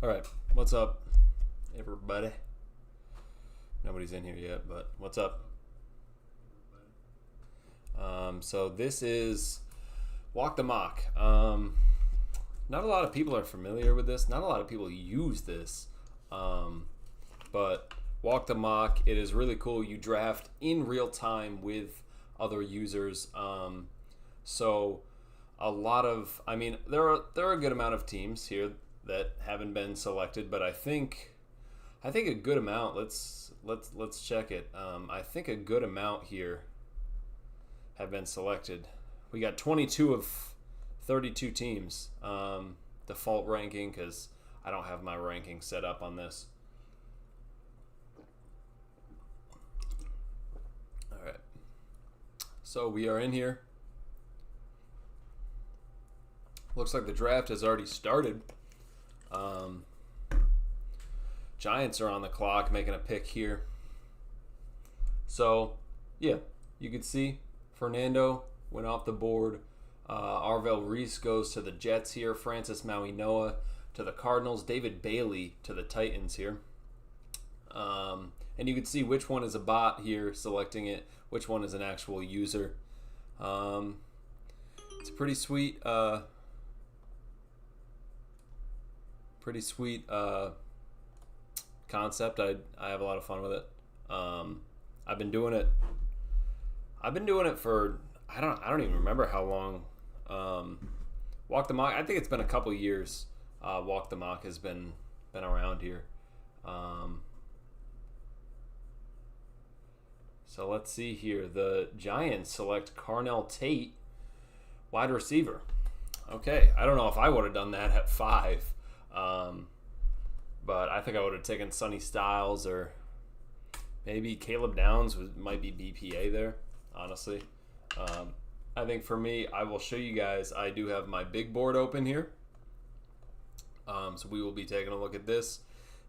All right, what's up, everybody? Nobody's in here yet, but what's up? So this is Walk the Mock. Not a lot of people are familiar with this. Not a lot of people use this. But Walk the Mock, it is really cool. You draft in real time with other users. So a lot of, there are a good amount of teams here that haven't been selected, but I think a good amount. Let's check it. I think a good amount here have been selected. We got 22 of 32 teams. Default ranking, because I don't have my ranking set up on this. All right. So we are in here. Looks like the draft has already started. Giants are on the clock making a pick here. So, yeah, you can see Fernando went off the board. Arvell Reese goes to the Jets here. Francis Maui-Noah to the Cardinals. David Bailey to the Titans here. And you can see which one is a bot here selecting it, which one is an actual user. It's a pretty sweet concept. I have a lot of fun with it. I've been doing it for I don't even remember how long. Walk the Mock, I think it's been a couple years. Walk the Mock has been around here. So let's see here. The Giants select Carnell Tate, wide receiver. Okay, I don't know if I would have done that at 5. But I think I would have taken Sonny Styles, or maybe Caleb Downs might be BPA there, honestly. I think for me, I will show you guys, I do have my big board open here. So we will be taking a look at this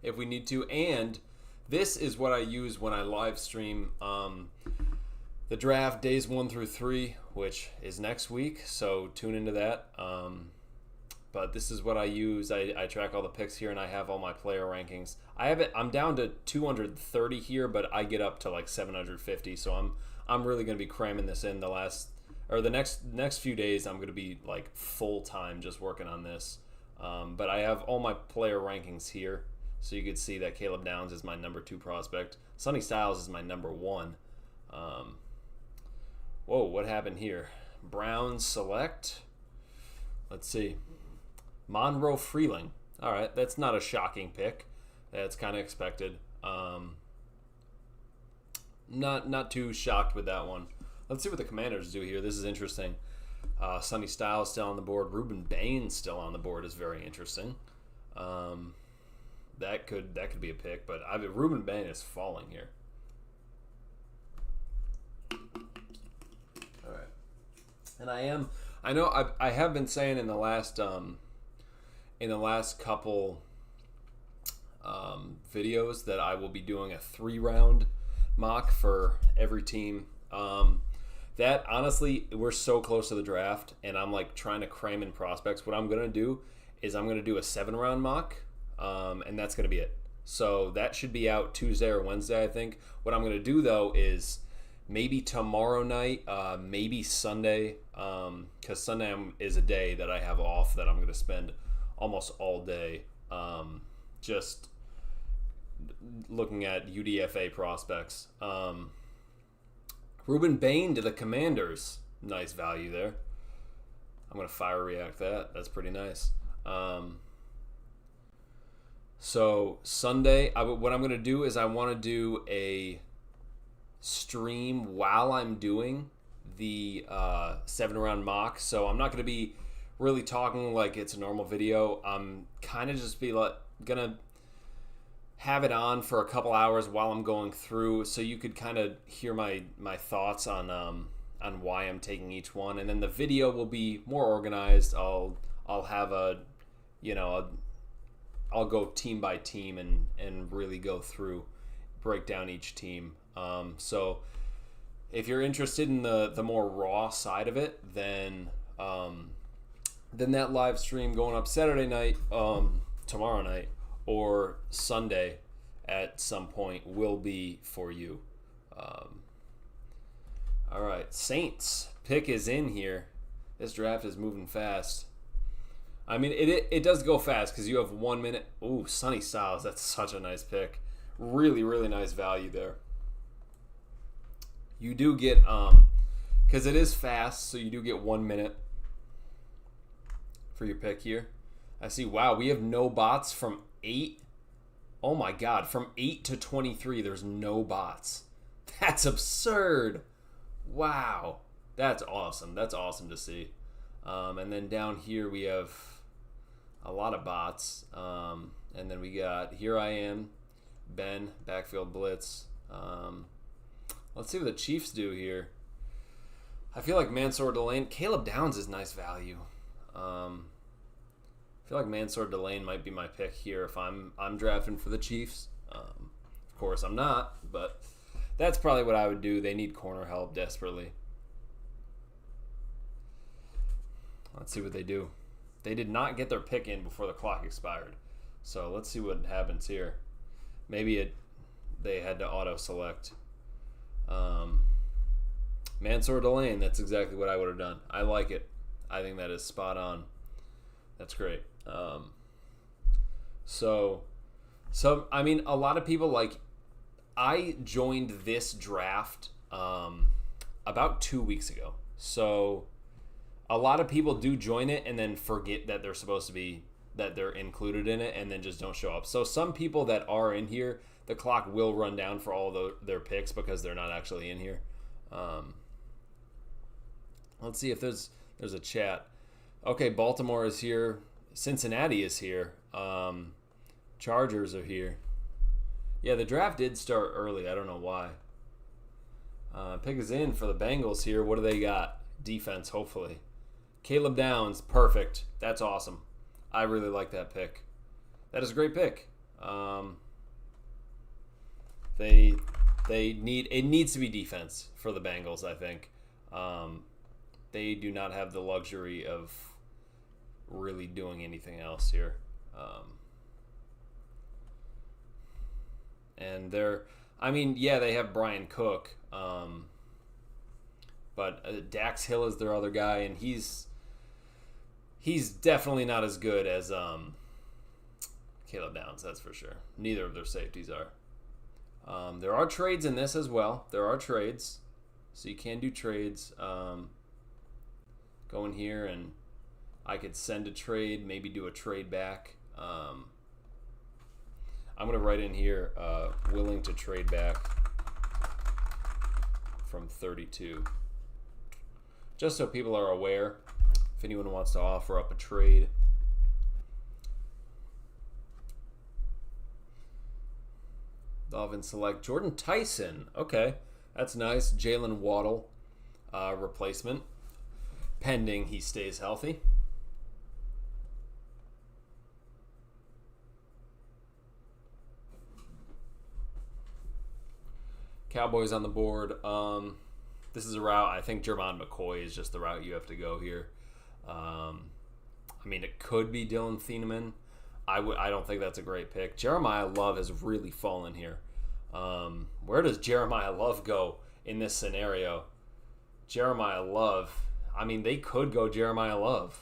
if we need to. And this is what I use when I live stream the draft days 1 through 3, which is next week. So tune into that. But this is what I use. I track all the picks here, and I have all my player rankings. I'm down to 230 here, but I get up to like 750. So I'm really going to be cramming this in the next few days. I'm going to be like full time just working on this. But I have all my player rankings here, so you can see that Caleb Downs is my number 2 prospect. Sonny Styles is my number 1. Whoa, what happened here? Browns select. Let's see. Monroe Freeling. All right, that's not a shocking pick. That's kind of expected. Not too shocked with that one. Let's see what the Commanders do here. This is interesting. Sonny Styles still on the board. Ruben Bain still on the board is very interesting. That could be a pick, but Ruben Bain is falling here. All right, and I know I have been saying in the last couple videos that I will be doing a 3-round mock for every team. That honestly, we're so close to the draft, and I'm like trying to cram in prospects. What I'm gonna do is I'm gonna do a 7-round mock, and that's gonna be it. So that should be out Tuesday or Wednesday, I think. What I'm gonna do though is maybe tomorrow night, maybe Sunday, because Sunday is a day that I have off that I'm gonna spend almost all day just looking at UDFA prospects. Ruben Bain to the Commanders. Nice value there. I'm going to fire react that. That's pretty nice. So Sunday, what I'm going to do is I want to do a stream while I'm doing the 7-round mock. So I'm not going to be really talking like it's a normal video. I'm kind of just gonna have it on for a couple hours while I'm going through, so you could kind of hear my thoughts on why I'm taking each one, and then the video will be more organized. I'll have I'll go team by team and really go through, break down each team. So if you're interested in the more raw side of it, then that live stream going up Saturday night, tomorrow night, or Sunday at some point will be for you. All right, Saints pick is in here. This draft is moving fast. I mean, it does go fast because you have 1 minute. Ooh, Sonny Styles. That's such a nice pick. Really, really nice value there. You do get, because it is fast, so you do get 1 minute for your pick here. I see, wow, we have no bots from 8. Oh my God, from 8 to 23, there's no bots. That's absurd. Wow. That's awesome. That's awesome to see. And then down here we have a lot of bots. And then we got Here I Am, Ben, Backfield Blitz. Let's see what the Chiefs do here. I feel like Mansour Delane. Caleb Downs is nice value. I feel like Mansour Delane might be my pick here if I'm drafting for the Chiefs. Of course I'm not, but that's probably what I would do. They need corner help desperately. Let's see what they do. They did not get their pick in before the clock expired. So let's see what happens here. Maybe they had to auto-select. Mansour Delane, that's exactly what I would have done. I like it. I think that is spot on. That's great. So I mean, a lot of people, like, I joined this draft about 2 weeks ago. So a lot of people do join it and then forget that they're supposed to be, that they're included in it, and then just don't show up. So some people that are in here, the clock will run down for all their picks because they're not actually in here. Let's see if there's a chat. Okay, Baltimore is here. Cincinnati is here. Chargers are here. Yeah, the draft did start early. I don't know why. Pick is in for the Bengals here. What do they got? Defense, hopefully. Caleb Downs, perfect. That's awesome. I really like that pick. That is a great pick. It needs to be defense for the Bengals, I think. They do not have the luxury of really doing anything else here. And they have Brian Cook, but Dax Hill is their other guy, and he's definitely not as good as Caleb Downs, that's for sure. Neither of their safeties are. There are trades in this as well. There are trades, so you can do trades. Go in here, and I could send a trade, maybe do a trade back. I'm going to write in here, willing to trade back from 32. Just so people are aware, if anyone wants to offer up a trade. Dolphins select Jordan Tyson. Okay, that's nice. Jalen Waddle replacement, pending he stays healthy. Cowboys on the board. This is a route. I think Jermon McCoy is just the route you have to go here. I mean, it could be Dylan Thieneman. I don't think that's a great pick. Jeremiah Love has really fallen here. Where does Jeremiah Love go in this scenario? Jeremiah Love. I mean, they could go Jeremiah Love.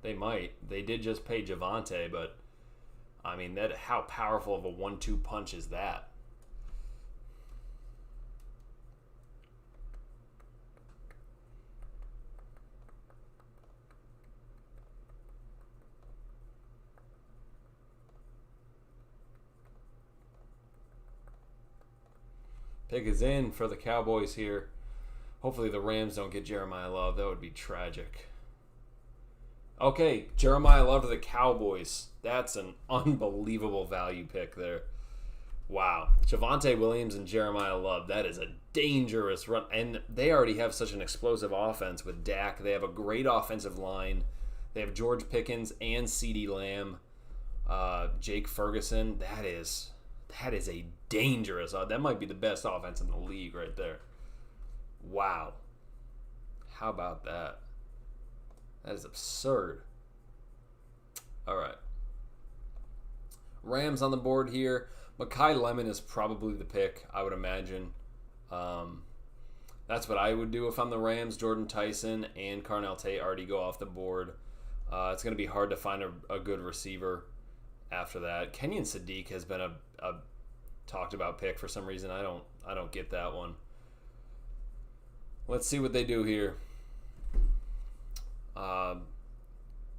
They might. They did just pay Javonte, but I mean, how powerful of a 1-2 punch is that? Pick is in for the Cowboys here. Hopefully the Rams don't get Jeremiah Love. That would be tragic. Okay, Jeremiah Love to the Cowboys. That's an unbelievable value pick there. Wow. Javonte Williams and Jeremiah Love. That is a dangerous run. And they already have such an explosive offense with Dak. They have a great offensive line. They have George Pickens and CeeDee Lamb. Jake Ferguson. That is a dangerous. That might be the best offense in the league right there. Wow. How about that? That is absurd. All right. Rams on the board here. Mekhi Lemon is probably the pick, I would imagine. That's what I would do if I'm the Rams. Jordan Tyson and Carnell Tate already go off the board. It's going to be hard to find a good receiver after that. Kenyon Sadiq has been a talked about pick for some reason. I don't get that one. Let's see what they do here.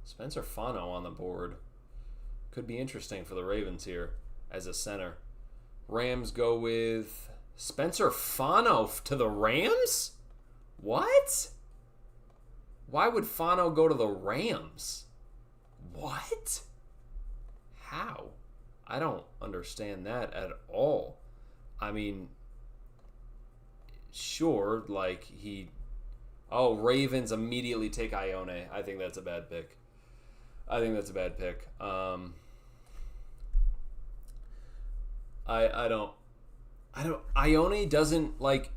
Spencer Fano on the board. Could be interesting for the Ravens here as a center. Rams go with Spencer Fano to the Rams? What? Why would Fano go to the Rams? What? How? I don't understand that at all. I mean, sure, like he... Oh, Ravens immediately take Ione. I think that's a bad pick. Ione doesn't like.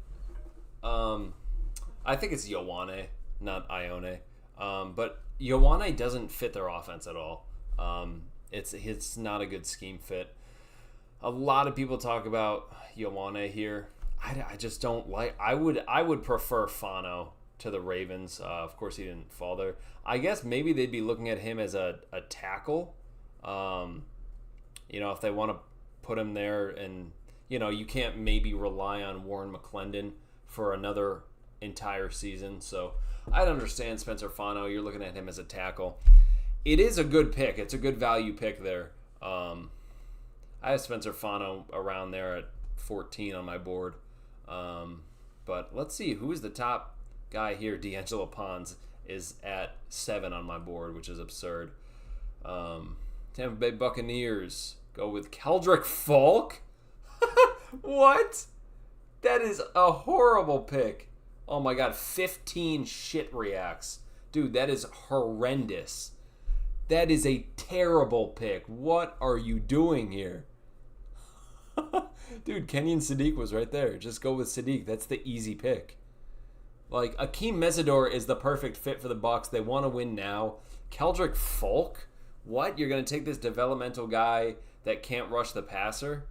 I think it's Ioane, not Ione. But Ioane doesn't fit their offense at all. It's not a good scheme fit. A lot of people talk about Ioane here. I just don't like. I would prefer Fano to the Ravens. Of course, he didn't fall there. I guess maybe they'd be looking at him as a tackle. If they want to put him there, and you can't maybe rely on Warren McClendon for another entire season. So I'd understand Spencer Fano. You're looking at him as a tackle. It is a good pick. It's a good value pick there. I have Spencer Fano around there at 14 on my board. But let's see, who is the top guy here? D'Angelo Pons is at 7 on my board, which is absurd. Tampa Bay Buccaneers go with Keldrick Falk. What? That is a horrible pick. Oh my god, 15 shit reacts. Dude, that is horrendous. That is a terrible pick. What are you doing here? Dude, Kenyon Sadiq was right there. Just go with Sadiq. That's the easy pick. Like, Akeem Mesidor is the perfect fit for the Bucs. They want to win now. Keldrick Falk? What? You're going to take this developmental guy that can't rush the passer?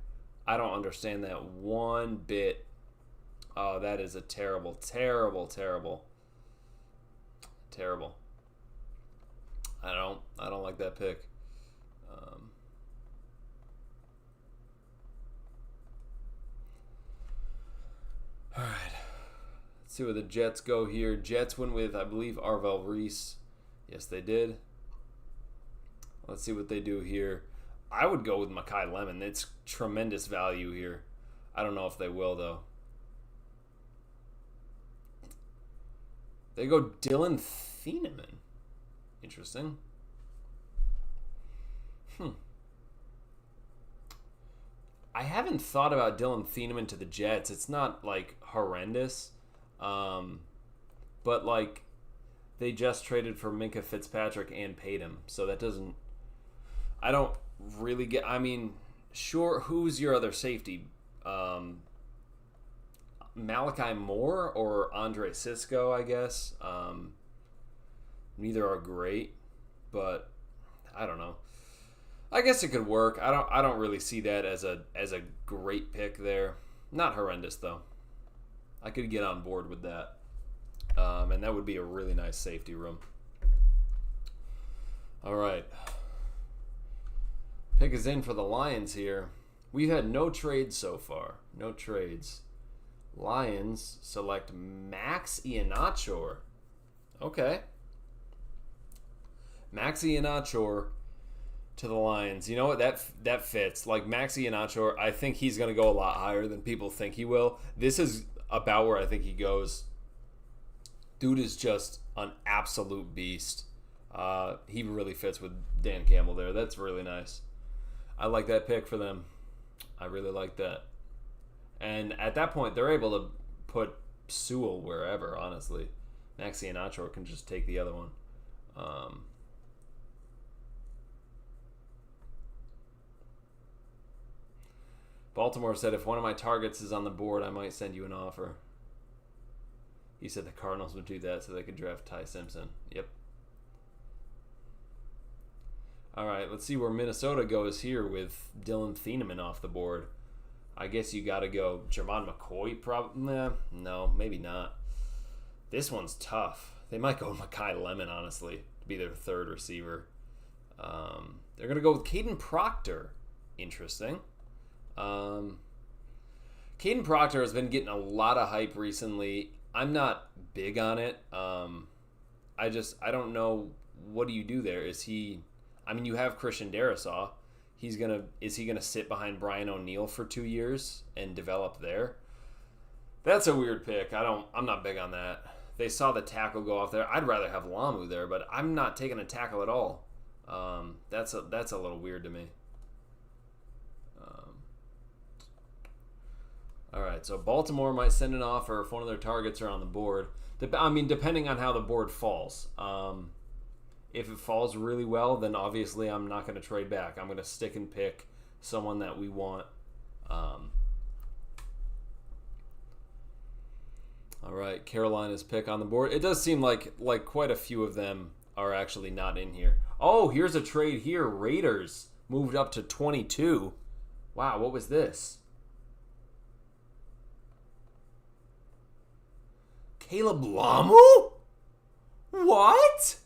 I don't understand that one bit. Oh, that is a terrible. I don't like that pick. All right. Let's see where the Jets go here. Jets went with, I believe, Arvell Reese. Yes, they did. Let's see what they do here. I would go with Mekhi Lemon. It's tremendous value here. I don't know if they will, though. They go Dylan Thieneman. Interesting. I haven't thought about Dylan Thieneman to the Jets. It's not, like, horrendous. But, like, they just traded for Minkah Fitzpatrick and paid him. So that doesn't... I don't really get... I mean, sure, who's your other safety? Malachi Moore or Andre Sisco, I guess. Neither are great, but I don't know. I guess it could work. I don't really see that as a great pick there. Not horrendous though. I could get on board with that. And that would be a really nice safety room. All right. Pick is in for the Lions here. We've had no trades so far. No trades. Lions select Max Ihenacho. Okay. Max Ihenacho to the Lions. You know what? That fits. Like, Max Ihenacho, I think he's going to go a lot higher than people think he will. This is about where I think he goes. Dude is just an absolute beast. He really fits with Dan Campbell there. That's really nice. I like that pick for them. I really like that. And at that point, they're able to put Sewell wherever, honestly. Max Ihenacho can just take the other one. Baltimore said, if one of my targets is on the board, I might send you an offer. He said the Cardinals would do that so they could draft Ty Simpson. Yep. All right, let's see where Minnesota goes here with Dylan Thieneman off the board. I guess you got to go Jermon McCoy. No, maybe not. This one's tough. They might go Mekhi Lemon, honestly, to be their third receiver. They're going to go with Caden Proctor. Interesting. Caden Proctor has been getting a lot of hype recently. I'm not big on it. I don't know. What do you do there? You have Christian Darrisaw. Is he gonna sit behind Brian O'Neill for 2 years and develop there? That's a weird pick. I'm not big on that. They saw the tackle go off there. I'd rather have Lamu there, but I'm not taking a tackle at all. That's a little weird to me. All right, so Baltimore might send an offer if one of their targets are on the board. Depending on how the board falls. If it falls really well, then obviously I'm not going to trade back. I'm going to stick and pick someone that we want. All right, Carolina's pick on the board. It does seem like quite a few of them are actually not in here. Oh, here's a trade here. Raiders moved up to 22. Wow, what was this? Caleb Lamu? What?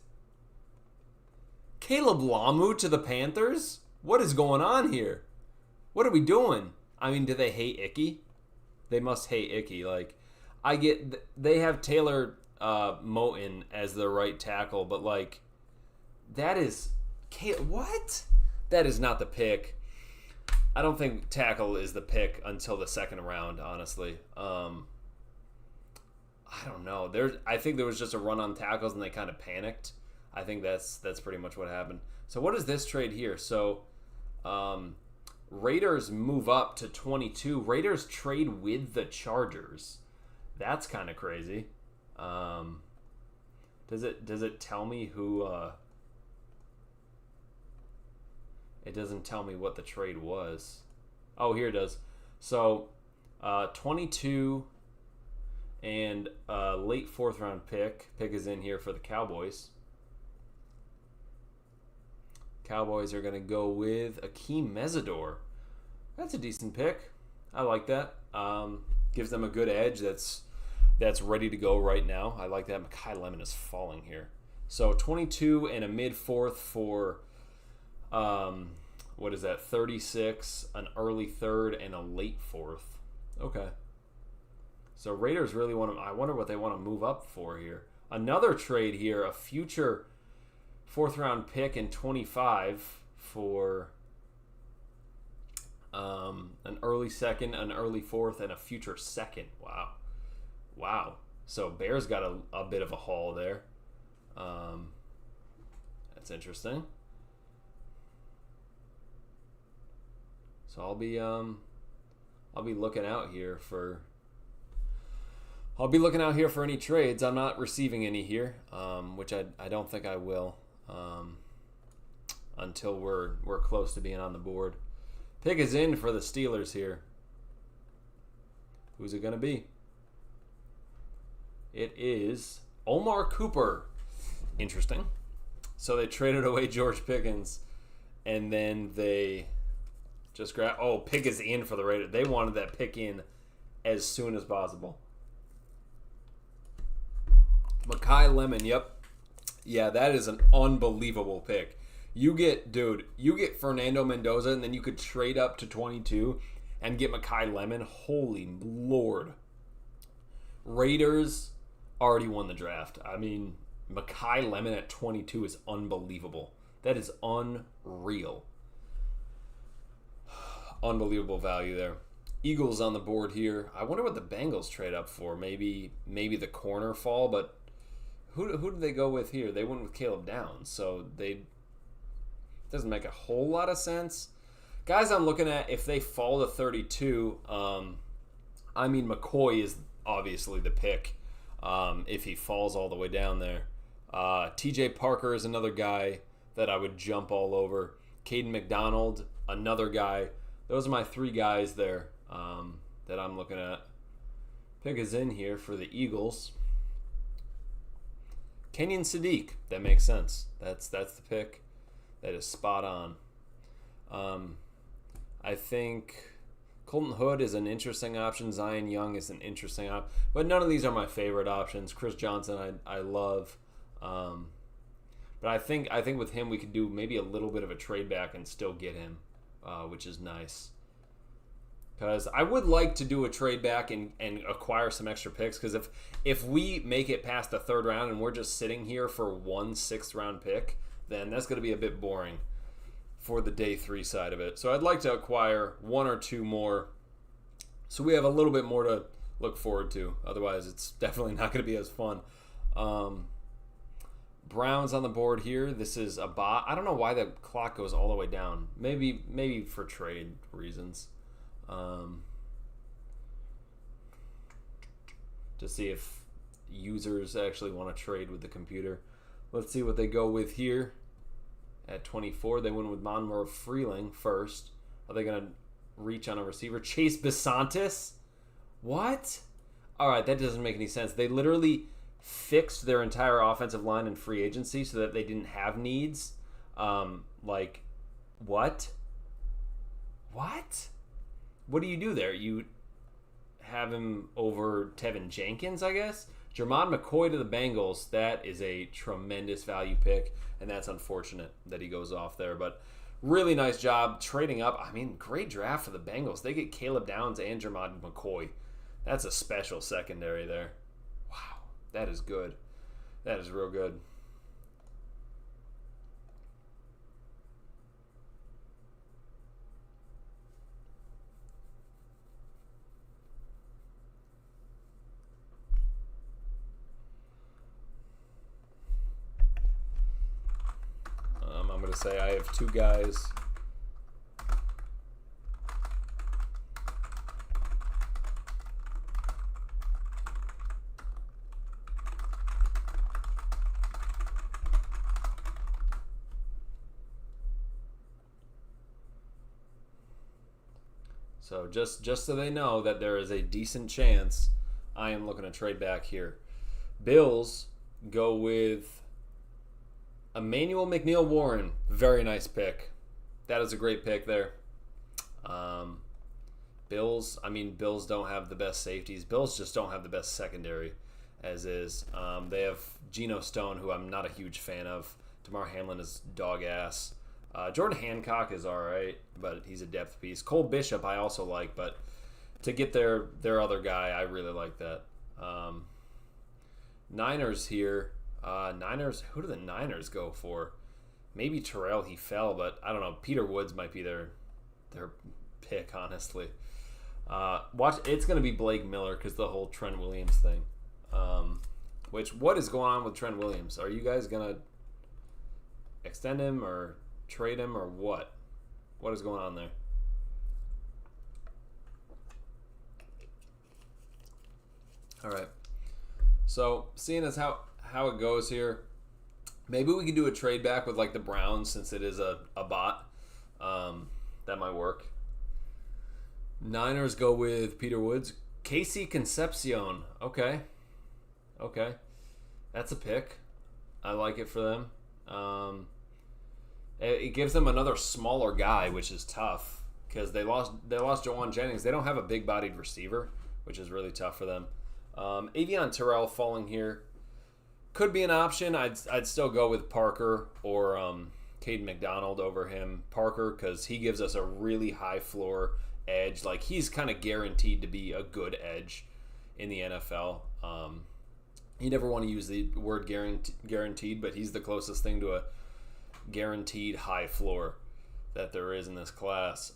Caleb Lamu to the Panthers? What is going on here? What are we doing? Do they hate Icky? They must hate Icky. They have Taylor Moton as their right tackle, but that is what? That is not the pick. I don't think tackle is the pick until the second round, honestly. I don't know. I think there was just a run on tackles and they kind of panicked. I think that's pretty much what happened. So what is this trade here? So Raiders move up to 22. Raiders trade with the Chargers. That's kind of crazy. Does it tell me who? It doesn't tell me what the trade was. Oh, here it does. So 22 and late fourth round pick. Pick is in here for the Cowboys. Cowboys are going to go with Akeem Mesidor. That's a decent pick. I like that. Gives them a good edge that's ready to go right now. I like that. Mekhi Lemon is falling here. So 22 and a mid-fourth for, what is that, 36, an early third, and a late fourth. Okay. So Raiders really I wonder what they want to move up for here. Another trade here, a future fourth round pick in 25 for an early second, an early fourth, and a future second. Wow. So Bears got a bit of a haul there. That's interesting. So I'll be looking out here for any trades. I'm not receiving any here, which I don't think I will until we're close to being on the board. Pick is in for the Steelers here. Who's it going to be? It is Omar Cooper. Interesting. So they traded away George Pickens, and then they just grabbed... Oh, pick is in for the Raiders. They wanted that pick in as soon as possible. Mekhi Lemon, yep. Yeah, that is an unbelievable pick. You get Fernando Mendoza, and then you could trade up to 22 and get Mekhi Lemon. Holy Lord. Raiders already won the draft. Mekhi Lemon at 22 is unbelievable. That is unreal. Unbelievable value there. Eagles on the board here. I wonder what the Bengals trade up for. Maybe the corner fall, but who did they go with here? They went with Caleb Downs, so doesn't make a whole lot of sense. Guys I'm looking at, if they fall to 32, McCoy is obviously the pick if he falls all the way down there. TJ Parker is another guy that I would jump all over. Caden McDonald, another guy. Those are my three guys there that I'm looking at. Pick is in here for the Eagles. Kenyon Sadiq, that makes sense. That's the pick That is spot on. I think Colton Hood is an interesting option. Zion Young is an interesting option. But none of these are my favorite options. Chris Johnson I love. But I think with him we could do maybe a little bit of a trade back and still get him, which is nice. Because I would like to do a trade back and acquire some extra picks. Because if we make it past the third round and we're just sitting here for 1 6th-round pick, then that's going to be a bit boring for the day 3 side of it. So I'd like to acquire 1 or 2 more so we have a little bit more to look forward to. Otherwise, it's definitely not going to be as fun. Browns on the board here. This is a bot. I don't know why the clock goes all the way down. Maybe for trade reasons. To see if users actually want to trade with the computer. Let's see what they go with here. At 24, they went with Monroe Freeling first. Are they going to reach on a receiver? Chase Bisontis? What? All right, that doesn't make any sense. They literally fixed their entire offensive line in free agency so that they didn't have needs. Like, what? What? What do you do there? You have him over Tevin Jenkins, I guess? Jermod McCoy to the Bengals. That is a tremendous value pick, and that's unfortunate that he goes off there. But really nice job trading up. I mean, great draft for the Bengals. They get Caleb Downs and Jermod McCoy. That's a special secondary there. Wow, that is good. That is real good. I'm going to say I have 2 guys. So just so they know that there is a decent chance I am looking to trade back here. Bills go with Emmanuel McNeil-Warren. Very nice pick. That is a great pick there. Bills don't have the best safeties. Bills just don't have the best secondary as is. They have Geno Stone, who I'm not a huge fan of. Damar Hamlin is dog ass. Jordan Hancock is all right, but he's a depth piece. Cole Bishop I also like, but to get their other guy, I really like that. Niners here. Niners. Who do the Niners go for? Maybe Terrell. He fell, but I don't know. Peter Woods might be their pick, honestly. Watch. It's going to be Blake Miller because the whole Trent Williams thing. What is going on with Trent Williams? Are you guys going to extend him or trade him or what? What is going on there? All right. So seeing as how it goes here, maybe we can do a trade back with like the Browns since it is a bot. That might work. Niners go with Peter Woods. Casey Concepcion. Okay. That's a pick. I like it for them. It gives them another smaller guy, which is tough because they lost Jawan Jennings. They don't have a big-bodied receiver, which is really tough for them. Avion Terrell falling here could be an option. I'd still go with Parker or Caden McDonald over him. Parker because he gives us a really high floor edge. Like he's kind of guaranteed to be a good edge in the NFL. You never want to use the word guaranteed, but he's the closest thing to a guaranteed high floor that there is in this class.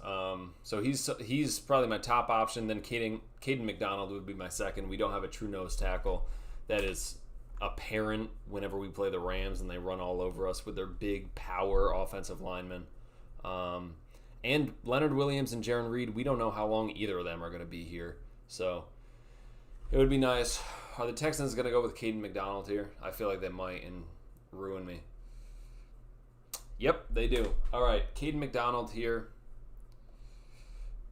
So he's probably my top option. Then Caden McDonald would be my second. We don't have a true nose tackle that is apparent whenever we play the Rams and they run all over us with their big power offensive linemen. And Leonard Williams and Jaron Reed, we don't know how long either of them are going to be here. So it would be nice. Are the Texans going to go with Caden McDonald here? I feel like they might and ruin me. Yep, they do. All right, Caden McDonald here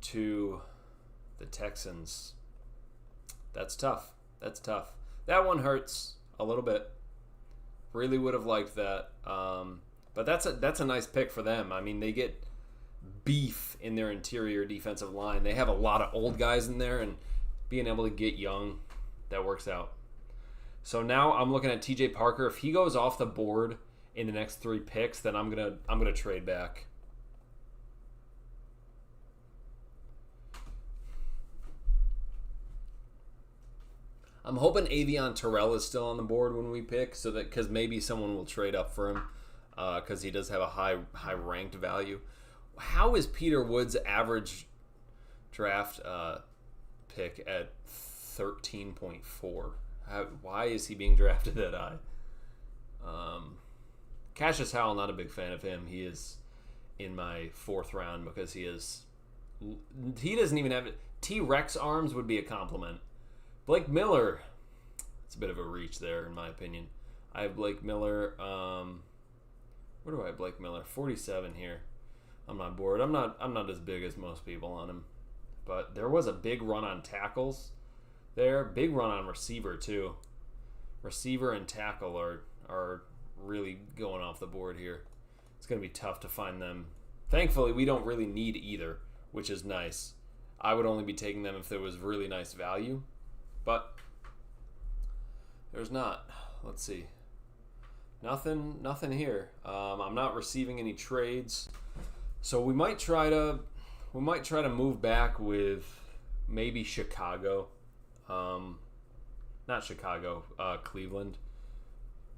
to the Texans. That's tough. That one hurts a little bit. Really would have liked that. But that's a nice pick for them. I mean, they get beef in their interior defensive line. They have a lot of old guys in there, and being able to get young, that works out. So now I'm looking at TJ Parker. If he goes off the board in the next 3 picks, then I'm gonna trade back. I'm hoping Avion Terrell is still on the board when we pick, so that because maybe someone will trade up for him because he does have a high ranked value. How is Peter Wood's average draft pick at 13.4? Why is he being drafted that high? Cassius Howell, not a big fan of him. He is in my 4th round because he doesn't even have it. T-Rex arms would be a compliment. Blake Miller, it's a bit of a reach there in my opinion. I have Blake Miller. Where do I have Blake Miller? 47 here. I'm not bored. I'm not as big as most people on him, but there was a big run on tackles there. Big run on receiver too. Receiver and tackle are really going off the board here. It's going to be tough to find them. Thankfully, we don't really need either, which is nice. I would only be taking them if there was really nice value, but there's not. Let's see. Nothing here. I'm not receiving any trades, so we might try to move back with maybe Chicago. Not Chicago, Cleveland.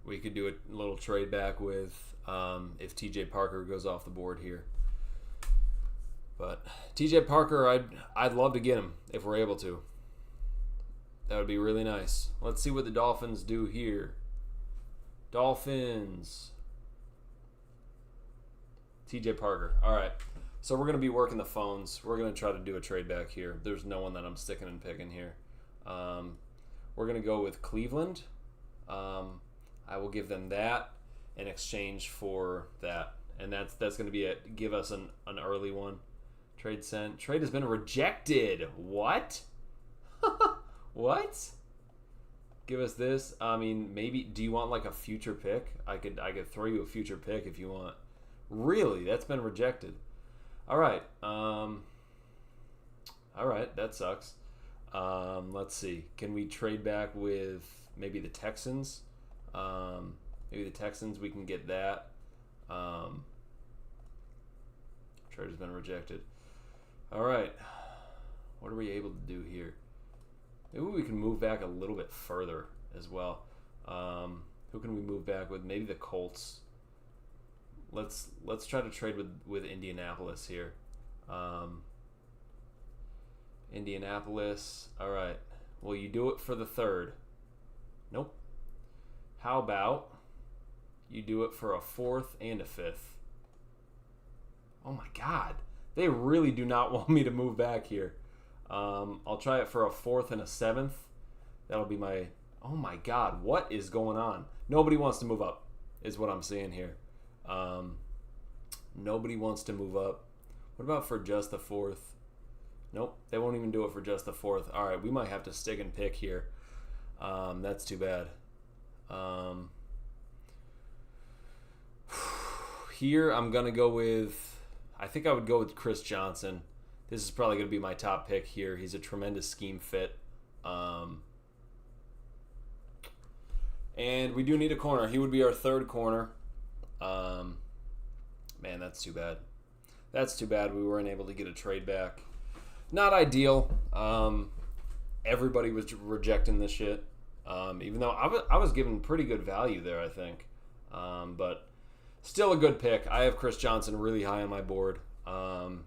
We could do a little trade back with if TJ Parker goes off the board here. But TJ Parker, I'd love to get him if we're able to. That would be really nice. Let's see what the Dolphins do here. Dolphins. TJ Parker. All right. So we're going to be working the phones. We're going to try to do a trade back here. There's no one that I'm sticking and picking here. We're going to go with Cleveland. I will give them that in exchange for that. And that's going to give us an early one. Trade sent. Trade has been rejected. What? What? Give us this. I mean, maybe. Do you want like a future pick? I could throw you a future pick if you want. Really? That's been rejected. All right. All right. That sucks. Let's see. Can we trade back with maybe the Texans? Maybe the Texans. We can get that. Trade has been rejected. All right. What are we able to do here? Maybe we can move back a little bit further as well. Who can we move back with? Maybe the Colts. Let's try to trade with Indianapolis here. Indianapolis. All right. Will you do it for the 3rd? Nope. How about you do it for a 4th and a 5th? Oh my God. They really do not want me to move back here. I'll try it for a 4th and a 7th. That'll be my... Oh my God. What is going on? Nobody wants to move up is what I'm seeing here. Nobody wants to move up. What about for just the 4th? Nope. They won't even do it for just the 4th. All right. We might have to stick and pick here. That's too bad. Here I'm going to go with... I think I would go with Chris Johnson. This is probably going to be my top pick here. He's a tremendous scheme fit. And we do need a corner. He would be our 3rd corner. Man, that's too bad. That's too bad we weren't able to get a trade back. Not ideal. Everybody was rejecting this shit. Even though I was given pretty good value there, I think. But still a good pick. I have Chris Johnson really high on my board.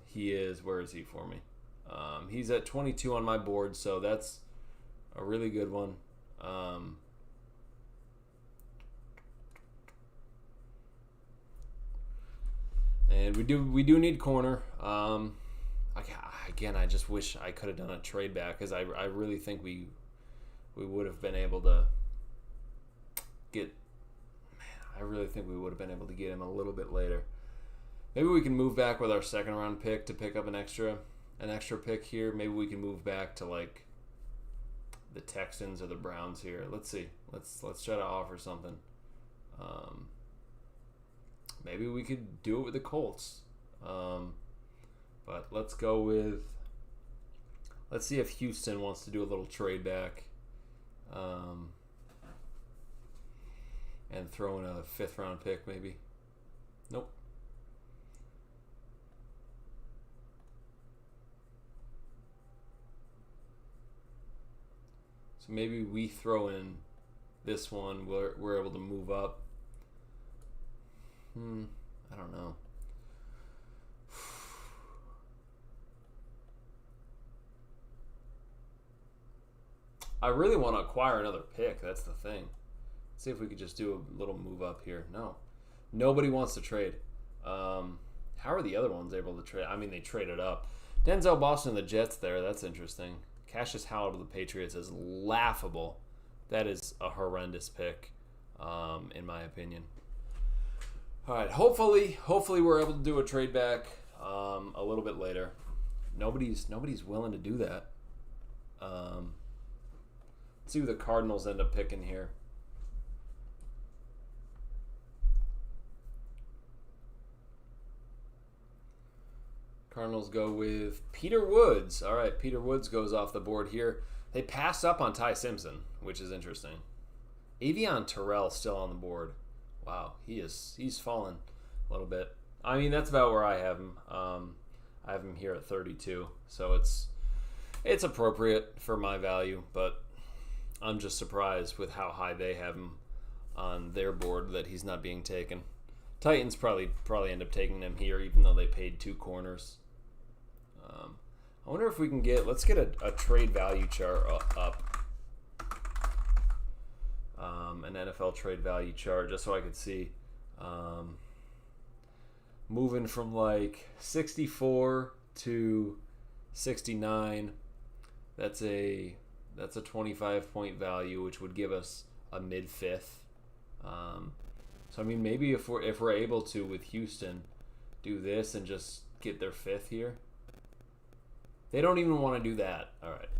He is, where is he for me? He's at 22 on my board, so that's a really good one. And we do need corner. Again, I just wish I could have done a trade back because I really think we would have been able to get. Man, I really think we would have been able to get him a little bit later. Maybe we can move back with our 2nd round pick to pick up an extra pick here. Maybe we can move back to like the Texans or the Browns here. Let's see. Let's try to offer something. maybe we could do it with the Colts. But let's go with, let's see if Houston wants to do a little trade back. And throw in a 5th round pick maybe. Nope. So maybe we throw in this one. We're able to move up. I don't know. I really want to acquire another pick. That's the thing. See if we could just do a little move up here. No. Nobody wants to trade. How are the other ones able to trade? I mean, they traded up. Denzel Boston and the Jets there. That's interesting. Cassius Howard of the Patriots is laughable. That is a horrendous pick, in my opinion. All right. Hopefully we're able to do a trade back a little bit later. Nobody's willing to do that. Let's see who the Cardinals end up picking here. Cardinals go with Peter Woods. All right, Peter Woods goes off the board here. They passed up on Ty Simpson, which is interesting. Avion Terrell still on the board. Wow, he's fallen a little bit. I mean, that's about where I have him. I have him here at 32, so it's appropriate for my value, but I'm just surprised with how high they have him on their board that he's not being taken. Titans probably end up taking him here, even though they paid 2 corners. I wonder if we can let's get a trade value chart up. An NFL trade value chart, just so I could see. Moving from like 64 to 69, that's a 25-point value, which would give us a mid-5th. So I mean, maybe if we're able to with Houston do this and just get their 5th here. They don't even want to do that. All right.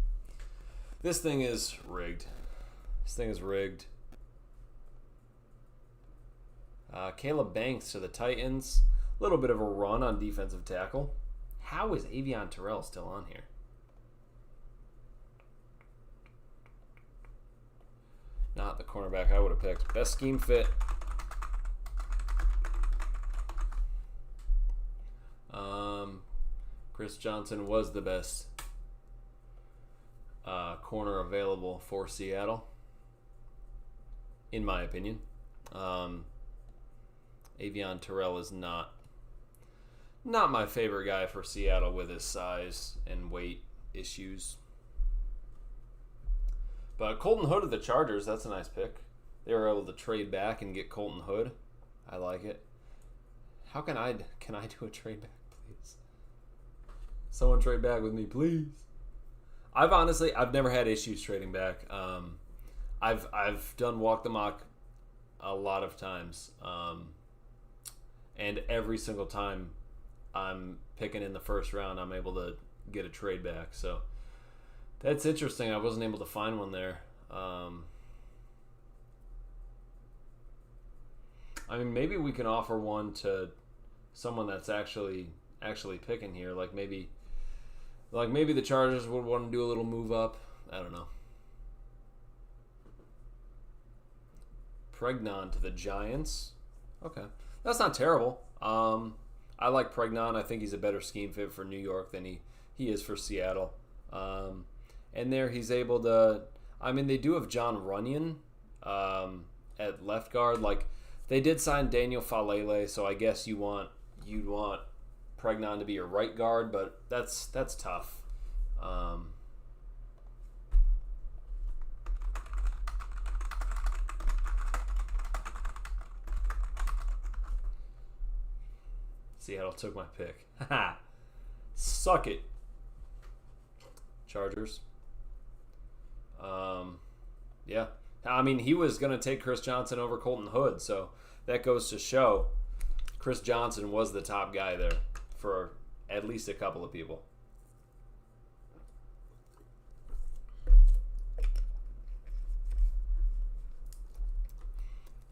This thing is rigged. Caleb Banks to the Titans. A little bit of a run on defensive tackle. How is Avion Terrell still on here? Not the cornerback I would have picked. Best scheme fit. Chris Johnson was the best corner available for Seattle, in my opinion. Avion Terrell is not my favorite guy for Seattle with his size and weight issues. But Colton Hood of the Chargers, that's a nice pick. They were able to trade back and get Colton Hood. I like it. How can I do a trade back, please? Someone trade back with me, please. I've never had issues trading back. I've done walk the mock a lot of times, and every single time I'm picking in the first round, I'm able to get a trade back. So that's interesting. I wasn't able to find one there. I mean, maybe we can offer one to someone that's actually picking here. Like maybe the Chargers would want to do a little move up. I don't know. Pregnon to the Giants. Okay, that's not terrible. I like Pregnon. I think he's a better scheme fit for New York than he is for Seattle. And there he's able to. I mean, they do have John Runyon at left guard. Like they did sign Daniel Falele, so I guess you'd want Pregnon to be your right guard, but that's tough. Seattle took my pick. Suck it, Chargers. Yeah. I mean, he was going to take Chris Johnson over Colton Hood, so that goes to show Chris Johnson was the top guy there for at least a couple of people.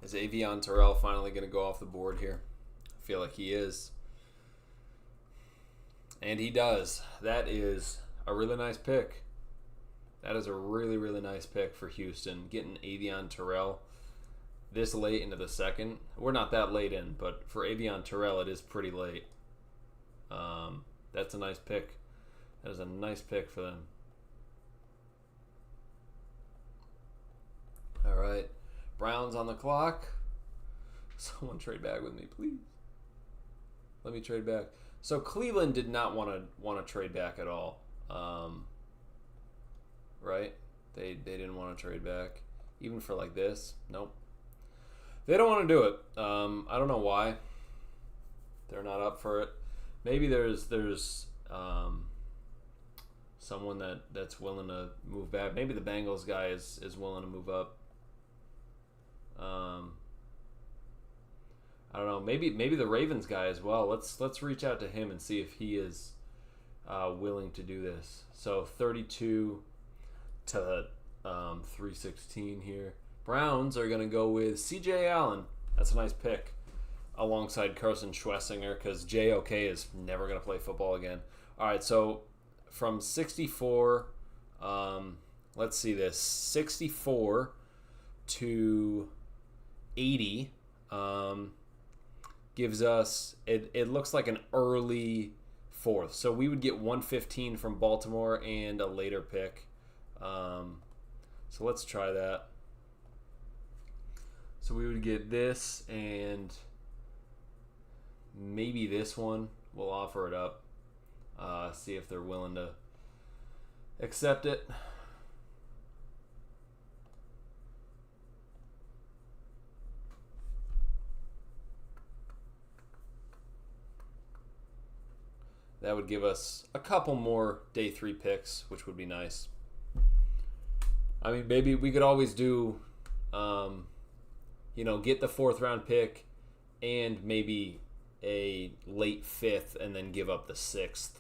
Is Avion Terrell finally going to go off the board here? I feel like he is. And he does. That is a really nice pick. That is a really, really nice pick for Houston. Getting Avion Terrell this late into the second. We're not that late in, but for Avion Terrell, it is pretty late. That's a nice pick. That is a nice pick for them. All right. Browns on the clock. Someone trade back with me, please. Let me trade back. So Cleveland did not want to trade back at all. Right? They didn't want to trade back. Even for like this. Nope. They don't want to do it. I don't know why. They're not up for it. Maybe there's someone that's willing to move back. Maybe the Bengals guy is willing to move up. I don't know. Maybe the Ravens guy as well. Let's reach out to him and see if he is willing to do this. So 32 to 316 here. Browns are going to go with C.J. Allen. That's a nice pick alongside Carson Schwessinger because JOK is never going to play football again. All right, so from 64, let's see this, 64 to 80 gives us, it looks like an early fourth. So we would get 115 from Baltimore and a later pick. So let's try that. So we would get this and maybe this one. We'll offer it up. See if they're willing to accept it. That would give us a couple more day 3 picks, which would be nice. I mean, maybe we could always do, get the 4th round pick and maybe a late 5th and then give up the 6th.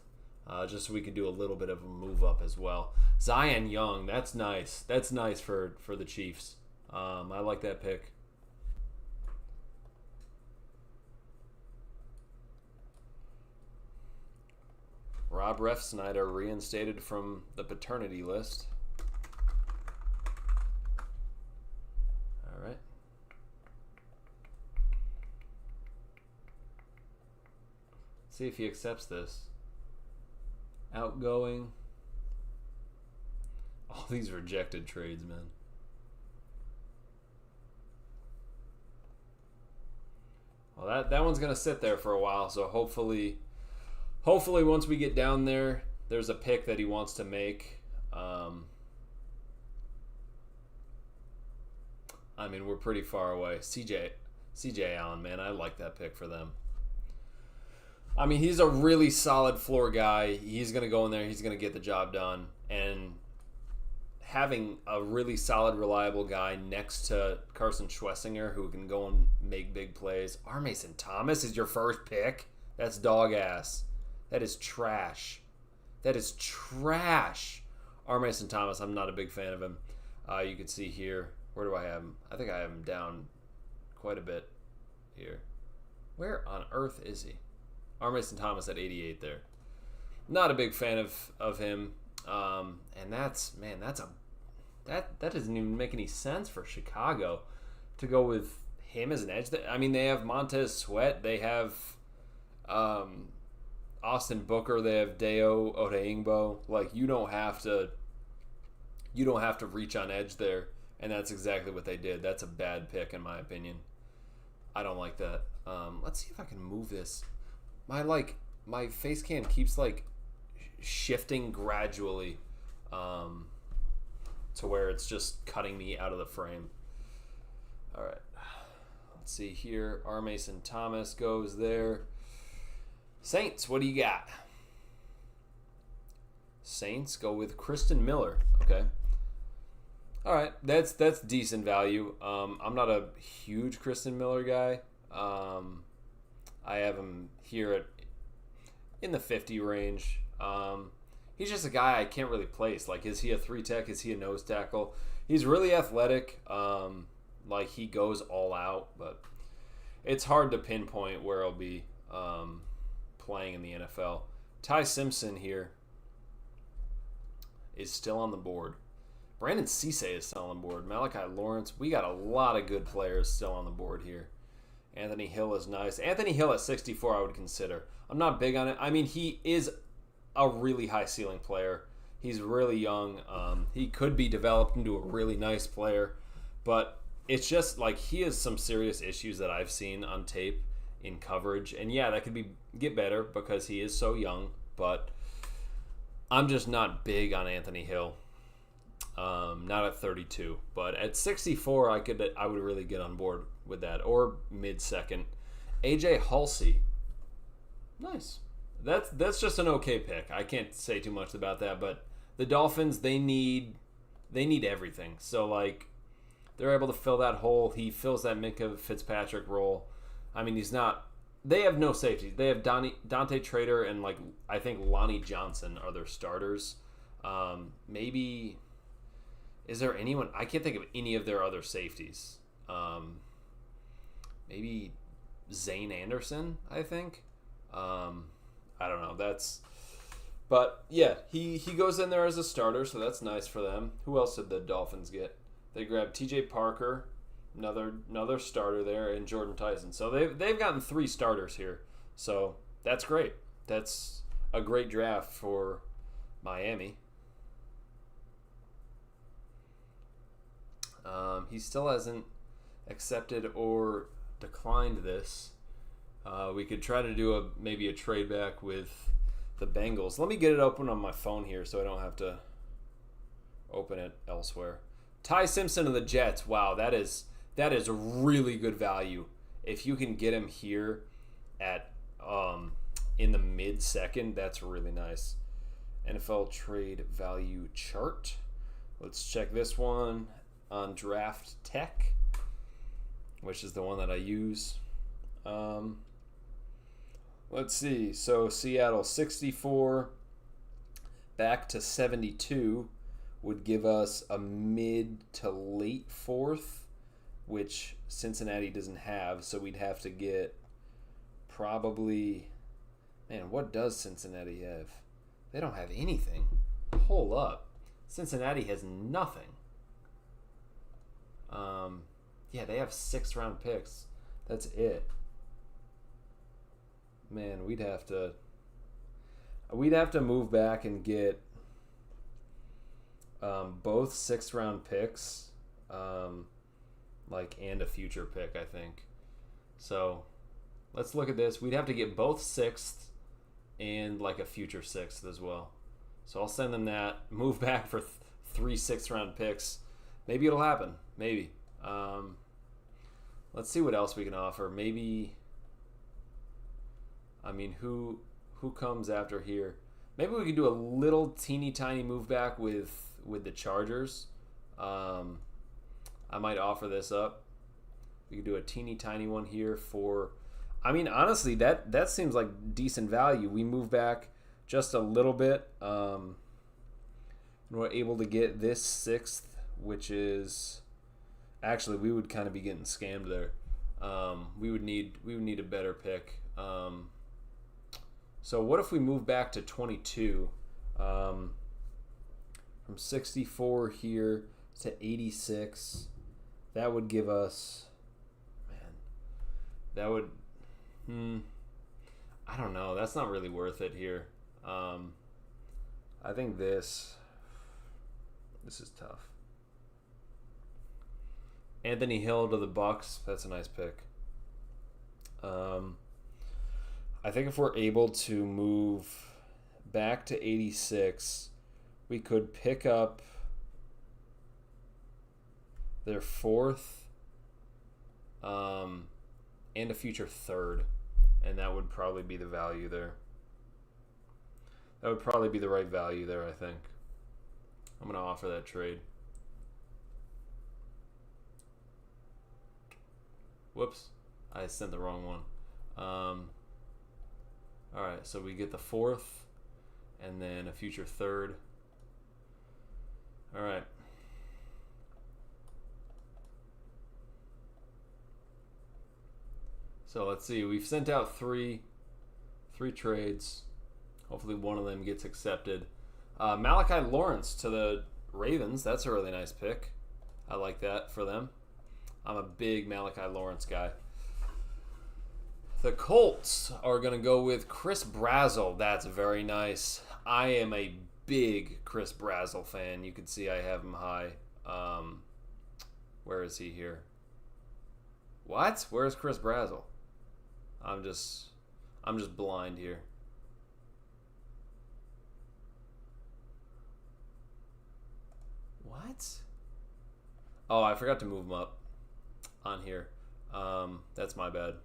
Just so we could do a little bit of a move up as well. Zion Young, that's nice. That's nice for the Chiefs. I like that pick. Rob Refsnyder reinstated from the paternity list. All right. Let's see if he accepts this. Outgoing. All these rejected trades, man. Well, that one's going to sit there for a while, so hopefully once we get down there, there's a pick that he wants to make. I mean, we're pretty far away. CJ Allen, man, I like that pick for them. I mean, he's a really solid floor guy. He's going to go in there. He's going to get the job done. And having a really solid, reliable guy next to Carson Schwessinger who can go and make big plays. R. Mason Thomas is your first pick? That's dog ass. That is trash. That is trash. R. Mason Thomas, I'm not a big fan of him. You can see here. Where do I have him? I think I have him down quite a bit here. Where on earth is he? R. Mason Thomas at 88 there. Not a big fan of him. And that doesn't even make any sense for Chicago to go with him as an edge. I mean, they have Montez Sweat. They have Austin Booker. They have Deo Odeingbo. Like, you don't have to reach on edge there. And that's exactly what they did. That's a bad pick in my opinion. I don't like that. Let's see if I can move this. My face cam keeps shifting gradually to where it's just cutting me out of the frame. All right. Let's see here. R. Mason Thomas goes there. Saints, what do you got? Saints go with Kristen Miller. Okay. All right. That's decent value. I'm not a huge Kristen Miller guy. I have him here in the 50 range. He's just a guy I can't really place. Like, is he a 3-tech? Is he a nose tackle? He's really athletic. He goes all out, but it's hard to pinpoint where I'll be playing in the NFL. Ty Simpson here is still on the board. Brandon Cisse is still on the board. Malachi Lawrence. We got a lot of good players still on the board here. Anthony Hill is nice. Anthony Hill at 64 I would consider. I'm not big on it. I mean, he is a really high ceiling player. He's really young. He could be developed into a really nice player. But it's just like he has some serious issues that I've seen on tape in coverage. And yeah, that could get better because he is so young. But I'm just not big on Anthony Hill. Not at 32, but at 64, I would really get on board with that, or mid-second. AJ Halsey, nice. That's just an okay pick. I can't say too much about that, but the Dolphins they need everything. So like they're able to fill that hole. He fills that Minka Fitzpatrick role. I mean, he's not. They have no safety. They have Dante Trader and like I think Lonnie Johnson are their starters. Maybe. Is there anyone? I can't think of any of their other safeties. Maybe Zane Anderson, I think. I don't know. But yeah, he goes in there as a starter, so that's nice for them. Who else did the Dolphins get? They grabbed T.J. Parker, another starter there, and Jordan Tyson. So they've gotten 3 starters here. So that's great. That's a great draft for Miami. He still hasn't accepted or declined this. We could try to do maybe a trade back with the Bengals. Let me get it open on my phone here so I don't have to open it elsewhere. Ty Simpson of the Jets. Wow, that is really good value. If you can get him here at in the mid-second, that's really nice. NFL trade value chart. Let's check this one on Draft Tech, which is the one that I use. Let's see. So Seattle 64 back to 72 would give us a mid to late 4th, which Cincinnati doesn't have. So we'd have to get probably... Man, what does Cincinnati have? They don't have anything. Hold up. Cincinnati has nothing. Yeah, they have 6th-round picks. That's it. Man, we'd have to move back and get both 6th-round picks, and a future pick, I think. So let's look at this. We'd have to get both 6th and like a future 6th as well. So I'll send them that. Move back for 3 6th-round picks. Maybe it'll happen. Maybe. Let's see what else we can offer. Maybe. I mean, who comes after here? Maybe we could do a little teeny tiny move back with the Chargers. I might offer this up. We could do a teeny tiny one here for. I mean, honestly, that seems like decent value. We move back just a little bit. And we're able to get this 6th, which is. Actually, we would kind of be getting scammed there. We would need a better pick. So what if we move back to 22? From 64 here to 86. That would give us... Man. That would... I don't know. That's not really worth it here. I think this is tough. Anthony Hill to the Bucks. That's a nice pick. I think if we're able to move back to 86, we could pick up their 4th and a future 3rd, and that would probably be the value there. That would probably be the right value there, I think. I'm going to offer that trade. Whoops, I sent the wrong one. Alright, so we get the 4th and then a future 3rd. Alright. So let's see. We've sent out three trades. Hopefully one of them gets accepted. Malachi Lawrence to the Ravens. That's a really nice pick. I like that for them. I'm a big Malachi Lawrence guy. The Colts are going to go with Chris Brazzell. That's very nice. I am a big Chris Brazzell fan. You can see I have him high. Where is he here? What? Where's Chris Brazzell? I'm just blind here. What? Oh, I forgot to move him up on here. That's my bad.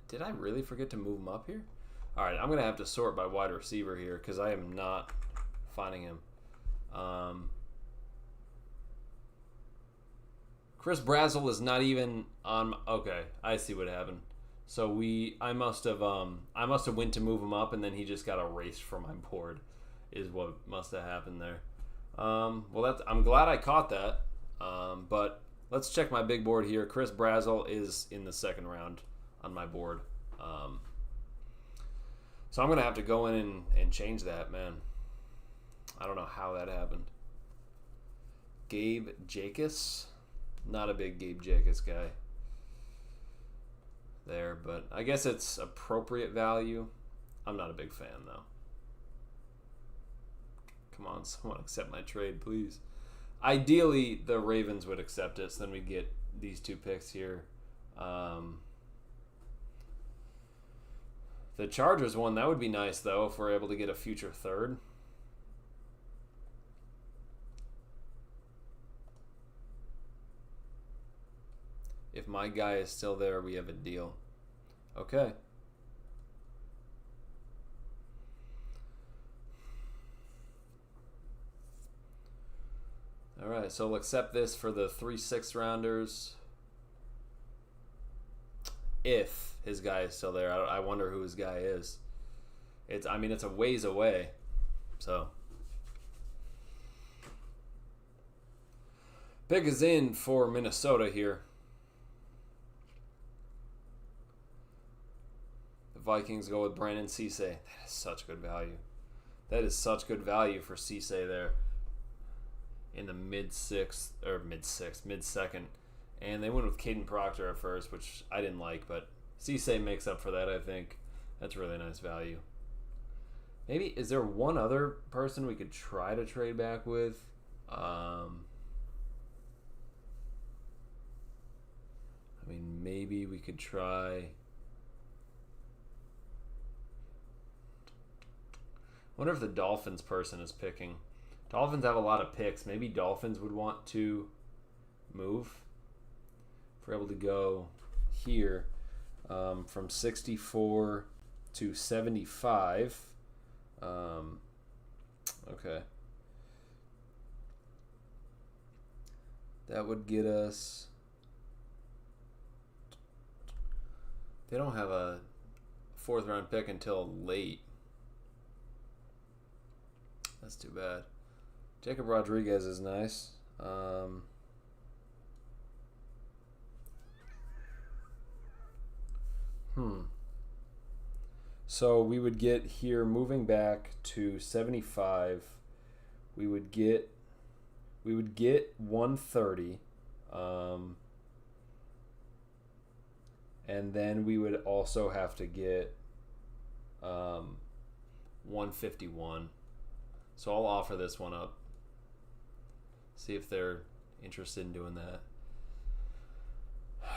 Did I really forget to move him up here? All right, I'm going to have to sort by wide receiver here because I am not finding him. Chris Brazzell is not even on. Okay, I see what happened. So I must have went to move him up, and then he just got erased from my board, is what must have happened there. Well, I'm glad I caught that. But let's check my big board here. Chris Brazzell is in the second round on my board. So I'm gonna have to go in and change that, man. I don't know how that happened. Gabe Jacobs. Not a big Gabe Jacobs guy there, but I guess it's appropriate value. I'm not a big fan, though. Come on, someone accept my trade, please. Ideally, the Ravens would accept it, so then we get these two picks here. The Chargers one, that would be nice, though, if we're able to get a future third. If my guy is still there, we have a deal. Okay. All right, so we'll accept this for the 3 6th-rounders. If his guy is still there. I wonder who his guy is. It's a ways away. So pick is in for Minnesota here. Vikings go with Brandon Cisse. That is such good value. That is such good value for Cisse there in the mid-second. And they went with Caden Proctor at first, which I didn't like, but Cisse makes up for that, I think. That's really nice value. Maybe, is there one other person we could try to trade back with? Maybe we could try... I wonder if the Dolphins person is picking. Dolphins have a lot of picks. Maybe Dolphins would want to move. If we're able to go here from 64 to 75. Okay. That would get us... They don't have a 4th-round pick until late. That's too bad. Jacob Rodriguez is nice. So we would get here, moving back to 75. We would get 130. And then we would also have to get 151. So I'll offer this one up. See if they're interested in doing that.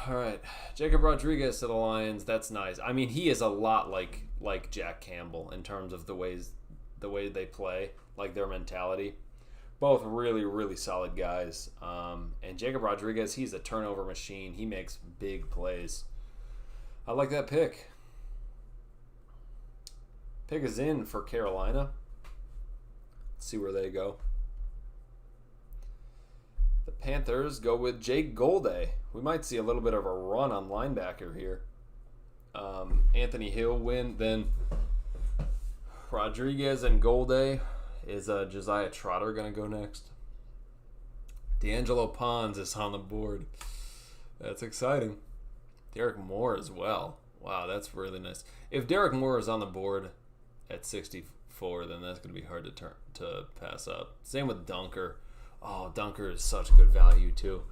All right, Jacob Rodriguez to the Lions. That's nice. He is a lot like Jack Campbell in terms of the way they play, like their mentality. Both really, really solid guys. And Jacob Rodriguez, he's a turnover machine. He makes big plays. I like that pick. Pick is in for Carolina. Let's see where they go. The Panthers go with Jake Golday. We might see a little bit of a run on linebacker here. Anthony Hill win. Then Rodriguez and Golday. Is Josiah Trotter going to go next? D'Angelo Pons is on the board. That's exciting. Derek Moore as well. Wow, that's really nice. If Derek Moore is on the board at 64, then that's going to be hard to pass up. Same with Dunker. Oh, Dunker is such good value too.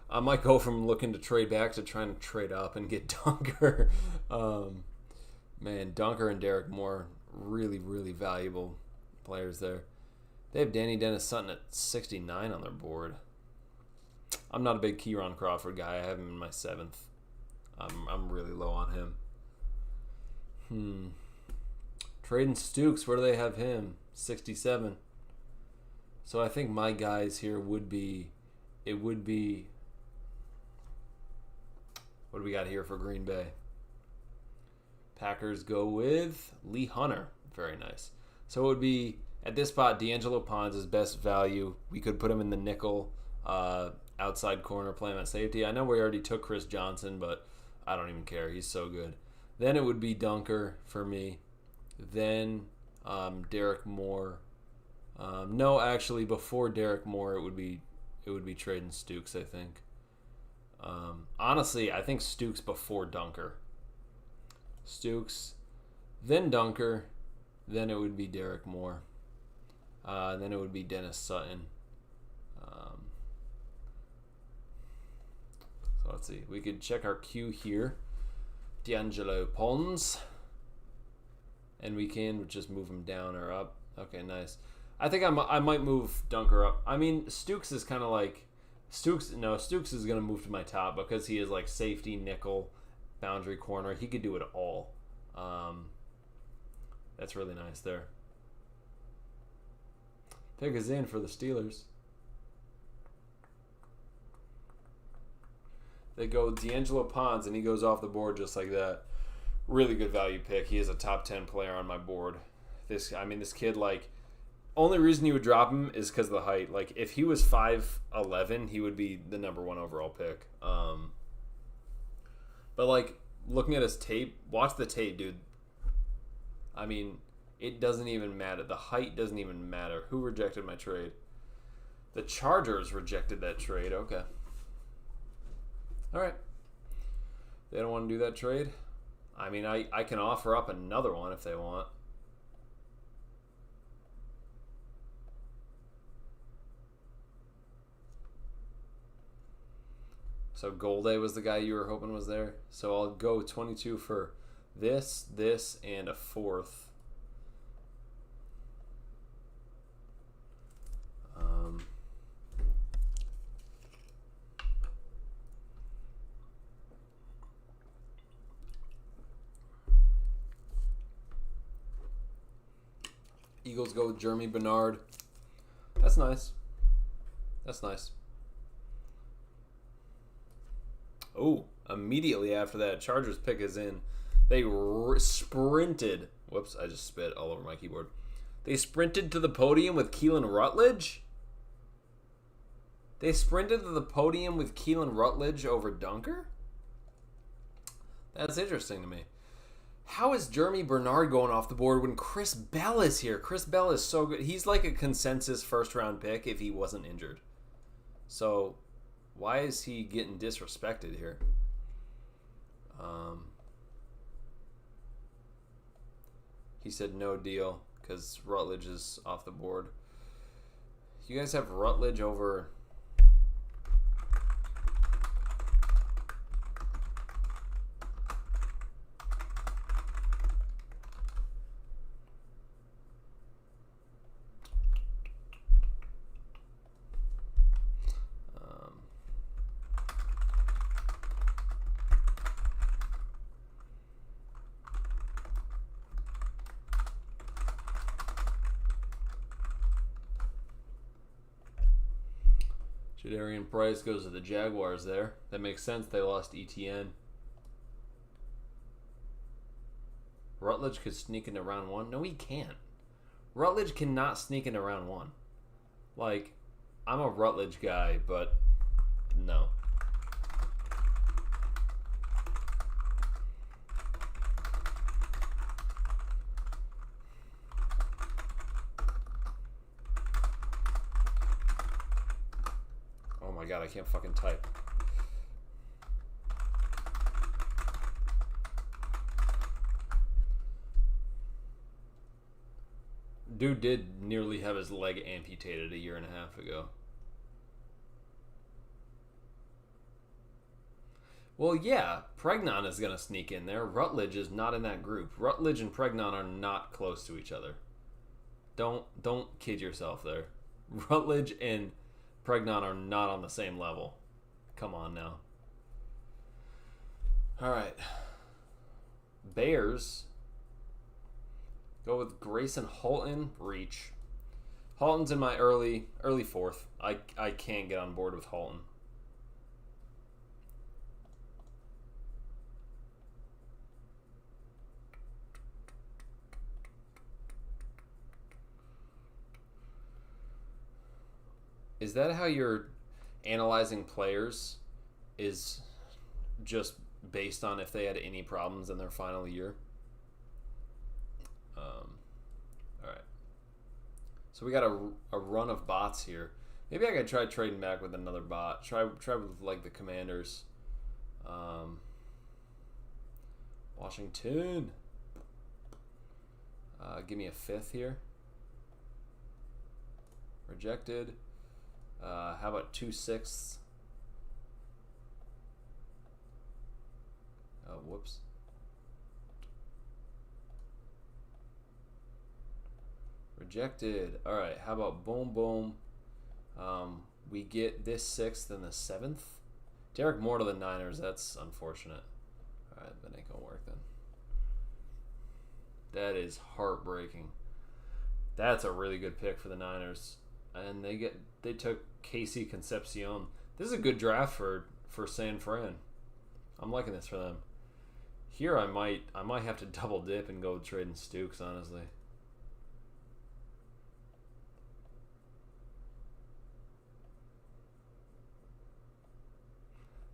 I might go from looking to trade back to trying to trade up and get Dunker. Man, Dunker and Derek Moore, really, really valuable players there. They have Danny Dennis Sutton at 69 on their board. I'm not a big Kieron Crawford guy. I have him in my 7th. I'm really low on him. Trading Stukes, where do they have him? 67. So I think my guys here would be, what do we got here for Green Bay? Packers go with Lee Hunter. Very nice. So it would be, at this spot, D'Angelo Pons is best value. We could put him in the nickel, outside corner, play him at safety. I know we already took Chris Johnson, but I don't even care. He's so good. Then it would be Dunker for me. Then Derek Moore. No, actually, before Derek Moore, it would be trading Stukes, I think. Honestly, I think Stukes before Dunker. Stukes, then Dunker, then it would be Derek Moore. Then it would be Dennis Sutton. So let's see. We could check our queue here. D'Angelo Pons. And we can just move him down or up. Okay, nice. I think I might move Dunker up. I mean, Stukes is kind of like... Stukes is going to move to my top because he is like safety, nickel, boundary corner. He could do it all. That's really nice there. Pick is in for the Steelers. They go D'Angelo Pons, and he goes off the board just like that. Really good value pick. He is a top 10 player on my board. This kid, like, only reason you would drop him is because of the height. Like, if he was 5'11", he would be the number 1 overall pick. But, like, looking at his tape, watch the tape, dude. I mean, it doesn't even matter. The height doesn't even matter. Who rejected my trade? The Chargers rejected that trade. Okay. All right. They don't want to do that trade? I mean, I can offer up another one if they want. So Golday was the guy you were hoping was there. So I'll go 22 for this, and a 4th. Eagles go with Jeremy Bernard. That's nice. That's nice. Oh, immediately after that, Chargers pick is in. They sprinted. Whoops, I just spit all over my keyboard. They sprinted to the podium with Keelan Rutledge? They sprinted to the podium with Keelan Rutledge over Dunker? That's interesting to me. How is Jeremy Bernard going off the board when Chris Bell is here? Chris Bell is so good. He's like a consensus first-round pick if he wasn't injured. So, why is he getting disrespected here? He said no deal because Rutledge is off the board. You guys have Rutledge over... Jadarian Price goes to the Jaguars there. That makes sense. They lost ETN. Rutledge could sneak into round 1. No, he can't. Rutledge cannot sneak into round 1. Like, I'm a Rutledge guy, but no. God, I can't fucking type. Dude did nearly have his leg amputated a year and a half ago. Well, yeah, Pregnon is going to sneak in there. Rutledge is not in that group. Rutledge and Pregnon are not close to each other. Don't kid yourself there. Rutledge and Pregnon are not on the same level. Come on now. All right. Bears go with Grayson Halton, reach. Halton's in my early fourth. I can't get on board with Halton. Is that how you're analyzing players? Is just based on if they had any problems in their final year? All right. So we got a run of bots here. Maybe I could try trading back with another bot. Try with like the Commanders. Washington. Give me a fifth here. Rejected. How about 2/6? Whoops. Rejected. All right. How about boom, boom? We get this 6th and the 7th. Derek Moore to the Niners. That's unfortunate. All right, that ain't gonna work then. That is heartbreaking. That's a really good pick for the Niners, and they took Casey Concepcion. This is a good draft for San Fran. I'm liking this for them. Here I might have to double dip and go trading Stukes, honestly.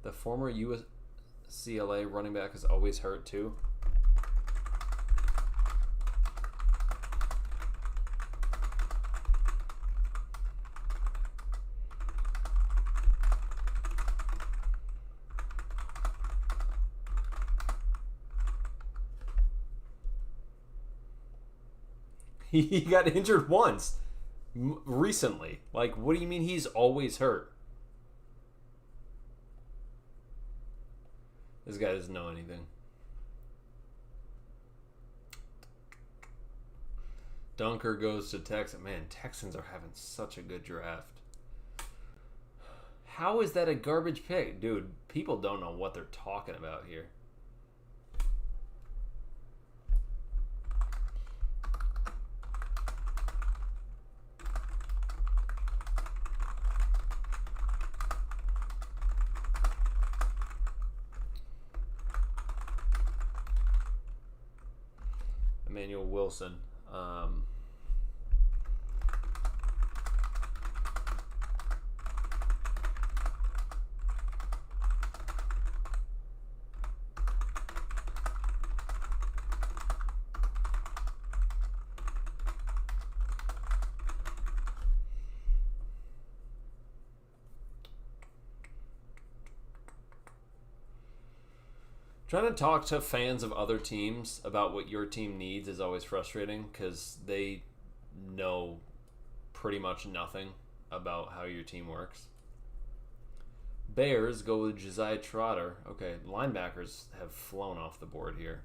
The former UCLA running back is always hurt too. He got injured once recently. Like, what do you mean he's always hurt? This guy doesn't know anything. Dunker goes to Texans. Man, Texans are having such a good draft. How is that a garbage pick? Dude, people don't know what they're talking about here. Emmanuel Wilson. Trying to talk to fans of other teams about what your team needs is always frustrating because they know pretty much nothing about how your team works. Bears go with Josiah Trotter. Okay, linebackers have flown off the board here.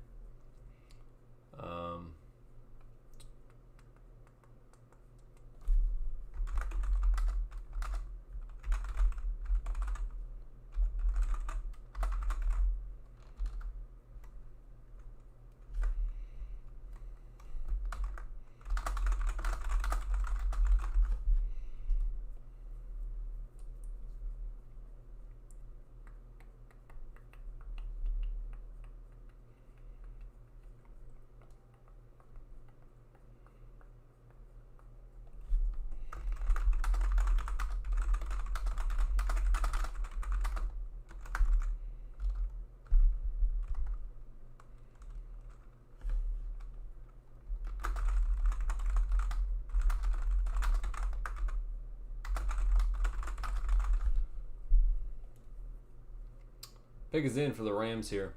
Pick is in for the Rams here.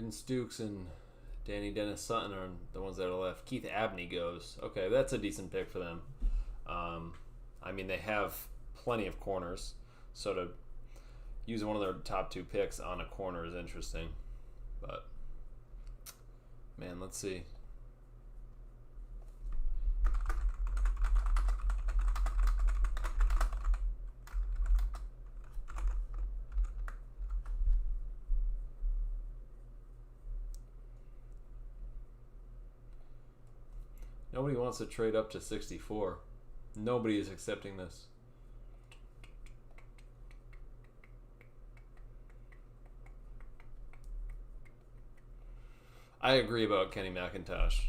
Traden Stukes and Danny Dennis Sutton are the ones that are left. Keith Abney goes. Okay, that's a decent pick for them. I mean, they have plenty of corners, so to use one of their top 2 picks on a corner is interesting. But, man, let's see. Nobody wants to trade up to 64. Nobody is accepting this. I agree about Kenny McIntosh.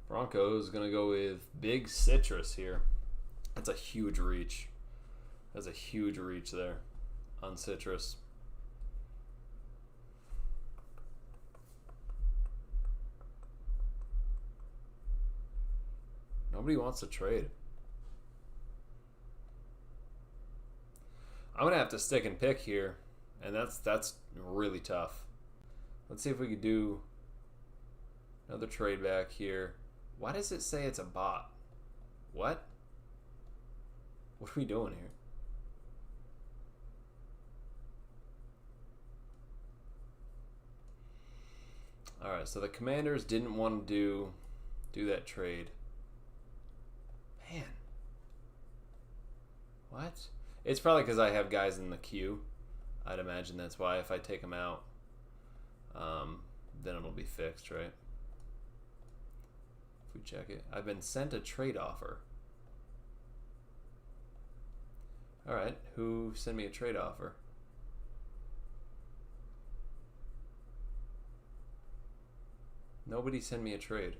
Broncos going to go with Big Citrus here. That's a huge reach. That's a huge reach there on Citrus. Nobody wants to trade. I'm going to have to stick and pick here, and that's really tough. Let's see if we could do another trade back here. Why does it say it's a bot? What? What are we doing here? Alright, so the Commanders didn't want to do that trade. Man. What? It's probably because I have guys in the queue. I'd imagine that's why. If I take them out, then it'll be fixed, right? If we check it. I've been sent a trade offer. Alright, who sent me a trade offer? Nobody sent me a trade.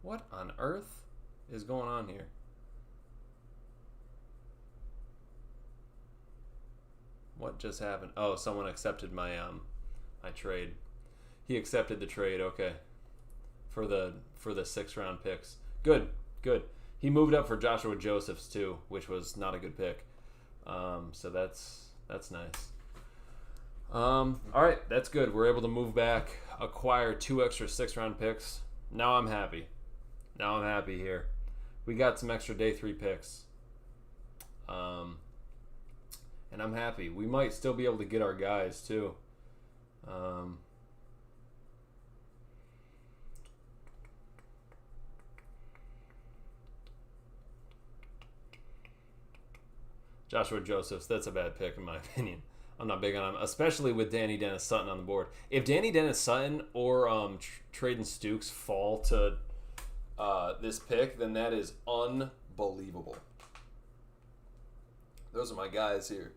What on earth is going on here? What just happened? Oh, someone accepted my my trade. He accepted the trade, okay. For the 6th round picks. Good, good. He moved up for Joshua Josephs too, which was not a good pick. So that's nice. All right, that's good. We're able to move back, acquire 2 extra 6th round picks. Now I'm happy. Now I'm happy here. We got some extra day 3 picks. And I'm happy. We might still be able to get our guys too. Joshua Josephs, that's a bad pick in my opinion. I'm not big on him, especially with Danny Dennis Sutton on the board. If Danny Dennis Sutton or Traden Stukes fall to this pick, then that is unbelievable. Those are my guys here.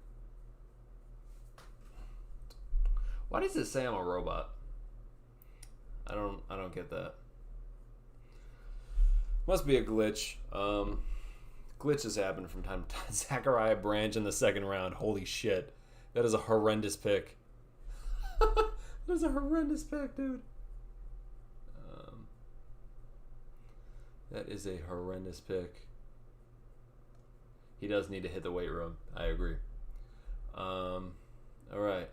Why does it say I'm a robot? I don't get that. Must be a glitch. Glitches happen from time to time. Zachariah Branch in the 2nd round. Holy shit. That is a horrendous pick. That is a horrendous pick, dude. That is a horrendous pick. He does need to hit the weight room. I agree. All right.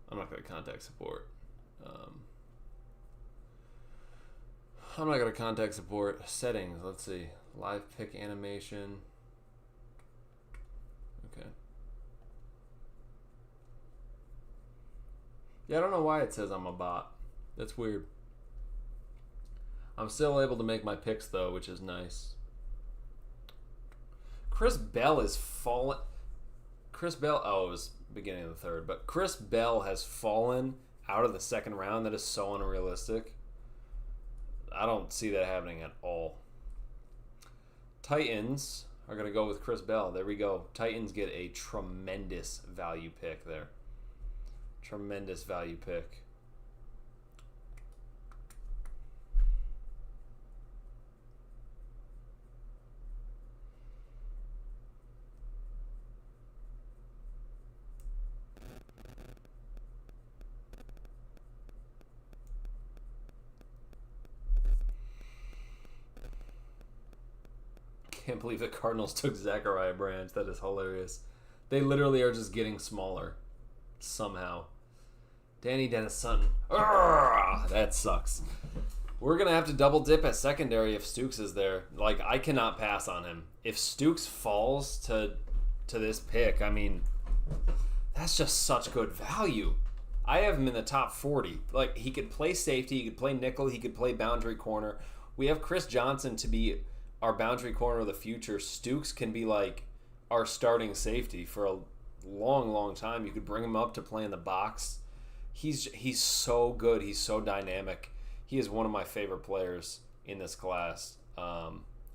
I'm not going to contact support. I'm not going to contact support. Settings. Let's see. Live pick animation. Okay. Yeah, I don't know why it says I'm a bot. That's weird. I'm still able to make my picks, though, which is nice. Chris Bell is fallen. Chris Bell, oh, it was beginning of the 3rd, but Chris Bell has fallen out of the 2nd round. That is so unrealistic. I don't see that happening at all. Titans are going to go with Chris Bell. There we go. Titans get a tremendous value pick there. Tremendous value pick. Can't believe the Cardinals took Zachariah Branch. That is hilarious. They literally are just getting smaller somehow. Danny Dennis Sutton. Urgh, that sucks. We're going to have to double dip at secondary if Stooks is there. Like, I cannot pass on him. If Stooks falls to this pick, I mean, that's just such good value. I have him in the top 40. Like, he could play safety, he could play nickel, he could play boundary corner. We have Chris Johnson to be our boundary corner of the future. Stooks can be like our starting safety for a long, long time. You could bring him up to play in the box. He's so good. He's so dynamic. He is one of my favorite players in this class. I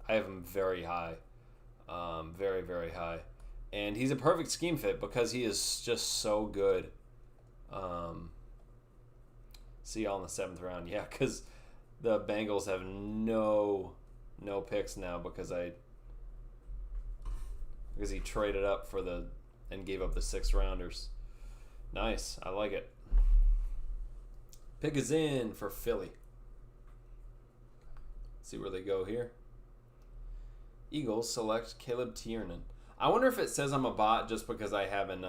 have him very high. Very, very high. And he's a perfect scheme fit because he is just so good. See y'all in the 7th round. Yeah, because the Bengals have no picks now because he traded up for and gave up the 6th rounders. Nice. I like it. Pick is in for Philly. Let's see where they go here. Eagles select Caleb Tiernan. I wonder if it says I'm a bot just because I haven't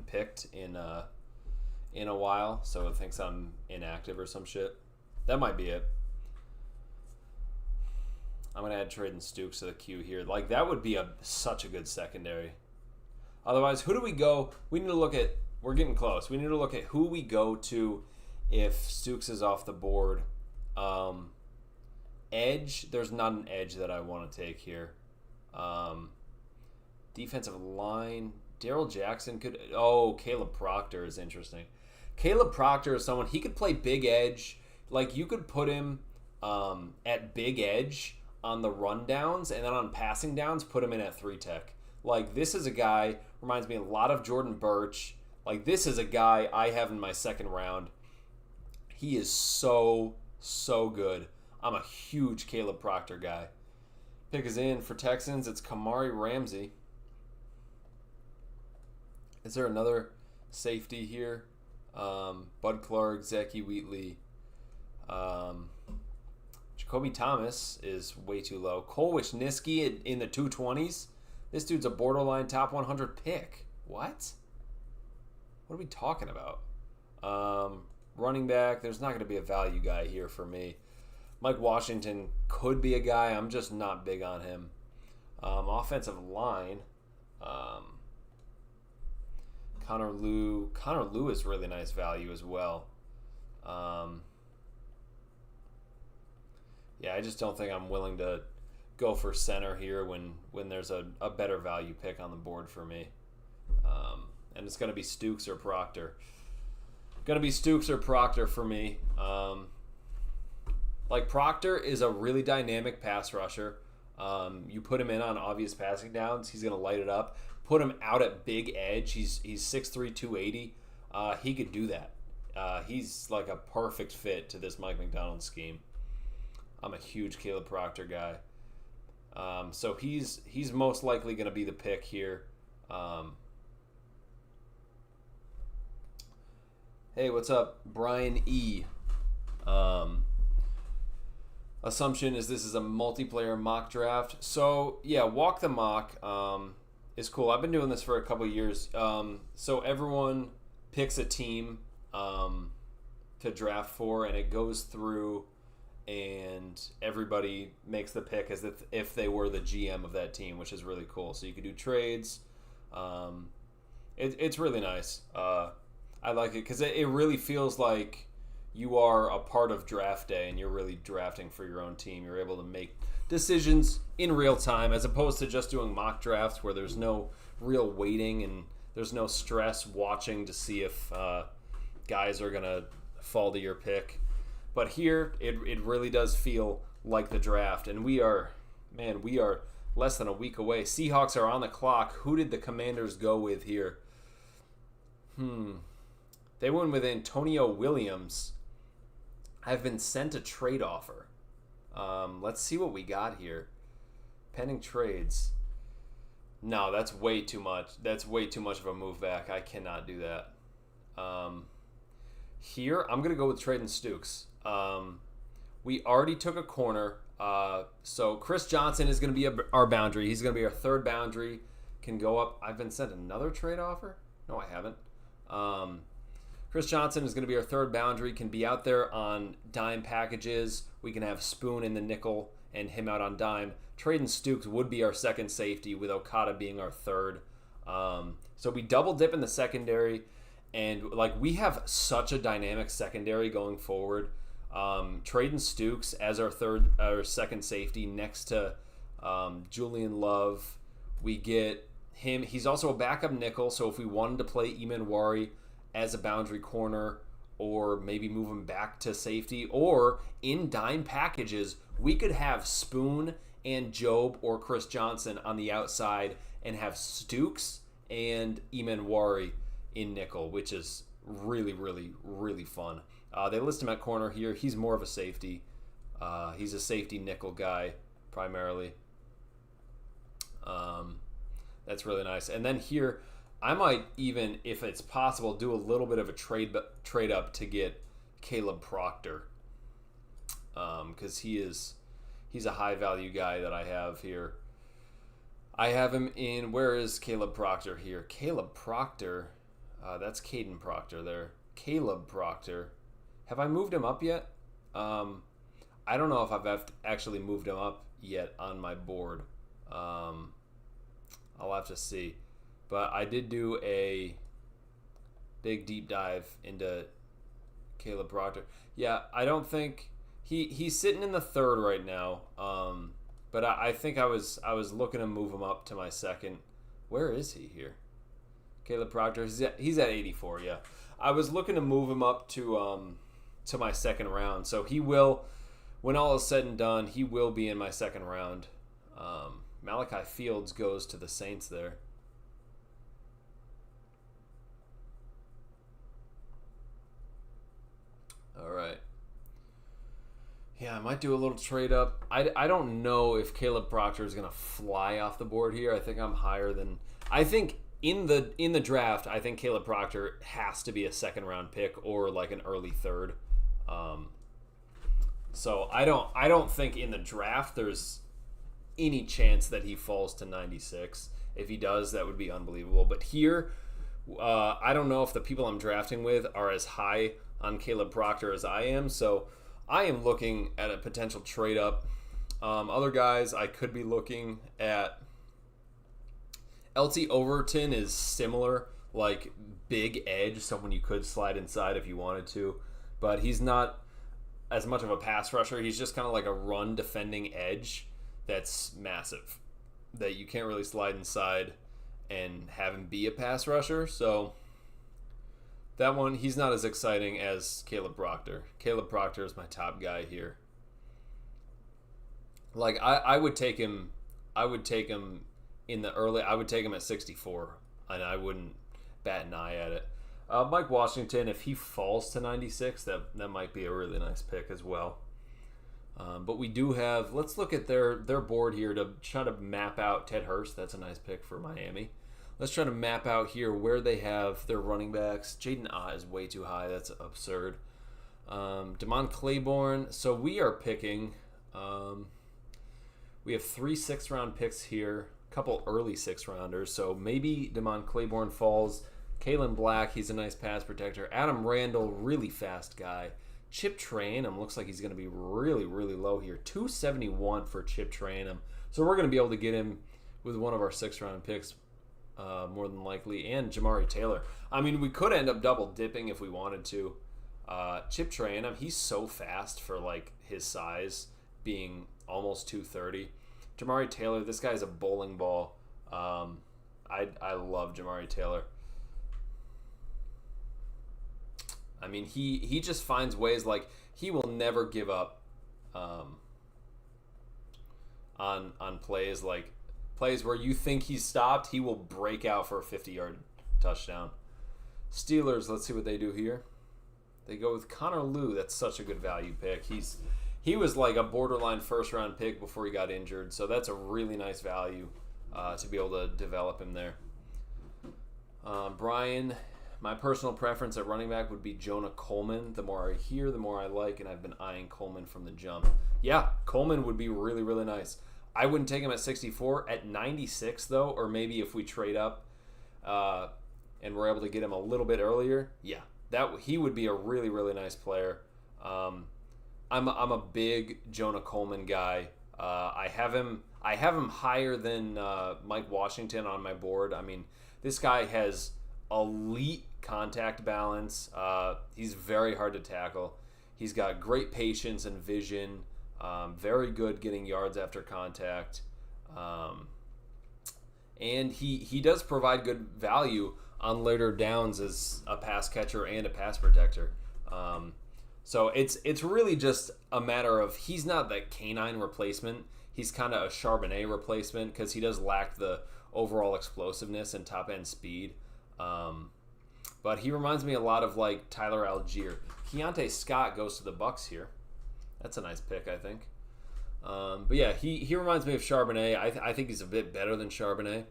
picked in a while, so it thinks I'm inactive or some shit. That might be it. I'm going to add Traden Stooks to the queue here. Like, that would be such a good secondary. Otherwise, who do we go? We need to look at... We're getting close. We need to look at who we go to if Stooks is off the board. Edge. There's not an edge that I want to take here. Defensive line. Darrell Jackson could... Oh, Caleb Proctor is interesting. Caleb Proctor is someone... He could play big edge. Like, you could put him at big edge on the rundowns, and then on passing downs, put him in at 3-tech. Like, this is a guy, reminds me a lot of Jordan Birch. Like, this is a guy I have in my 2nd round. He is so, so good. I'm a huge Caleb Proctor guy. Pick is in for Texans. It's Kamari Ramsey. Is there another safety here? Bud Clark, Zachy Wheatley. Jacoby Thomas is way too low. Cole Wisniewski in the 220s. This dude's a borderline top 100 pick. What? What are we talking about? Running back, there's not going to be a value guy here for me. Mike Washington could be a guy. I'm just not big on him. Offensive line. Connor Liu. Connor Liu is really nice value as well. Yeah, I just don't think I'm willing to go for center here when there's a better value pick on the board for me. And it's going to be Stooks or Proctor. Going to be Stooks or Proctor for me. Like, Proctor is a really dynamic pass rusher. You put him in on obvious passing downs, he's going to light it up. Put him out at big edge. He's 6'3", 280. He could do that. He's like a perfect fit to this Mike McDonald scheme. I'm a huge Caleb Proctor guy. So he's most likely going to be the pick here. Hey, what's up? Brian E. Assumption is this is a multiplayer mock draft. So, yeah, Walk the Mock is cool. I've been doing this for a couple years. So everyone picks a team to draft for, and it goes through, and everybody makes the pick as if they were the GM of that team, which is really cool. So you can do trades. It's really nice. I like it because it really feels like you are a part of draft day and you're really drafting for your own team. You're able to make decisions in real time as opposed to just doing mock drafts where there's no real waiting and there's no stress watching to see if guys are going to fall to your pick. But here, it really does feel like the draft. And we are less than a week away. Seahawks are on the clock. Who did the Commanders go with here? They went with Antonio Williams. I've been sent a trade offer. Let's see what we got here. Pending trades. No, that's way too much. That's way too much of a move back. I cannot do that. Here, I'm going to go with Trading Stukes. We already took a corner. So Chris Johnson is going to be our boundary. He's going to be our third boundary. Can go up. I've been sent another trade offer? No, I haven't. Chris Johnson is going to be our third boundary. Can be out there on dime packages. We can have Spoon in the nickel and him out on dime. Trading Stukes would be our second safety with Okada being our third. So we double dip in the secondary. And like we have such a dynamic secondary going forward. Trading Stukes as our second safety next to Julian Love. We get him. He's also a backup nickel. So if we wanted to play Imanwari as a boundary corner, or maybe move him back to safety, or in dime packages, we could have Spoon and Job or Chris Johnson on the outside and have Stukes and Imanwari in nickel, which is really, really, really fun. They list him at corner here. He's more of a safety. He's a safety nickel guy primarily. That's really nice. And then here, I might even, if it's possible, do a little bit of a trade up to get Caleb Proctor, because he's a high value guy that I have here. I have him in. Where is Caleb Proctor here? Caleb Proctor. That's Caden Proctor there. Caleb Proctor. Have I moved him up yet? I don't know if I've actually moved him up yet on my board. I'll have to see. But I did do a big deep dive into Caleb Proctor. Yeah, I don't think he's sitting in the third right now. But I think I was looking to move him up to my second. Where is he here? Caleb Proctor. He's at 84. Yeah, I was looking to move him up to my second round. So he will, when all is said and done, he will be in my second round. Malachi Fields goes to the Saints there. All right. Yeah, I might do a little trade up. I don't know if Caleb Proctor is going to fly off the board here. I think I'm higher than... I think in the draft, I think Caleb Proctor has to be a second round pick or like an early third. So I don't think in the draft there's any chance that he falls to 96. If he does, that would be unbelievable. But here, I don't know if the people I'm drafting with are as high on Caleb Proctor as I am, so I am looking at a potential trade up. Other guys I could be looking at. LT Overton is similar, like big edge, someone you could slide inside if you wanted to, but he's not as much of a pass rusher. He's just kind of like a run defending edge that's massive, that you can't really slide inside and have him be a pass rusher. So that one, he's not as exciting as Caleb Proctor. Caleb Proctor is my top guy here. Like I would take him in the early. I would take him at 64, and I wouldn't bat an eye at it. Mike Washington, if he falls to 96, that might be a really nice pick as well. But we do have. Let's look at their board here to try to map out Ted Hurst. That's a nice pick for Miami. Let's try to map out here where they have their running backs. Jaden Ott is way too high. That's absurd. Damon Claiborne. So we are picking. We have 3 6th-round picks here. A couple early 6th-rounders. So maybe Damon Claiborne falls. Kalen Black, he's a nice pass protector. Adam Randall, really fast guy. Chip Trayanum looks like he's going to be really, really low here. 271 for Chip Trayanum. So we're going to be able to get him with one of our 6th-round picks. More than likely, and Jamari Taylor. I mean, we could end up double dipping if we wanted to. Chip Trayanum, he's so fast for like his size, being almost 230. Jamari Taylor, this guy's a bowling ball. I love Jamari Taylor. I mean, he just finds ways, like he will never give up. on plays where you think he's stopped, he will break out for a 50-yard touchdown. Steelers, let's see what they do here. They go with Connor Lew. That's such a good value pick. He was like a borderline first-round pick before he got injured, so that's a really nice value to be able to develop him there. Brian, my personal preference at running back would be Jonah Coleman. The more I hear, the more I like, and I've been eyeing Coleman from the jump. Yeah, Coleman would be really, really nice. I wouldn't take him at 64. At 96, though, or maybe if we trade up and we're able to get him a little bit earlier, yeah, he would be a really, really nice player. I'm a big Jonah Coleman guy. I have him higher than Mike Washington on my board. I mean, this guy has elite contact balance. He's very hard to tackle. He's got great patience and vision. Very good getting yards after contact. And he does provide good value on later downs as a pass catcher and a pass protector. So it's really just a matter of, he's not that canine replacement. He's kind of a Charbonnet replacement because he does lack the overall explosiveness and top end speed. But he reminds me a lot of like Tyler Algier. Keontae Scott goes to the Bucks here. That's a nice pick, I think. But yeah, he reminds me of Charbonnet. I think he's a bit better than Charbonnet.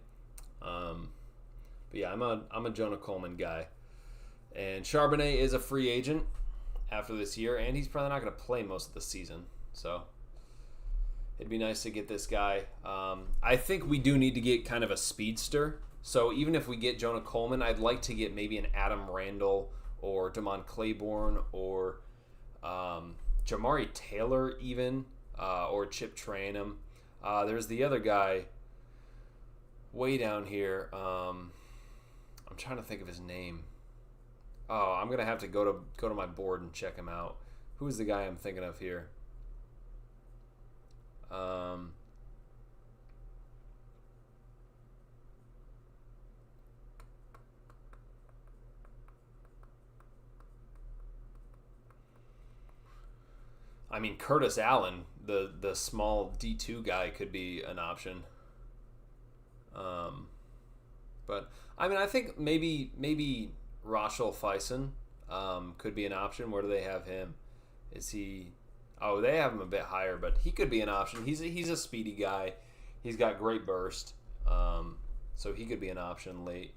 But yeah, I'm a Jonah Coleman guy. And Charbonnet is a free agent after this year, and he's probably not going to play most of the season. So it'd be nice to get this guy. I think we do need to get kind of a speedster. So even if we get Jonah Coleman, I'd like to get maybe an Adam Randall or Damon Claiborne or Jamari Taylor even, or Chip Trayanum. There's the other guy way down here. I'm trying to think of his name. Oh, I'm gonna have to go to my board and check him out. Who's the guy I'm thinking of here? I mean, Curtis Allen, the small D2 guy, could be an option. But I mean, I think maybe Rachel Fison could be an option. Where do they have him? Is he? Oh, they have him a bit higher, but he could be an option. He's a speedy guy. He's got great burst, so he could be an option late.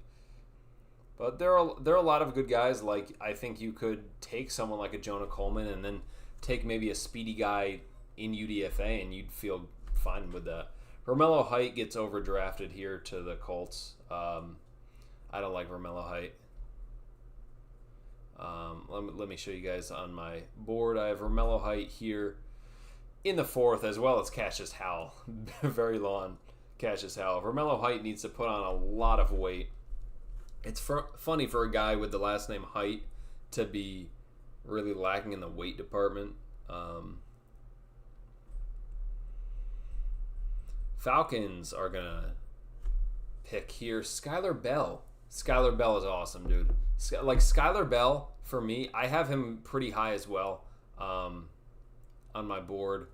But there are a lot of good guys. Like, I think you could take someone like a Jonah Coleman and then take maybe a speedy guy in UDFA, and you'd feel fine with that. Romello Height gets overdrafted here to the Colts. I don't like Romello Height. Let me show you guys on my board. I have Romello Height here in the 4th, as well as Cassius Howell. Very low on Cassius Howell. Romello Height needs to put on a lot of weight. It's funny for a guy with the last name Height to be really lacking in the weight department. Falcons are going to pick here Skylar Bell. Skylar Bell is awesome, dude. Like, Skylar Bell, for me, I have him pretty high as well on my board.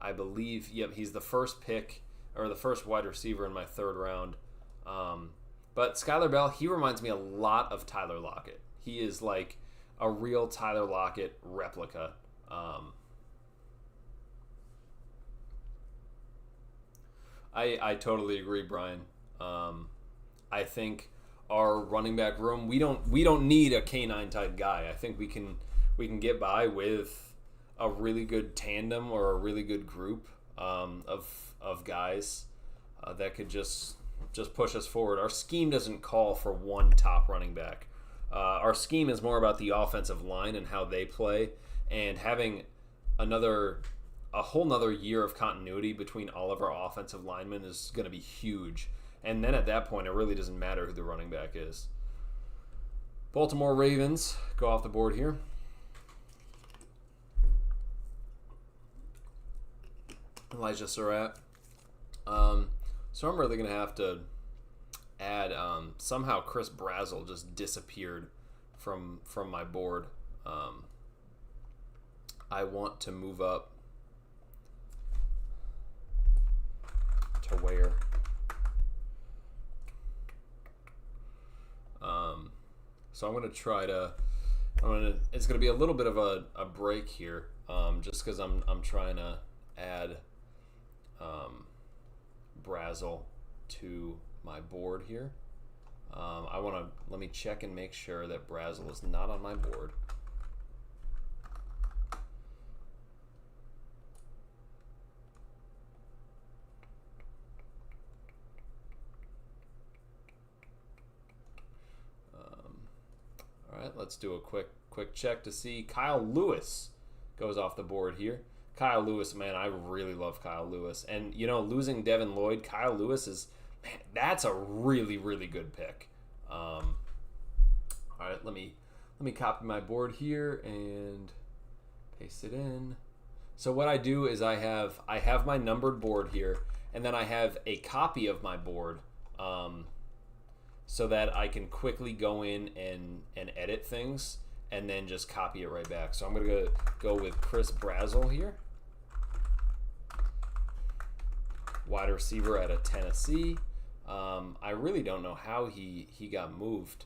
I believe, yep, he's the first pick, or the first wide receiver in my 3rd round. But Skylar Bell, he reminds me a lot of Tyler Lockett. He is like a real Tyler Lockett replica. I totally agree, Brian. I think our running back room, we don't need a K9 type guy. I think we can get by with a really good tandem or a really good group of guys that could just push us forward. Our scheme doesn't call for one top running back. Our scheme is more about the offensive line and how they play, and having a whole nother year of continuity between all of our offensive linemen is going to be huge. And then at that point, it really doesn't matter who the running back is. Baltimore Ravens go off the board here. Elijah Surratt. So I'm really going to have to add, somehow Chris Brazzell just disappeared from my board. I want to move up to wear. So I'm gonna try to. It's gonna be a little bit of a break here, just because I'm trying to add Brazel to my board here. Let me check and make sure that Brazel is not on my board. All right, let's do a quick check to see. Kyle Lewis goes off the board here. Kyle Lewis, man, I really love Kyle Lewis. And, you know, losing Devin Lloyd, Kyle Lewis is, man, that's a really, really good pick. All right, let me copy my board here and paste it in. So what I do is I have my numbered board here, and then I have a copy of my board, so that I can quickly go in and edit things and then just copy it right back. So I'm going to go with Chris Brazel here. Wide receiver out of Tennessee. I really don't know how he got moved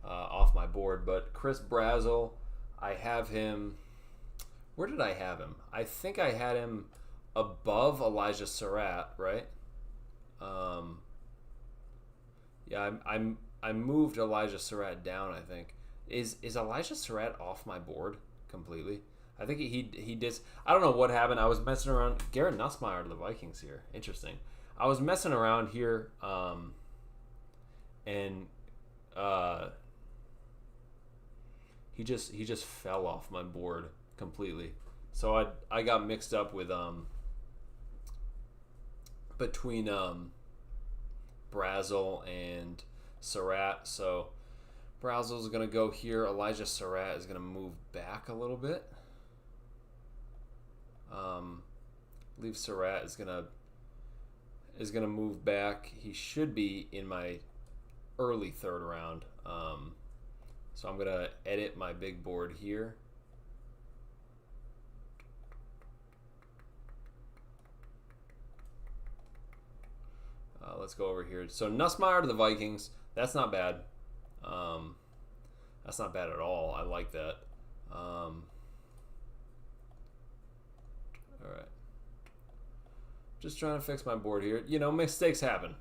off my board, but Chris Brazel, I have him. Where did I have him? I think I had him above Elijah Surratt, right? Yeah, I moved Elijah Surratt down, I think. Is Elijah Surratt off my board completely? I think he did. I don't know what happened. I was messing around. Garrett Nussmeier to the Vikings here. Interesting. I was messing around here, and he just fell off my board completely. So I got mixed up with between Brazel and Surratt. So Brazel's going to go here. Elijah Surratt is going to move back a little bit. Leave Surratt is going to move back. He should be in my early third round. So I'm going to edit my big board here. Let's go over here. So Nussmeier to the Vikings. That's not bad. That's not bad at all. I like that. All right. Just trying to fix my board here. You know, mistakes happen.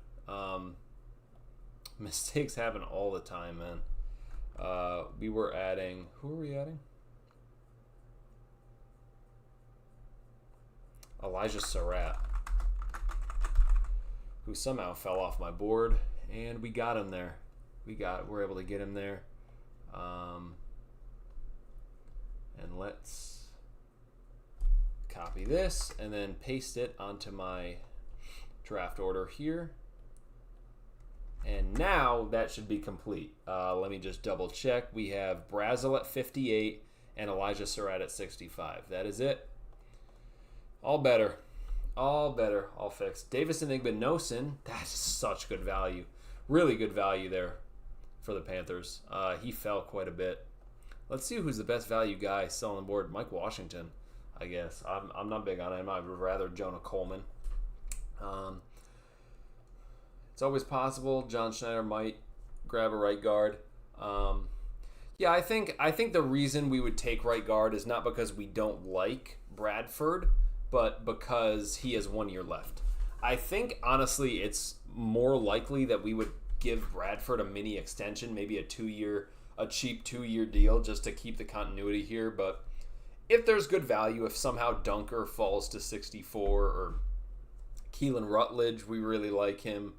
Mistakes happen all the time, man. We were adding... Who are we adding? Elijah Surratt, who somehow fell off my board, and we got him there. We're able to get him there. And let's copy this and then paste it onto my draft order here. And now that should be complete. Let me just double check. We have Brazel at 58 and Elijah Surratt at 65. That is it. All better. All fixed. Davison Igbinosun, that's such good value. Really good value there for the Panthers. He fell quite a bit. Let's see who's the best value guy still on the board. Mike Washington, I guess. I'm not big on him. I'd rather Jonah Coleman. It's always possible. John Schneider might grab a right guard. Yeah, I think the reason we would take right guard is not because we don't like Bradford, but because he has 1 year left. I think, honestly, it's more likely that we would give Bradford a mini extension, maybe a cheap 2 year deal just to keep the continuity here. But if there's good value, if somehow Dunker falls to 64 or Keelan Rutledge, we really like him,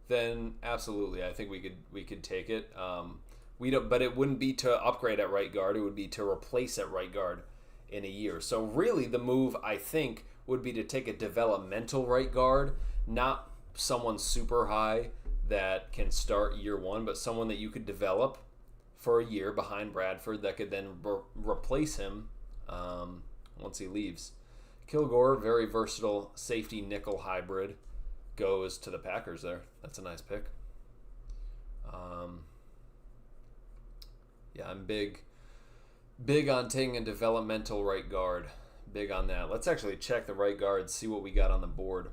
then absolutely, I think we could take it. But it wouldn't be to upgrade at right guard. It would be to replace at right guard in a year. So really the move, I think, would be to take a developmental right guard, not someone super high that can start year one, but someone that you could develop for a year behind Bradford that could then replace him once he leaves. Kilgore, very versatile safety nickel hybrid, goes to the Packers there. That's a nice pick. Yeah, I'm big on taking a developmental right guard. Big on that. Let's actually check the right guard, see what we got on the board.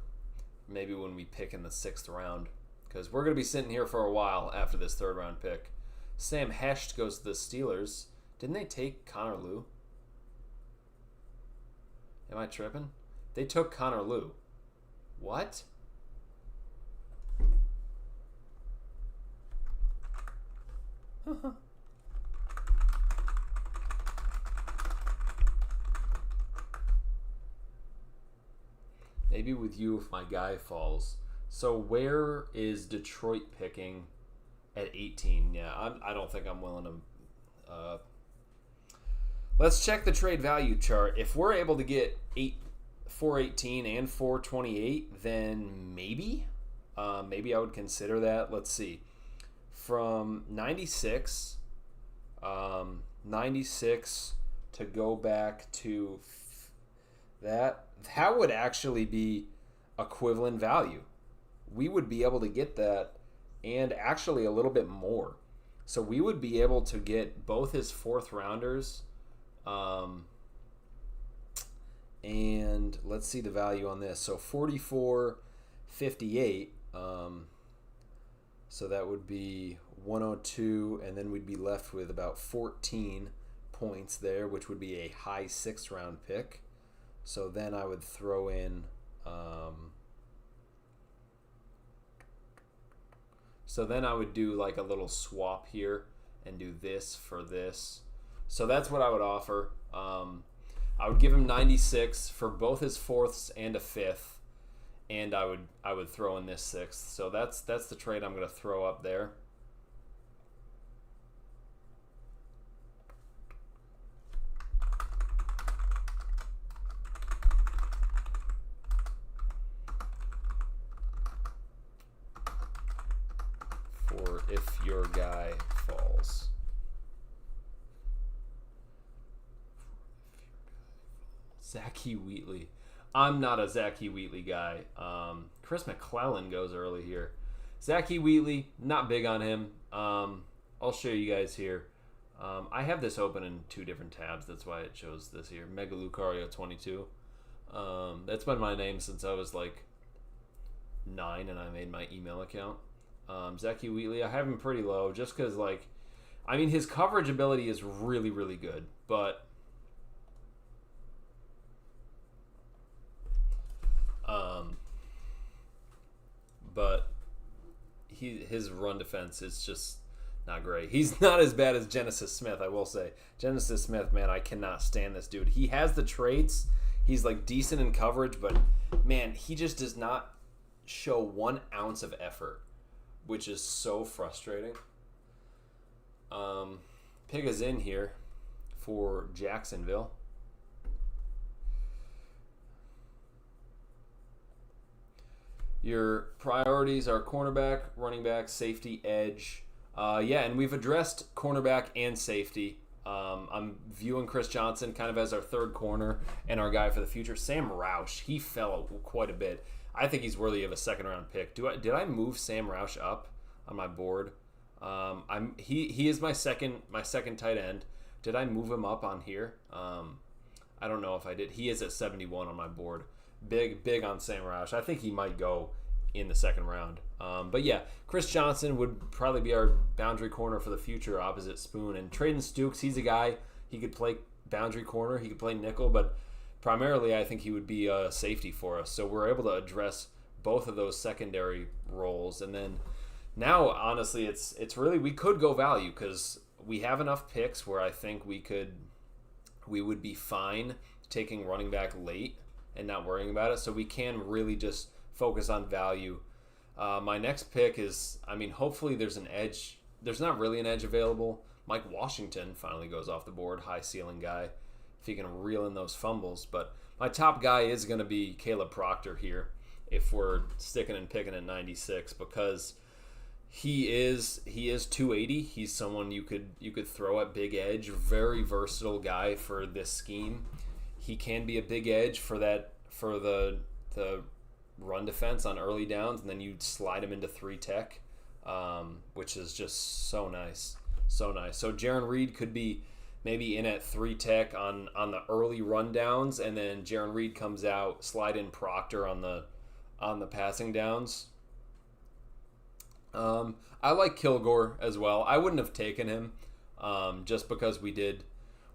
Maybe when we pick in the 6th round, because we're going to be sitting here for a while after this 3rd round pick. Sam Hesht goes to the Steelers. Didn't they take Connor Lew? Am I tripping? They took Connor Lew. What? Maybe with you if my guy falls. So where is Detroit picking at 18? Yeah, I don't think I'm willing to. Let's check the trade value chart. If we're able to get 418 and 428, then maybe I would consider that. Let's see. From 96 to go back to that would actually be equivalent value. We would be able to get that and actually a little bit more. So we would be able to get both his 4th rounders, and let's see the value on this. So 44.58. So that would be 102, and then we'd be left with about 14 points there, which would be a high 6th round pick. So then I would throw in. So then I would do like a little swap here and do this for this. So that's what I would offer. I would give him 96 for both his 4ths and a 5th, and I would throw in this 6th. So that's the trade I'm going to throw up there. For if your guy falls. Zachy Wheatley. I'm not a Zachy Wheatley guy. Chris McClellan goes early here. Zachy Wheatley, not big on him. I'll show you guys here. I have this open in 2 different tabs. That's why it shows this here. Mega Lucario 22. That's been my name since I was like 9 and I made my email account. Zachy Wheatley, I have him pretty low just because, like, I mean, his coverage ability is really, really good, but his run defense is just not great. He's not as bad as Genesis Smith, I will say. Genesis Smith, man, I cannot stand this dude. He has the traits. He's, like, decent in coverage, but, man, he just does not show 1 ounce of effort, which is so frustrating. Pig is in here for Jacksonville. Your priorities are cornerback, running back, safety, edge. Yeah, and we've addressed cornerback and safety. I'm viewing Chris Johnson kind of as our 3rd corner and our guy for the future. Sam Roush, he fell quite a bit. I think he's worthy of a 2nd round pick. Did I move Sam Roush up on my board? He is my second tight end. Did I move him up on here? I don't know if I did. He is at 71 on my board. Big on Sam Roush. I think he might go in the 2nd round. But yeah, Chris Johnson would probably be our boundary corner for the future opposite Spoon. And Traden Stukes, he's a guy, he could play boundary corner, he could play nickel, but primarily I think he would be a safety for us. So we're able to address both of those secondary roles. And then now, honestly, it's really, we could go value because we have enough picks where I think we would be fine taking running back late and not worrying about it. So we can really just focus on value. My next pick is, I mean, hopefully there's an edge. There's not really an edge available. Mike Washington finally goes off the board, high ceiling guy, if he can reel in those fumbles. But my top guy is going to be Caleb Proctor here if we're sticking and picking at 96 because he is 280. He's someone you could throw at big edge. Very versatile guy for this scheme. He can be a big edge for the run defense on early downs, and then you slide him into 3 tech, which is just so nice. So nice. So Jaron Reed could be maybe in at 3 tech on the early rundowns, and then Jaron Reed comes out, slide in Proctor on the passing downs. I like Kilgore as well. I wouldn't have taken him just because we did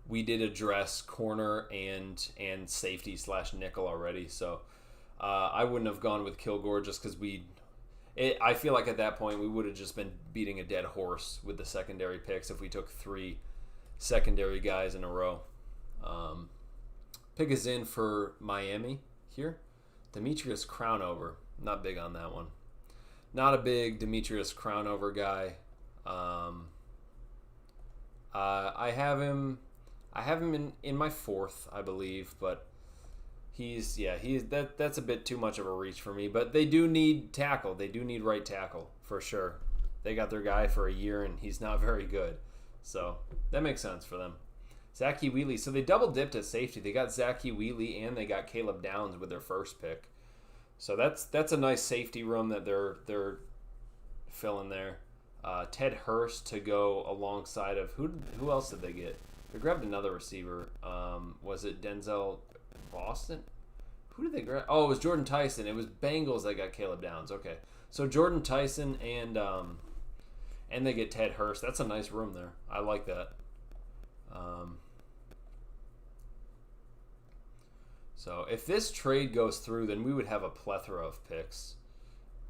address corner and safety / nickel already. So I wouldn't have gone with Kilgore just because I feel like at that point we would have just been beating a dead horse with the secondary picks if we took 3 secondary guys in a row. Pick is in for Miami here. Demetrius Crownover. Not big on that one. Not a big Demetrius Crownover guy. I have him in my 4th, I believe, but that's a bit too much of a reach for me. But they do need tackle. They do need right tackle for sure. They got their guy for a year and he's not very good. So that makes sense for them. Zachy Wheatley. So they double dipped at safety. They got Zachy Wheatley and they got Caleb Downs with their first pick. So that's a nice safety room that they're filling there. Ted Hurst to go alongside of who else did they get? They grabbed another receiver. Was it Denzel Boston? Who did they grab? Oh, it was Jordan Tyson. It was Bengals that got Caleb Downs. Okay, so Jordan Tyson and they get Ted Hurst. That's a nice room there. I like that. So if this trade goes through, then we would have a plethora of picks,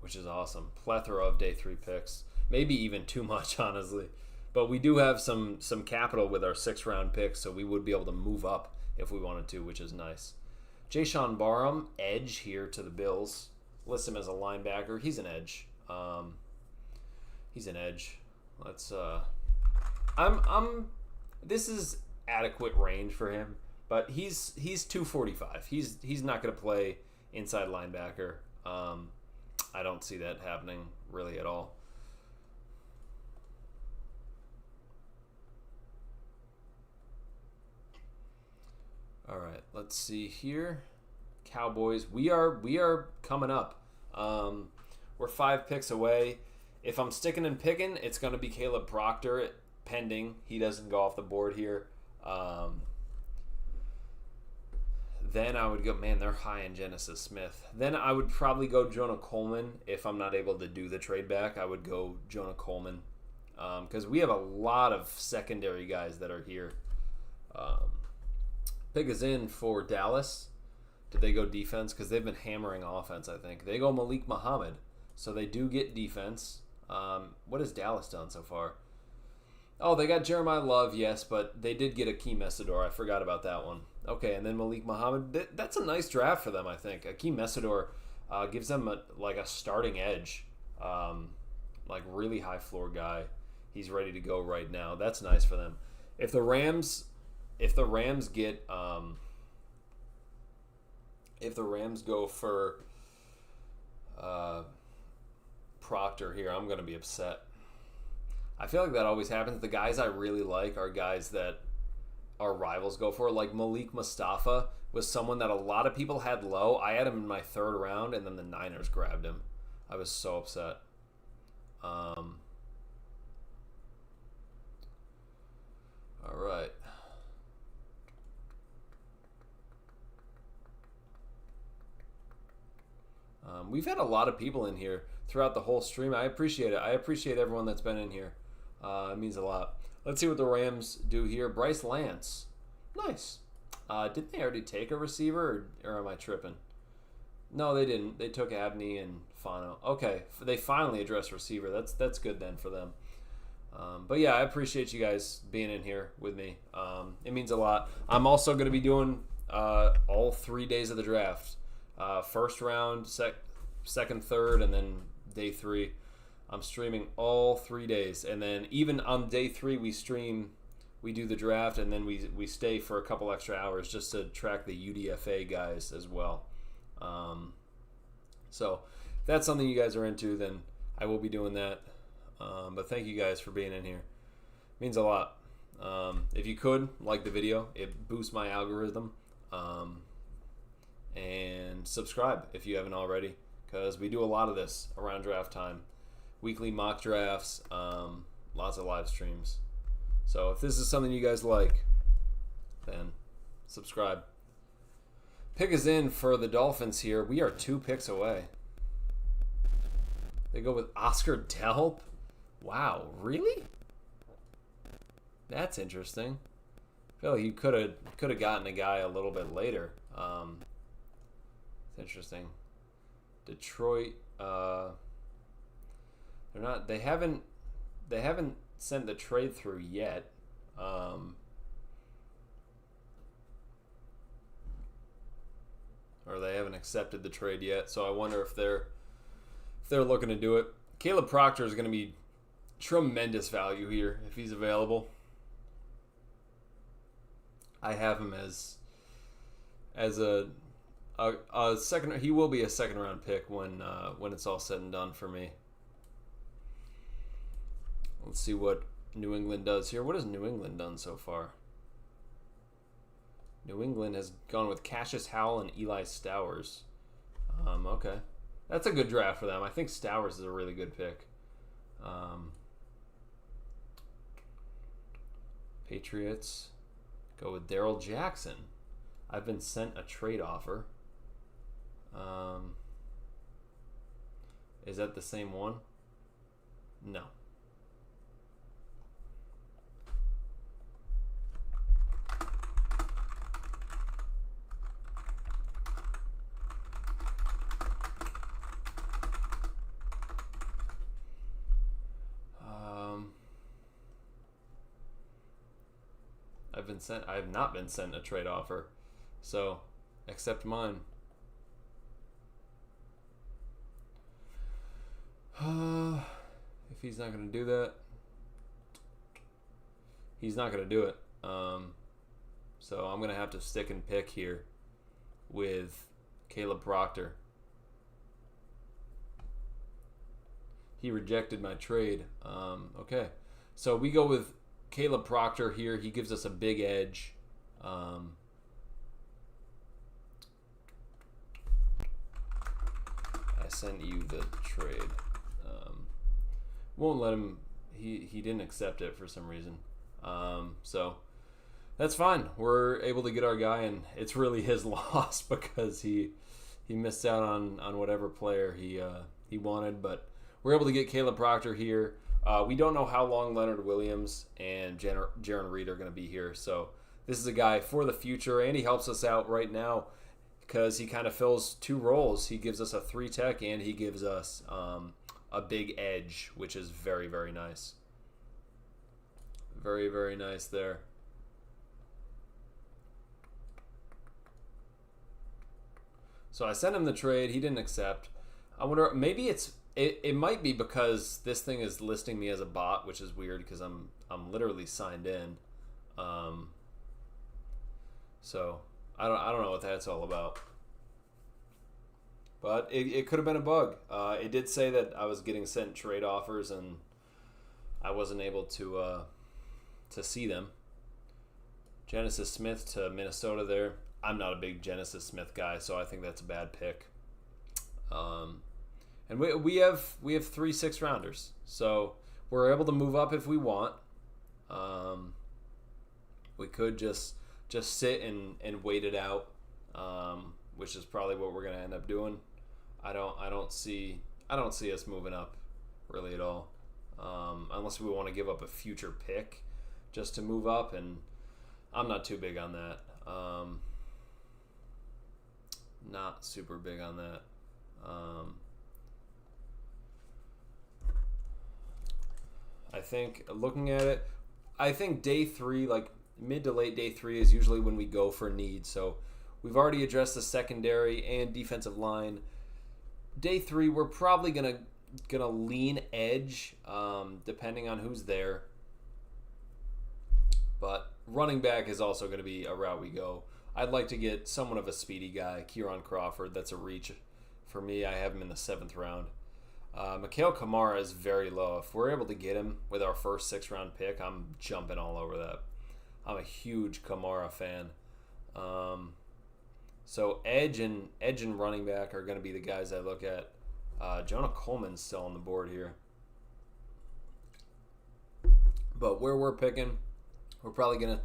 which is awesome. Plethora of day 3 picks. Maybe even too much, honestly. But we do have some capital with our 6th round picks, so we would be able to move up if we wanted to, which is nice. Jayshon Barham, edge here to the Bills. List him as a linebacker. He's an edge. He's an edge. Let's this is adequate range for him, but he's 245. He's not going to play inside linebacker. I don't see that happening really at all. All right, let's see here. Cowboys, we are coming up. We're 5 picks away. If I'm sticking and picking, it's going to be Caleb Proctor, pending he doesn't go off the board here. Then I would go, man, they're high in Genesis Smith. Then I would probably go Jonah Coleman. If I'm not able to do the trade back, I would go Jonah Coleman. Because we have a lot of secondary guys that are here. Pick is in for Dallas. Did they go defense? Because they've been hammering offense, I think. They go Malik Muhammad. So they do get defense. What has Dallas done so far? Oh, they got Jeremiah Love, yes, but they did get Akeem Messidor. I forgot about that one. Okay, and then Malik Muhammad. That's a nice draft for them, I think. Akeem Messidor gives them a starting edge, like really high floor guy. He's ready to go right now. That's nice for them. If the Rams get if the Rams go for Proctor here, I'm going to be upset. I feel like that always happens. The guys I really like are guys that our rivals go for. Like Malik Mustafa was someone that a lot of people had low. I had him in my 3rd round, and then the Niners grabbed him. I was so upset. All right. We've had a lot of people in here throughout the whole stream. I appreciate it. I appreciate everyone that's been in here. It means a lot. Let's see what the Rams do here. Bryce Lance. Nice. Didn't they already take a receiver, or am I tripping? No, they didn't. They took Abney and Fano. Okay, they finally addressed receiver. That's good then for them. But yeah, I appreciate you guys being in here with me. It means a lot. I'm also going to be doing all 3 days of the draft. First round, second, third, and then day 3. I'm streaming all 3 days, and then even on day 3 we do the draft, and then we stay for a couple extra hours just to track the UDFA guys as well. So if that's something you guys are into, then I will be doing that. But thank you guys for being in here. It means a lot. If you could like the video, it boosts my algorithm. And subscribe if you haven't already, because we do a lot of this around draft time. Weekly mock drafts, lots of live streams. So if this is something you guys like, then subscribe. Pick is in for the Dolphins here. We are 2 picks away. They go with Oscar Delp. Wow, really? That's interesting. I feel like you could have gotten a guy a little bit later. It's interesting. Detroit. They haven't sent the trade through yet. Or they haven't accepted the trade yet. So I wonder if they're looking to do it. Caleb Proctor is going to be tremendous value here if he's available. I have him as a second. He will be a second round pick when it's all said and done for me. Let's see what New England does here. What has New England done so far? New England has gone with Cassius Howell and Eli Stowers. Okay. That's a good draft for them. I think Stowers is a really good pick. Patriots go with Darrell Jackson. I've been sent a trade offer. Is that the same one? No. I have not been sent a trade offer, so accept mine. If he's not going to do that, he's not going to do it. So I'm going to have to stick and pick here with Caleb Proctor. He rejected my trade. Okay, so we go with Caleb Proctor here. He gives us a big edge. I sent you the trade. Won't let him. He didn't accept it for some reason. So that's fine. We're able to get our guy, and it's really his loss because he missed out on whatever player he wanted. But we're able to get Caleb Proctor here. We don't know how long Leonard Williams and Jaron Reed are going to be here. So this is a guy for the future, and he helps us out right now because he kind of fills 2 roles. He gives us a 3-tech, and he gives us a big edge, which is very, very nice. Very, very nice there. So I sent him the trade. He didn't accept. I wonder, maybe it might be because this thing is listing me as a bot, which is weird because I'm literally signed in. So I don't know what that's all about. But it could have been a bug. It did say that I was getting sent trade offers and I wasn't able to see them. Genesis Smith to Minnesota there. I'm not a big Genesis Smith guy, so I think that's a bad pick. And we have 3 6-rounders, so we're able to move up if we want. We could just sit and wait it out, which is probably what we're gonna end up doing. I don't see us moving up really at all, unless we want to give up a future pick just to move up, and I'm not too big on that. Not super big on that. I think looking at it, I think day 3, like mid to late day 3, is usually when we go for need. So we've already addressed the secondary and defensive line. Day 3, we're probably gonna lean edge, depending on who's there. But running back is also going to be a route we go. I'd like to get somewhat of a speedy guy, Kieran Crawford. That's a reach for me. I have him in the 7th round. Mikhail Kamara is very low. If we're able to get him with our first 6th-round pick, I'm jumping all over that. I'm a huge Kamara fan. So edge and running back are going to be the guys I look at. Jonah Coleman's still on the board here. But where we're picking, We're probably going to,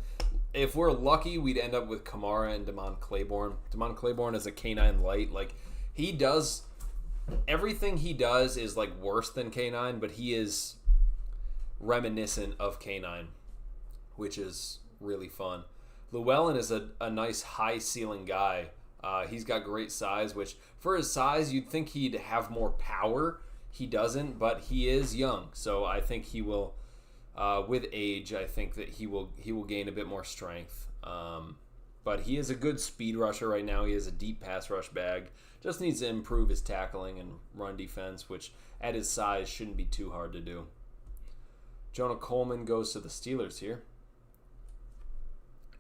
if we're lucky, we'd end up with Kamara and Damon Claiborne. Damon Claiborne is a K9 light. Like, he does, everything he does is like worse than K9, but he is reminiscent of K9, which is really fun. Llewellyn is a nice high ceiling guy. He's got great size, which for his size, you'd think he'd have more power. He doesn't, but he is young. So I think he will, with age, I think that he will gain a bit more strength. But he is a good speed rusher right now. He has a deep pass rush bag. Just needs to improve his tackling and run defense, which at his size shouldn't be too hard to do. Jonah Coleman goes to the Steelers here.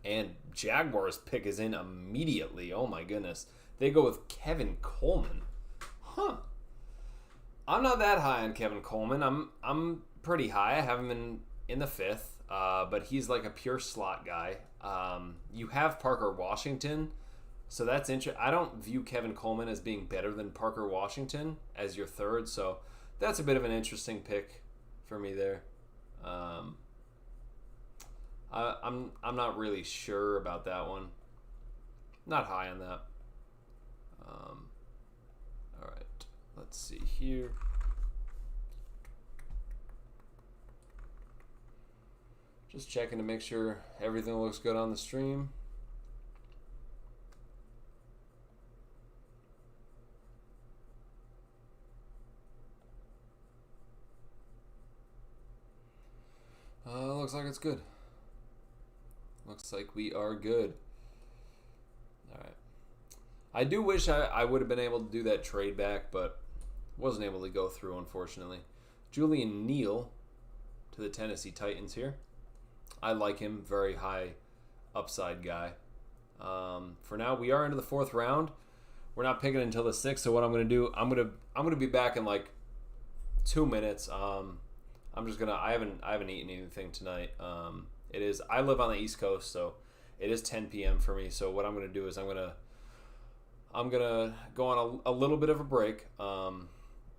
And Jaguars pick is in immediately. Oh my goodness. They go with Kevin Coleman. Huh. I'm not that high on Kevin Coleman. I'm pretty high. I have him in the 5th. But he's like a pure slot guy. You have Parker Washington. So that's interesting. I don't view Kevin Coleman as being better than Parker Washington as your 3rd. So that's a bit of an interesting pick for me there. I'm not really sure about that one. Not high on that. All right, let's see here. Just checking to make sure everything looks good on the stream. Looks like it's good. Looks like we are good. All right. I do wish I would have been able to do that trade back, but wasn't able to go through, unfortunately. Julian Neal to the Tennessee Titans here. I like him. Very high upside guy. For now, we are into the 4th round. We're not picking until the 6th, so what I'm going to do, I'm going to be back in like 2 minutes. I'm just gonna. I haven't eaten anything tonight. I live on the East Coast, so it is 10 p.m. for me. So what I'm gonna do is I'm gonna go on a little bit of a break. Not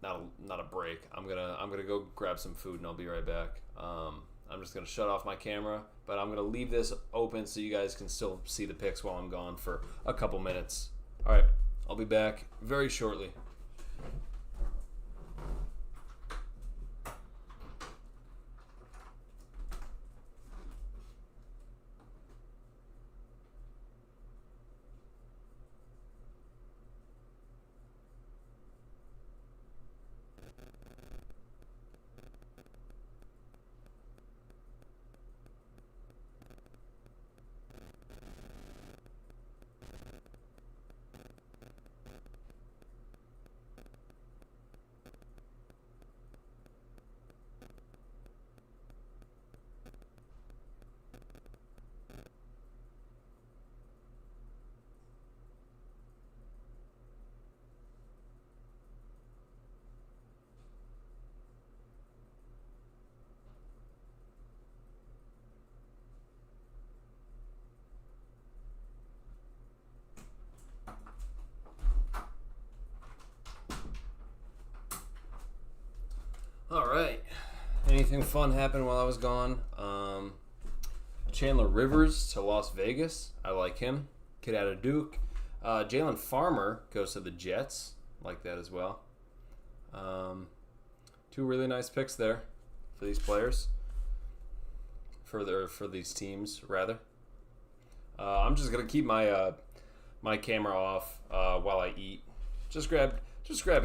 a break. I'm gonna go grab some food and I'll be right back. I'm just gonna shut off my camera, but I'm gonna leave this open so you guys can still see the picks while I'm gone for a couple minutes. All right, I'll be back very shortly. All right. Anything fun happened while I was gone? Chandler Rivers to Las Vegas. I like him. Kid out of Duke. Jalen Farmer goes to the Jets. Like that as well. 2 really nice picks there for these players. For these teams, rather. I'm just gonna keep my my camera off while I eat. Just grab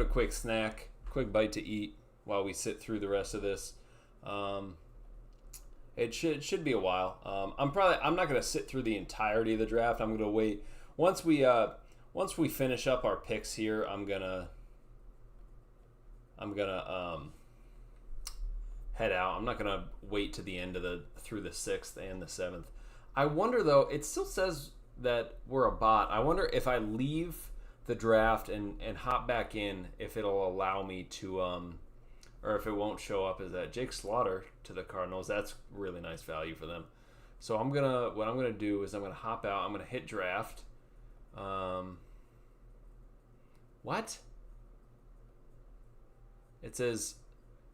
a quick snack, quick bite to eat while we sit through the rest of this. It should be a while. I'm not gonna sit through the entirety of the draft. I'm gonna wait once we finish up our picks here. I'm gonna head out. I'm not gonna wait to the end of through the 6th and the 7th. I wonder though. It still says that we're a bot. I wonder if I leave the draft and hop back in, if it'll allow me to or if it won't show up as that. Jake Slaughter to the Cardinals. That's really nice value for them. So what I'm gonna do is I'm gonna hop out. I'm gonna hit draft. What? It says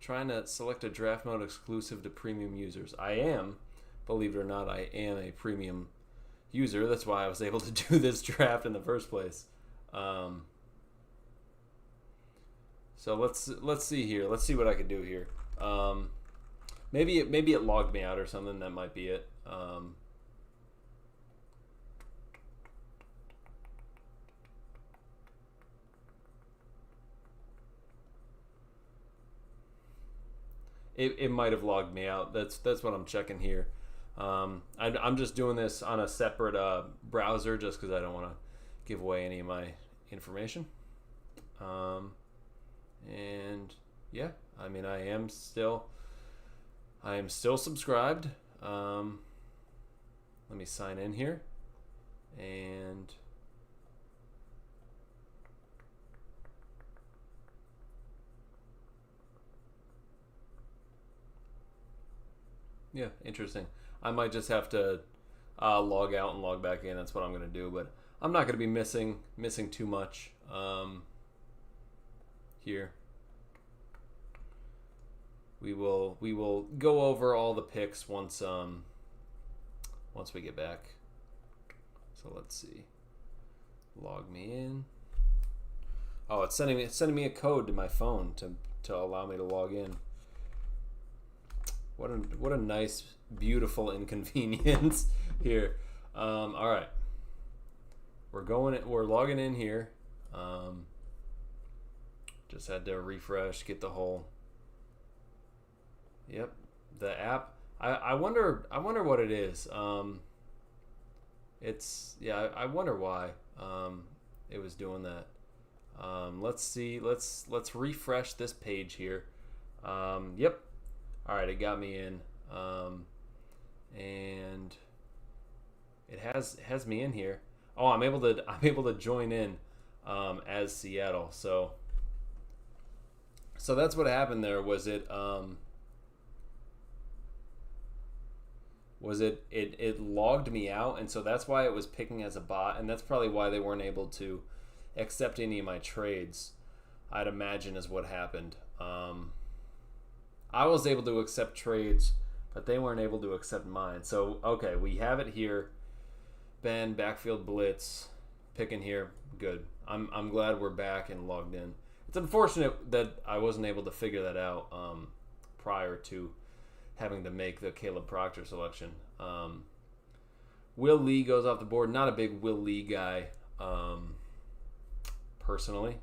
trying to select a draft mode exclusive to premium users. I am, believe it or not, I am a premium user. That's why I was able to do this draft in the first place. So let's see here. Let's see what I could do here. Maybe it logged me out or something. That might be it. It might have logged me out. That's what I'm checking here. I'm just doing this on a separate browser just because I don't want to give away any of my information. And yeah, I mean I am still subscribed. Let me sign in here, and yeah, interesting. I might just have to log out and log back in. That's what I'm going to do, but I'm not going to be missing too much here. We will go over all the picks once we get back. So let's see. Log me in. Oh, it's sending me a code to my phone to allow me to log in. What a nice, beautiful inconvenience here. All right, we're logging in here. Just had to refresh, get the whole. Yep, the app. I wonder what it is. I wonder why it was doing that. Let's see. Let's refresh this page here. Yep. All right, it got me in, and it has me in here. Oh, I'm able to join in as Seattle. So that's what happened there. Was it logged me out, and so that's why it was picking as a bot, and that's probably why they weren't able to accept any of my trades. I'd imagine is what happened. I was able to accept trades, but they weren't able to accept mine. So, okay, we have it here. Ben, backfield blitz, picking here. Good. I'm glad we're back and logged in. It's unfortunate that I wasn't able to figure that out prior to having to make the Caleb Proctor selection. Will Lee goes off the board. Not a big Will Lee guy, personally.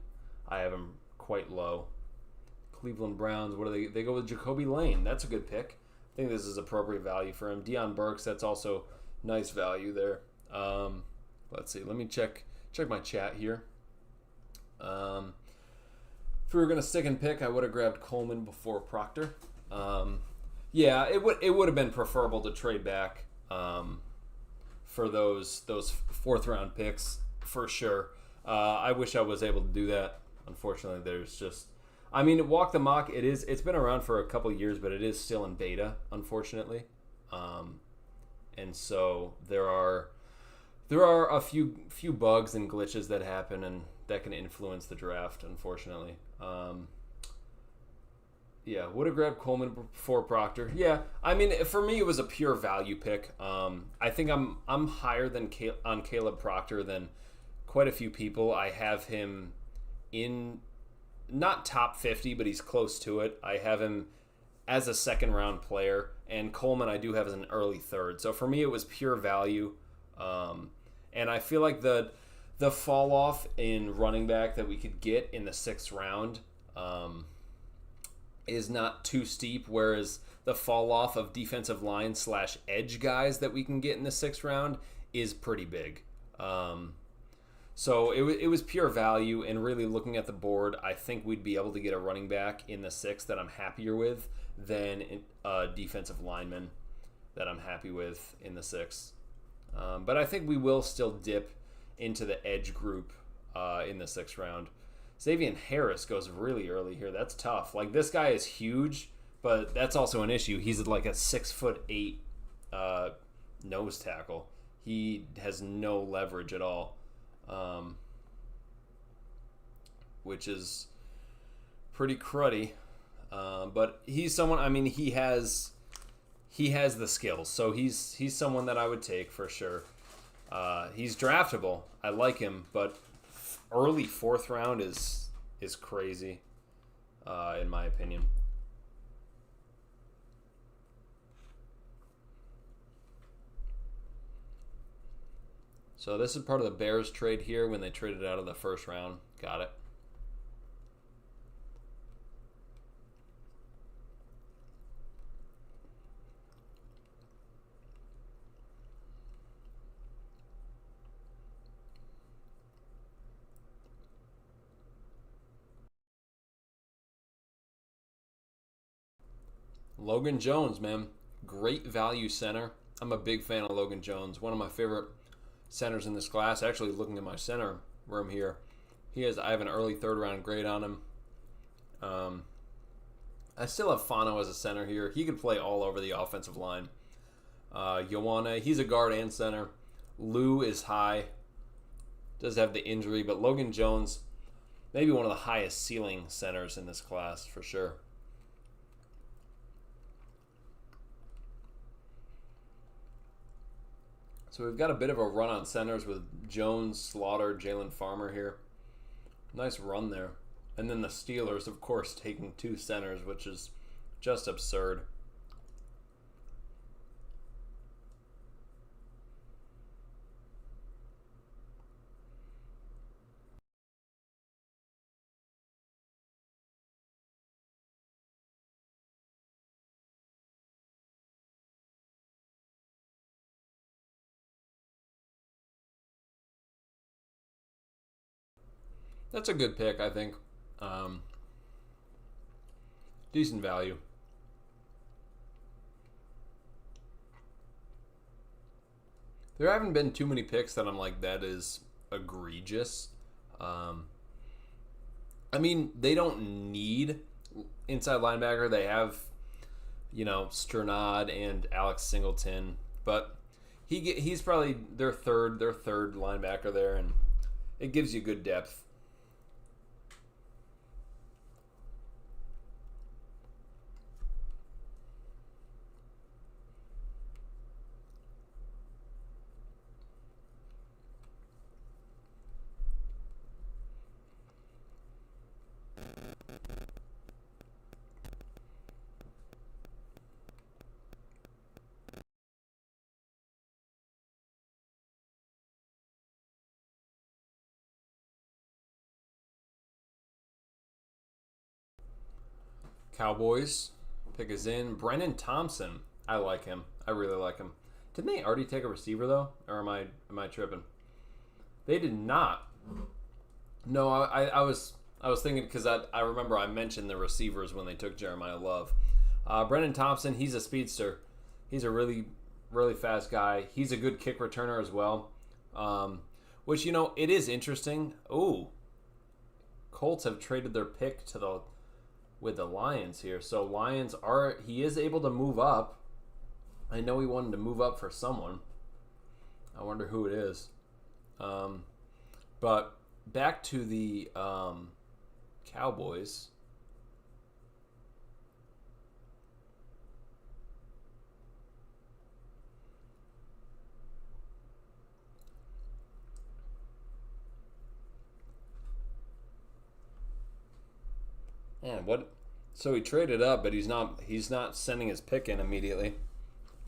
I have him quite low. Cleveland Browns, what do they? They go with Jacoby Lane. That's a good pick. I think this is appropriate value for him. Deion Burks, that's also nice value there. Let's see. Let me check my chat here. If we were gonna stick and pick, I would have grabbed Coleman before Proctor. Yeah, it would have been preferable to trade back for those fourth round picks for sure. I wish I was able to do that. Unfortunately, there's just. I mean, Walk the Mock, it's been around for a couple years, but it is still in beta, unfortunately. And so there are a few bugs and glitches that happen and that can influence the draft, unfortunately. Yeah, would have grabbed Coleman before Proctor. Yeah, I mean, for me, it was a pure value pick. I think I'm higher on Caleb Proctor than quite a few people. I have him in. Not top 50, but he's close to it. I have him as a second round player, and Coleman I do have as an early third. So for me, it was pure value. And I feel like the fall off in running back that we could get in the sixth round is not too steep, whereas the fall off of defensive line / edge guys that we can get in the sixth round is pretty big. So it was pure value, and really looking at the board, I think we'd be able to get a running back in the sixth that I'm happier with than a defensive lineman that I'm happy with in the sixth. But I think we will still dip into the edge group in the sixth round. Xavier Harris goes really early here. That's tough. Like, this guy is huge, but that's also an issue. He's like a 6'8" nose tackle. He has no leverage at all. Which is pretty cruddy, but he's someone. I mean, he has he has the skills. So he's someone that I would take for sure. He's draftable. I like him, but early 4th round is crazy, in my opinion. So this is part of the Bears trade here when they traded out of the 1st round. Got it. Logan Jones, man. Great value center. I'm a big fan of Logan Jones. One of my favorite centers in this class. Actually, looking at my center room here, I have an early 3rd round grade on him. I still have Fano as a center here. He could play all over the offensive line. Ioane, he's a guard and center. Lou is high. Does have the injury, but Logan Jones, maybe one of the highest ceiling centers in this class for sure. So we've got a bit of a run on centers with Jones, Slaughter, Jalen Farmer here. Nice run there. And then the Steelers, of course, taking 2 centers, which is just absurd. That's a good pick, I think. Decent value. There haven't been too many picks that I'm like, that is egregious. I mean, they don't need inside linebacker. They have, Sternad and Alex Singleton, but he's probably their third linebacker there, and it gives you good depth. Cowboys pick is in. Brennan Thompson. I like him. I really like him. Didn't they already take a receiver though, or am I tripping? They did not. No, I was thinking because I remember I mentioned the receivers when they took Jeremiah Love. Brennan Thompson. He's a speedster. He's a really fast guy. He's a good kick returner as well. Which it is interesting. Ooh, Colts have traded their pick with the Lions here. So he is able to move up. I know he wanted to move up for someone. I wonder who it is. But back to the Cowboys. Man, what? So he traded up, but he's not sending his pick in immediately.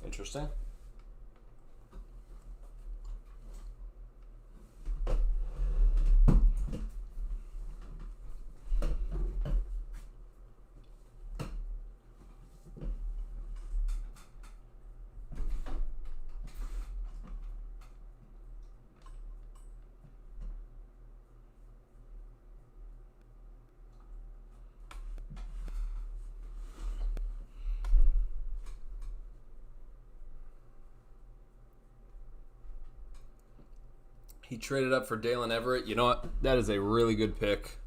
Interesting. He traded up for Dalen Everett. You know what? That is a really good pick.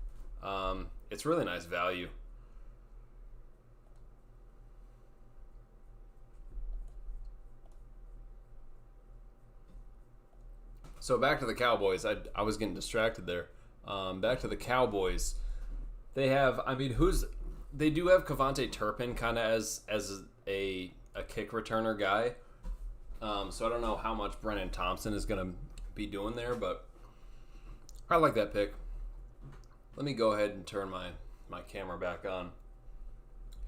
It's really nice value. So back to the Cowboys. I was getting distracted there. Back to the Cowboys. They have, they do have Kevontae Turpin kind of as a a kick returner guy. So I don't know how much Brennan Thompson is going to be doing there, but I like that pick. Let me go ahead and turn my camera back on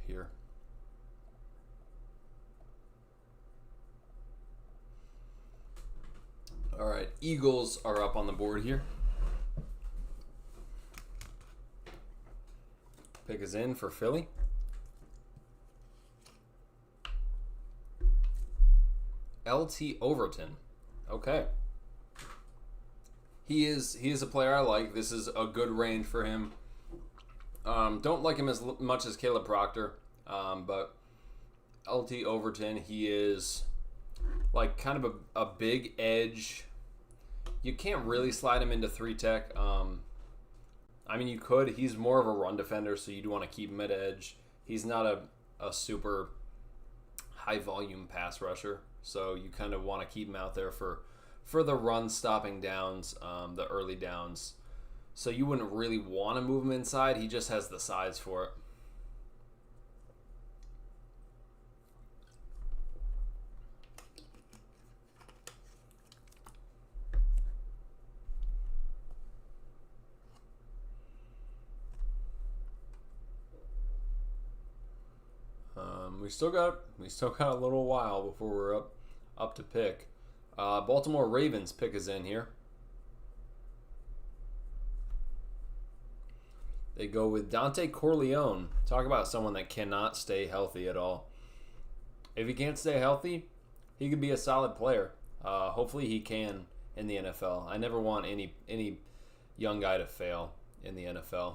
here. All right, Eagles are up on the board here. Pick is in for Philly. LT Overton. Okay. He is a player I like. This is a good range for him. Don't like him as much as Caleb Proctor, but LT Overton, he is like kind of a big edge. You can't really slide him into 3-tech. I mean, you could. He's more of a run defender, so you'd want to keep him at edge. He's not a super high-volume pass rusher, so you kind of want to keep him out there for the run-stopping downs, the early downs. So you wouldn't really want to move him inside. He just has the size for it. We still got a little while before we're up to pick. Baltimore Ravens pick is in here. They go with Dante Corleone. Talk about someone that cannot stay healthy at all. If he can't stay healthy, he could be a solid player. Hopefully he can in the NFL. I never want any young guy to fail in the NFL.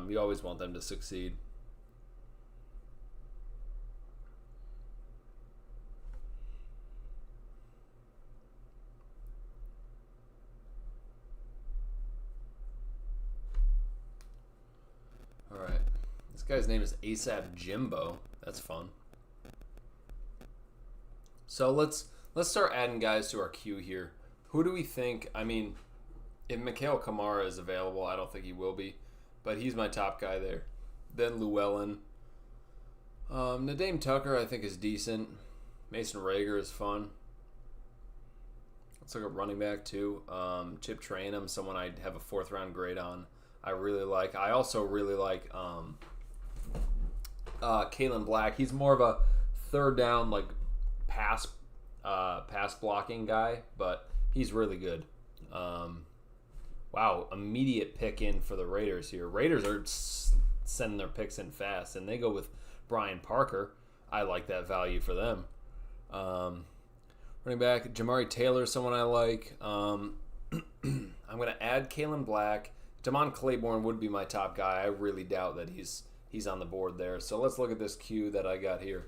You always want them to succeed. Alright. This guy's name is ASAP Jimbo. That's fun. So let's start adding guys to our queue here. Who do we think? I mean, if Mikhail Kamara is available, I don't think he will be, but he's my top guy there. Then Llewellyn. Nadeem Tucker, I think, is decent. Mason Rager is fun. Let's look at running back too. Chip Trayanum, someone I'd have a 4th round grade on. I really like. I also really like Kalen Black. He's more of a 3rd down like pass blocking guy, but he's really good. Wow, immediate pick in for the Raiders here. Raiders are sending their picks in fast, and they go with Brian Parker. I like that value for them. Running back Jamari Taylor, someone I like. I'm going to add Kalen Black. Damon Claiborne would be my top guy. I really doubt that he's on the board there. So let's look at this queue that I got here.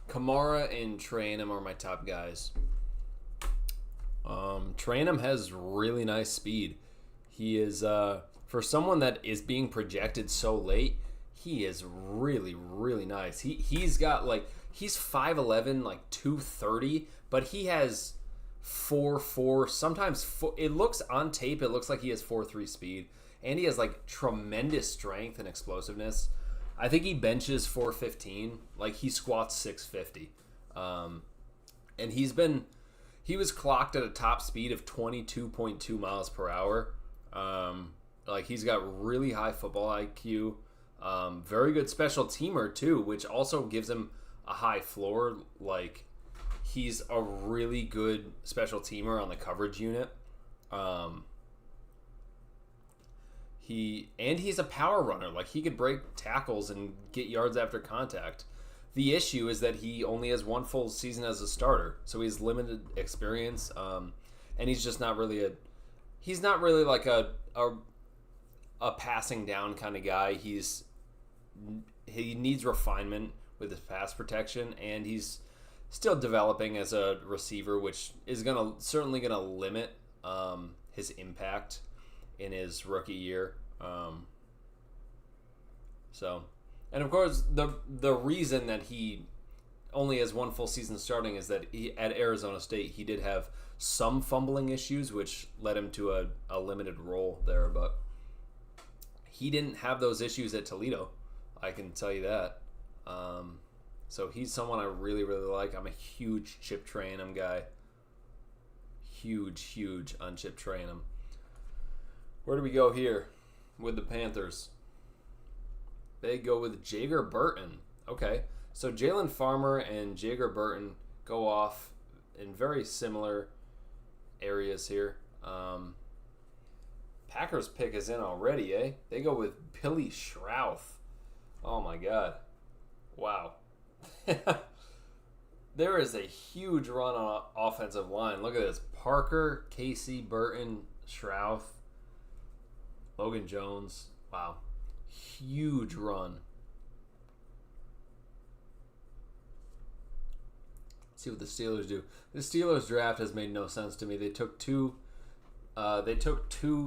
Kamara and Trayanum are my top guys. Trayanum has really nice speed. He is, for someone that is being projected so late, he is really, really nice. He's got like, he's 5'11", like 230, but he has 4.4, sometimes it looks on tape, it looks like he has 4.3 speed, and he has like tremendous strength and explosiveness. I think he benches 415, like he squats 650, and he was clocked at a top speed of 22.2 miles per hour. Like he's got really high football IQ, very good special teamer too, which also gives him a high floor. Like he's a really good special teamer on the coverage unit. He's a power runner. Like he could break tackles and get yards after contact. The issue is that he only has 1 full season as a starter, so he's limited experience, and he's just not really like a passing down kind of guy. He needs refinement with his pass protection, and he's still developing as a receiver, which is certainly gonna limit his impact in his rookie year. And of course, the reason that he only has 1 full season starting is that at Arizona State he did have some fumbling issues, which led him to a limited role there. But he didn't have those issues at Toledo, I can tell you that. So he's someone I really, really like. I'm a huge chip train him guy. Huge on chip train him. Where do we go here with the Panthers? They go with Jager Burton. Okay. So Jalen Farmer and Jager Burton go off in very similar areas here. Packers pick is in already, eh? They go with Billy Schrauth. Oh my God. Wow. There is a huge run on offensive line. Look at this. Parker, Casey, Burton, Schrauth, Logan Jones. Wow. Huge run. Let's see what the Steelers do. The Steelers draft has made no sense to me. They took two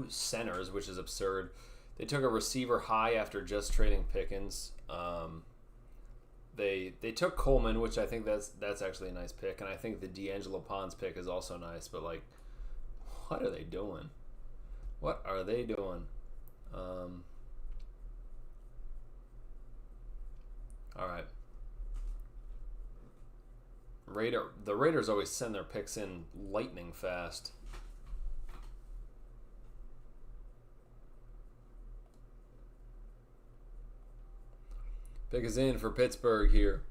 centers, which is absurd. They took a receiver high after just trading Pickens. They took Coleman, which I think that's actually a nice pick, and I think the D'Angelo Pons pick is also nice. But like, what are they doing? What are they doing? All right. The Raiders always send their picks in lightning fast. Pick is in for Pittsburgh here.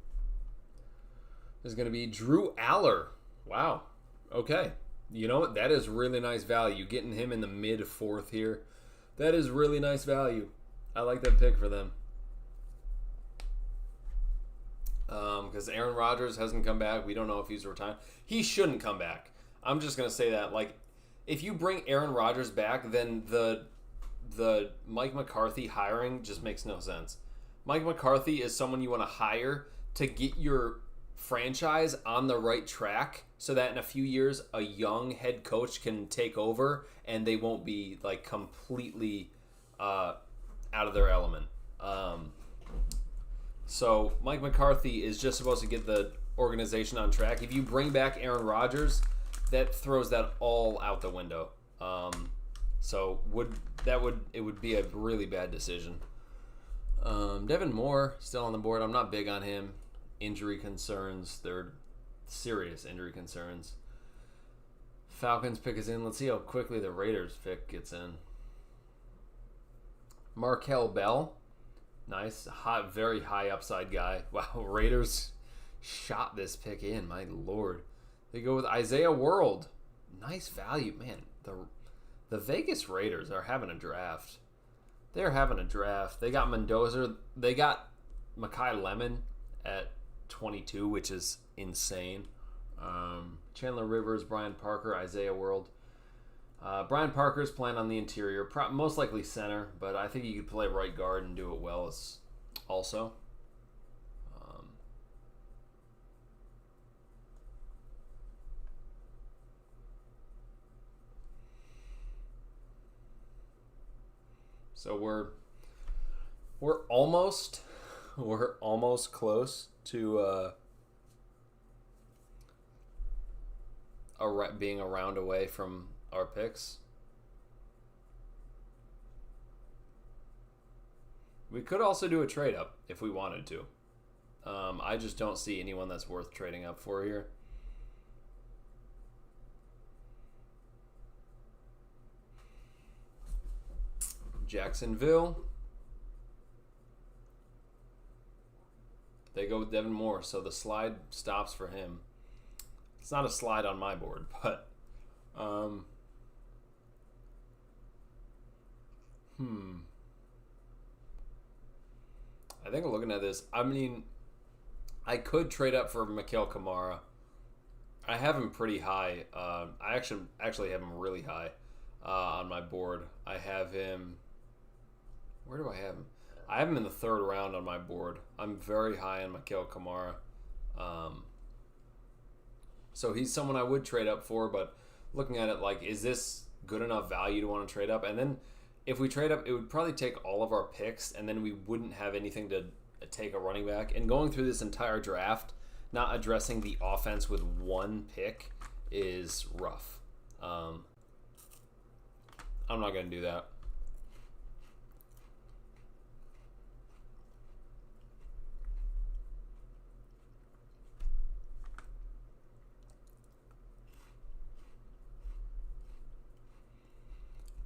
There's going to be Drew Aller. Wow. Okay. You know what? That is really nice value. Getting him in the mid-4th here. That is really nice value. I like that pick for them. Because Aaron Rodgers hasn't come back. We don't know if he's retired. He shouldn't come back. I'm just going to say that. Like, if you bring Aaron Rodgers back, then the Mike McCarthy hiring just makes no sense. Mike McCarthy is someone you want to hire to get your franchise on the right track so that in a few years a young head coach can take over and they won't be like completely out of their element. So Mike McCarthy is just supposed to get the organization on track. If you bring back Aaron Rodgers, that throws that all out the window. So it would be a really bad decision. Devin Moore still on the board. I'm not big on him. Injury concerns. They're serious injury concerns. Falcons pick is in. Let's see how quickly the Raiders pick gets in. Markel Bell. Nice. Hot, very high upside guy. Wow, Raiders shot this pick in. My Lord. They go with Isaiah World. Nice value. Man, the Vegas Raiders are having a draft. They're having a draft. They got Mendoza. They got Mekhi Lemon at 22, which is insane. Chandler Rivers, Brian Parker, Isaiah World. Brian Parker's playing on the interior, most likely center, but I think he could play right guard and do it well also. So we're almost close to being a round away from our picks. We could also do a trade up if we wanted to. I just don't see anyone that's worth trading up for here. Jacksonville. They go with Devin Moore, so the slide stops for him. It's not a slide on my board, but I think looking at this, I mean, I could trade up for Mikael Kamara. I have him pretty high. I actually have him really high on my board. I have him. Where do I have him? I have him in the 3rd round on my board. I'm very high on Mikael Kamara. So he's someone I would trade up for, but looking at it like, is this good enough value to want to trade up? And then if we trade up, it would probably take all of our picks, and then we wouldn't have anything to take a running back. And going through this entire draft, not addressing the offense with one pick is rough. I'm not going to do that.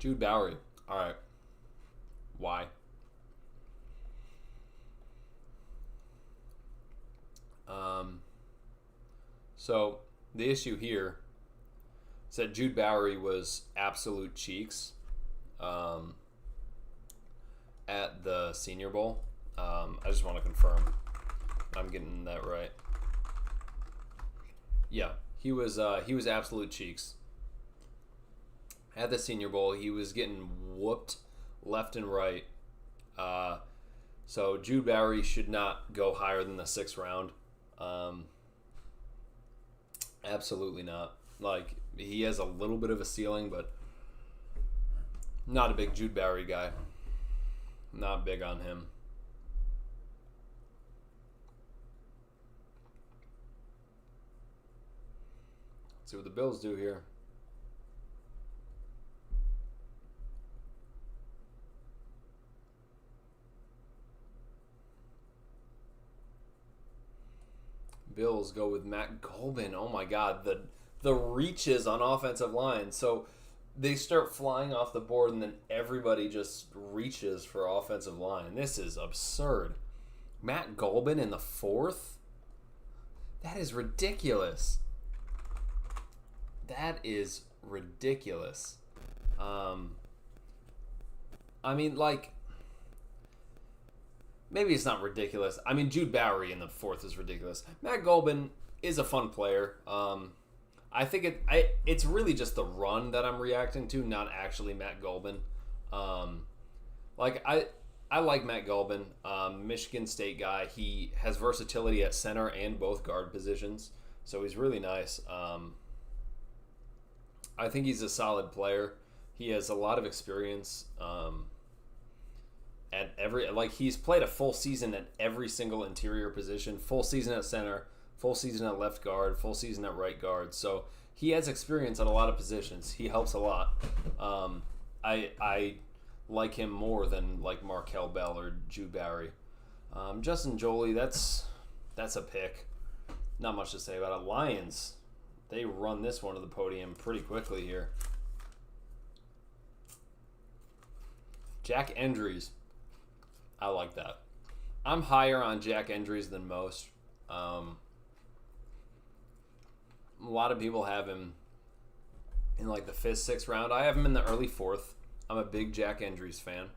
Jude Bowery. All right. Why? So the issue here is that Jude Bowery was absolute cheeks at the Senior Bowl. I just want to confirm I'm getting that right. Yeah, he was absolute cheeks at the Senior Bowl. He was getting whooped left and right. So Jude Bowery should not go higher than the 6th round. Absolutely not. Like, he has a little bit of a ceiling, but not a big Jude Bowery guy. Not big on him. Let's see what the Bills do here. Bills go with Matt Golban. Oh my God, the reaches on offensive line. So they start flying off the board, and then everybody just reaches for offensive line. This is absurd. Matt Golban in the 4th? That is ridiculous. That is ridiculous. I mean, like, maybe it's not ridiculous. I mean, Jude Bowery in the 4th is ridiculous. Matt Golban is a fun player. I think it's really just the run that I'm reacting to, not actually Matt Golban. Like, I like Matt Golban, Michigan State guy. He has versatility at center and both guard positions, so he's really nice. I think he's a solid player. He has a lot of experience at he's played a full season at every single interior position, full season at center, full season at left guard, full season at right guard. So he has experience at a lot of positions. He helps a lot. I like him more than like Markel Bell or Jude Bowery. Justin Jolie, that's a pick. Not much to say about it. Lions, they run this one to the podium pretty quickly here. Jack Endries. I like that. I'm higher on Jack Endries than most. A lot of people have him in like the 5th, 6th round. I have him in the early 4th. I'm a big Jack Endries fan.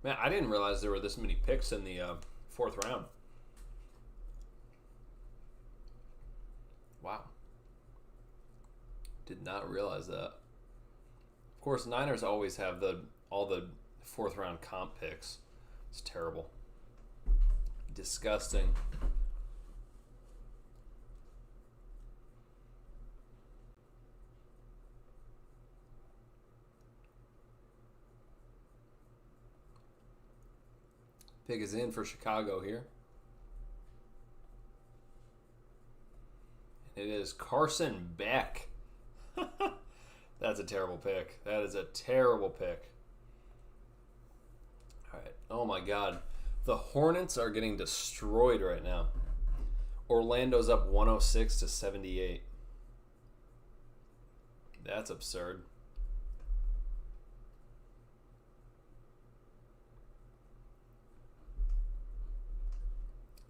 Man, I didn't realize there were this many picks in the 4th round. Wow. Did not realize that. Of course, Niners always have all the 4th round comp picks. It's terrible. Disgusting. Pick is in for Chicago here. It is Carson Beck. That's a terrible pick. That is a terrible pick. All right. Oh my God. The Hornets are getting destroyed right now. Orlando's up 106-78. That's absurd.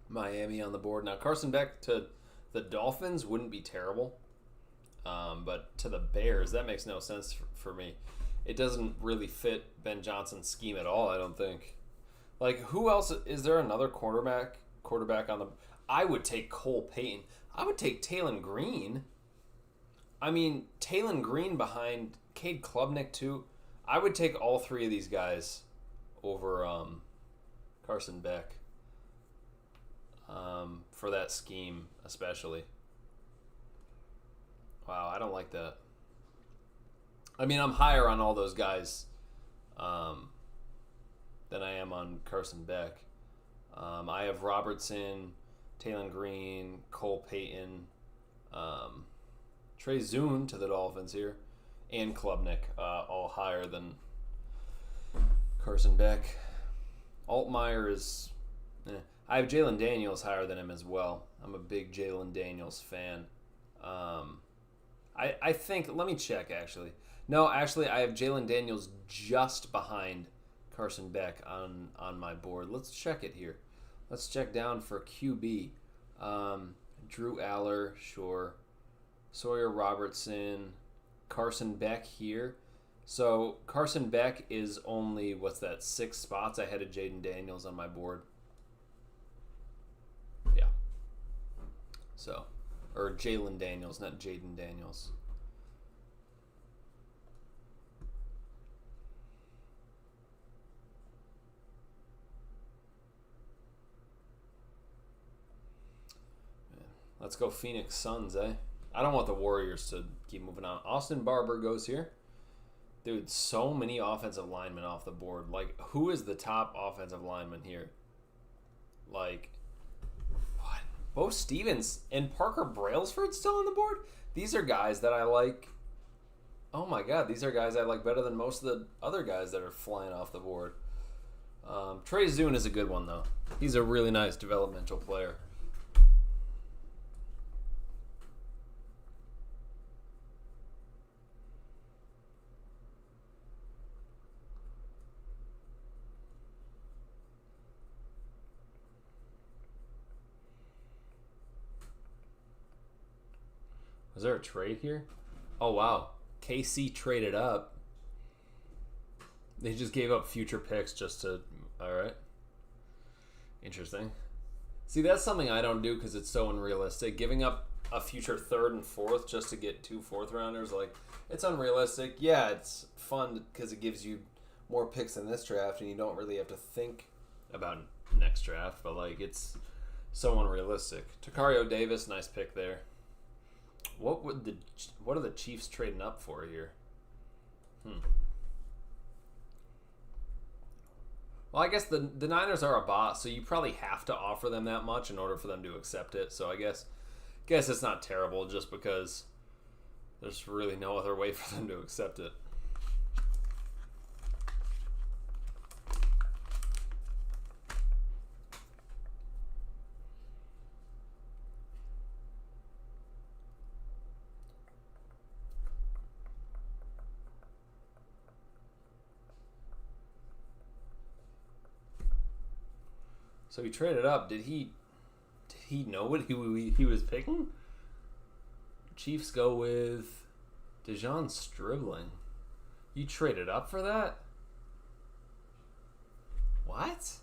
Miami on the board. Now, Carson Beck to the Dolphins wouldn't be terrible. But to the Bears, that makes no sense for me. It doesn't really fit Ben Johnson's scheme at all, I don't think. Like, who else? Is there another quarterback on the... I would take Cole Payton. I would take Taylon Green. I mean, Taylon Green behind Cade Klubnik, too. I would take all three of these guys over Carson Beck. For that scheme, especially. Wow, I don't like that. I mean, I'm higher on all those guys than I am on Carson Beck. I have Robertson, Taylon Green, Cole Payton, Trey Zune to the Dolphins here, and Klubnik, all higher than Carson Beck. Altmaier is... I have Jalen Daniels higher than him as well. I'm a big Jalen Daniels fan. I think... Let me check, actually. No, actually, I have Jalen Daniels just behind Carson Beck on my board. Let's check it here. Let's check down for QB. Drew Aller, sure. Sawyer Robertson. Carson Beck here. So Carson Beck is only, what's that, 6 spots ahead of Jaden Daniels on my board. Yeah. So, or Jalen Daniels, not Jaden Daniels. Let's go Phoenix Suns, eh? I don't want the Warriors to keep moving on. Austin Barber goes here. Dude, so many offensive linemen off the board. Like, who is the top offensive lineman here? Like, what? Bo Stevens and Parker Brailsford still on the board? These are guys that I like. Oh my God, these are guys I like better than most of the other guys that are flying off the board. Trey Zune is a good one, though. He's a really nice developmental player. Was there a trade here? Oh, wow. KC traded up. They just gave up future picks just to... All right. Interesting. See, that's something I don't do because it's so unrealistic. Giving up a future 3rd and 4th just to get 2 4th-rounders, like, it's unrealistic. Yeah, it's fun because it gives you more picks in this draft and you don't really have to think about next draft, but, like, it's so unrealistic. Takario Davis, nice pick there. What are the Chiefs trading up for here? Well, I guess the Niners are a boss, so you probably have to offer them that much in order for them to accept it. So I guess it's not terrible just because there's really no other way for them to accept it. So he traded up. Did he know what he was picking? Chiefs go with Dejon Stribling. You traded up for that? What?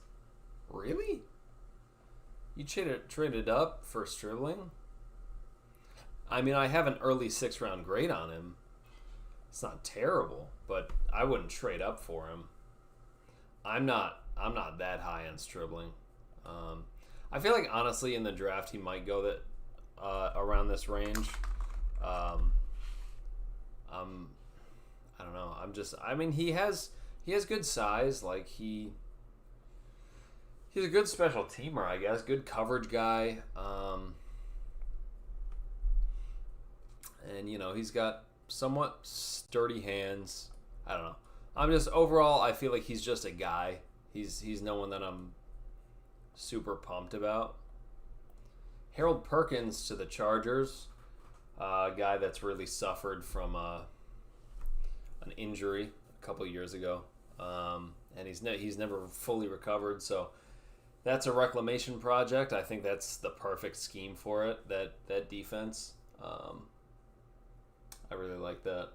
Really? You traded up for Stribling? I mean, I have an early 6th-round grade on him. It's not terrible, but I wouldn't trade up for him. I'm not that high on Stribling. I feel like honestly in the draft he might go that around this range. I don't know. I mean he has good size. Like he's a good special teamer, I guess. Good coverage guy. And you know he's got somewhat sturdy hands. I don't know. Overall I feel like he's just a guy. He's no one that I'm super pumped about. Harold Perkins to the Chargers, a guy that's really suffered from an injury a couple years ago, and he's never fully recovered. So that's a reclamation project. I think that's the perfect scheme for it. That defense, I really like that.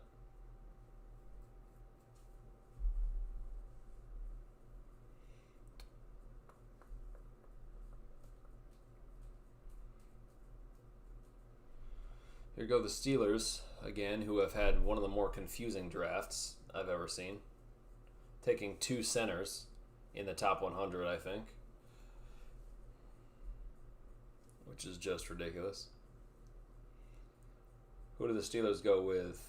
Here go the Steelers, again, who have had one of the more confusing drafts I've ever seen. Taking 2 centers in the top 100, I think. Which is just ridiculous. Who do the Steelers go with?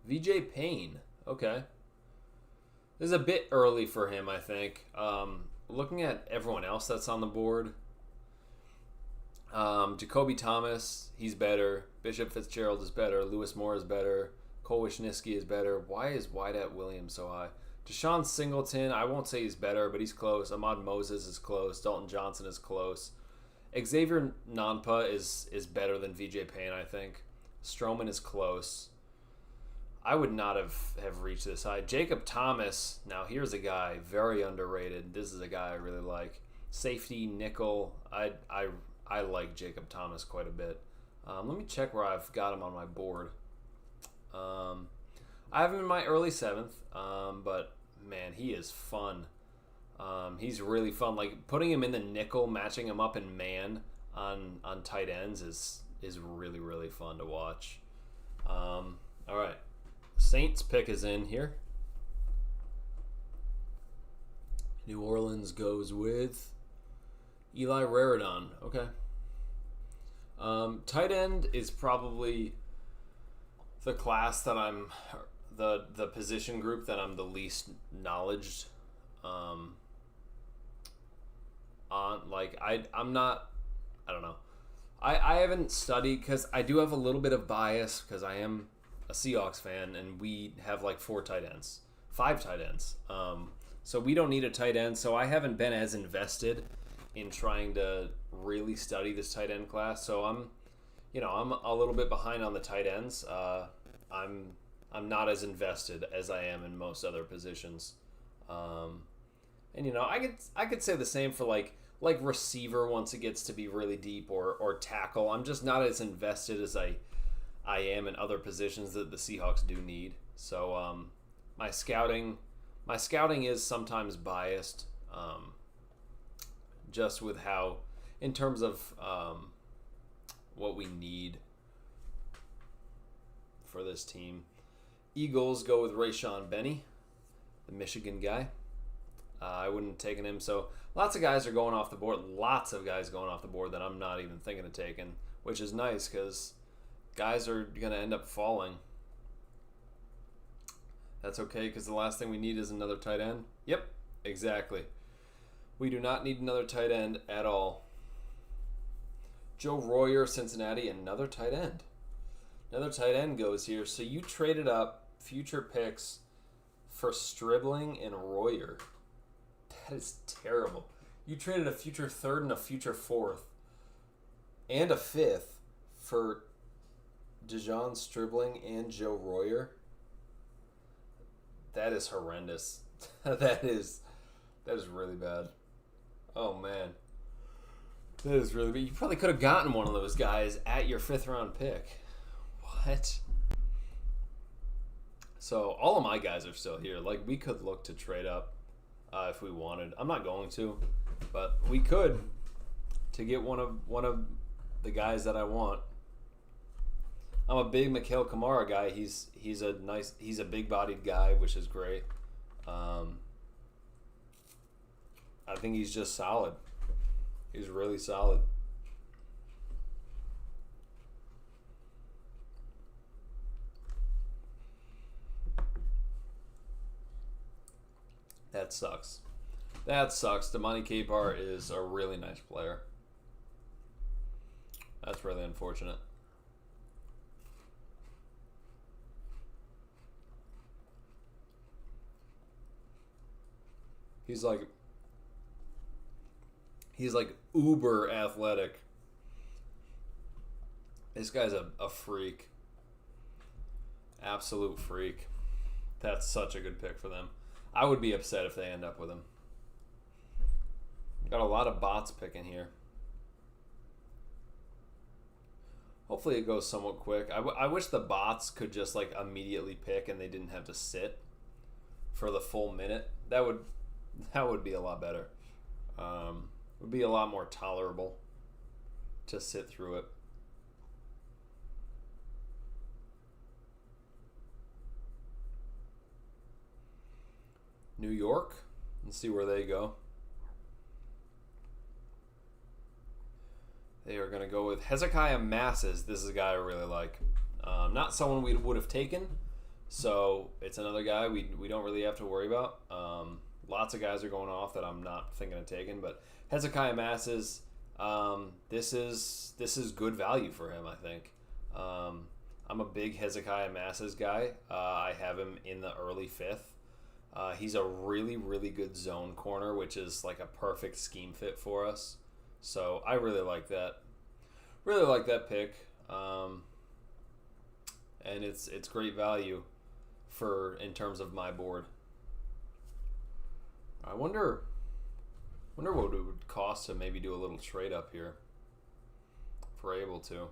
VJ Payne. Okay. This is a bit early for him, I think. looking at everyone else that's on the board, Jacoby Thomas, he's better. Bishop Fitzgerald is better. Lewis Moore is better. Cole Wisniewski is better. Why is Wyatt Williams so high? Deshaun Singleton, I won't say he's better, but he's close. Ahmad Moses is close. Dalton Johnson is close. Xavier Nanpa is better than VJ Payne, I think. Stroman is close. I would not have reached this high. Jacob Thomas, now here's a guy very underrated. This is a guy I really like. Safety, nickel. I like Jacob Thomas quite a bit. Let me check where I've got him on my board. I have him in my early 7th, but man, he is fun. He's really fun. Like putting him in the nickel, matching him up in man on tight ends is really, really fun to watch. All right. Saints pick is in here. New Orleans goes with Eli Raridon. Okay. Tight end is probably the class that I'm the position group that I'm the least knowledged on. Like I'm not, I don't know. I haven't studied because I do have a little bit of bias because I am a Seahawks fan and we have like 5 tight ends. So we don't need a tight end. So I haven't been as invested in trying to really study this tight end class. So I'm a little bit behind on the tight ends. I'm not as invested as I am in most other positions. And I could say the same for like receiver once it gets to be really deep or tackle. I'm just not as invested as I am in other positions that the Seahawks do need. So my scouting is sometimes biased, just with how, in terms of what we need for this team. Eagles go with Rayshawn Benny, the Michigan guy. I wouldn't have taken him. So lots of guys are going off the board. Lots of guys going off the board that I'm not even thinking of taking, which is nice because guys are going to end up falling. That's okay because the last thing we need is another tight end. Yep, exactly. We do not need another tight end at all. Joe Royer, Cincinnati, another tight end. Another tight end goes here. So you traded up future picks for Stribling and Royer. That is terrible. You traded a future 3rd and a future 4th and a 5th for Dejon Stribling and Joe Royer. That is horrendous. That is really bad. Oh man. That is really bad. You probably could have gotten one of those guys at your 5th round pick. What? So all of my guys are still here. Like we could look to trade up if we wanted. I'm not going to, but we could to get one of the guys that I want. I'm a big Mikhail Kamara guy. He's a big-bodied guy, which is great. I think he's just solid. He's really solid. That sucks. Damani Capar is a really nice player. That's really unfortunate. He's like uber athletic. This guy's a freak. Absolute freak. That's such a good pick for them. I would be upset if they end up with him. Got a lot of bots picking here. Hopefully it goes somewhat quick. I wish the bots could just like immediately pick and they didn't have to sit for the full minute. That would be a lot better. It would be a lot more tolerable to sit through it. New York. Let's see where they go. They are going to go with Hezekiah Masses. This is a guy I really like. Not someone we would have taken, so it's another guy we don't really have to worry about. Lots of guys are going off that I'm not thinking of taking, but Hezekiah Masses, this is good value for him, I think. I'm a big Hezekiah Masses guy. I have him in the early 5th. He's a really, really good zone corner, which is like a perfect scheme fit for us. So I really like that. Really like that pick. And it's great value in terms of my board. I wonder what it would cost to maybe do a little trade up here if we're able to.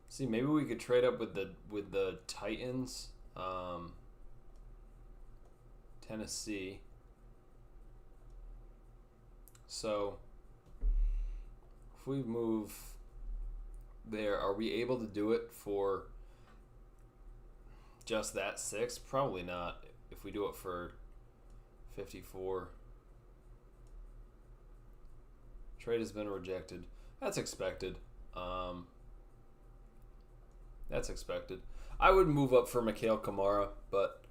See, maybe we could trade up with the Titans, Tennessee. So if we move there, are we able to do it for just that 6? Probably not. If we do it for 54. Trade has been rejected. That's expected. That's expected. I would move up for Mikhail Kamara, but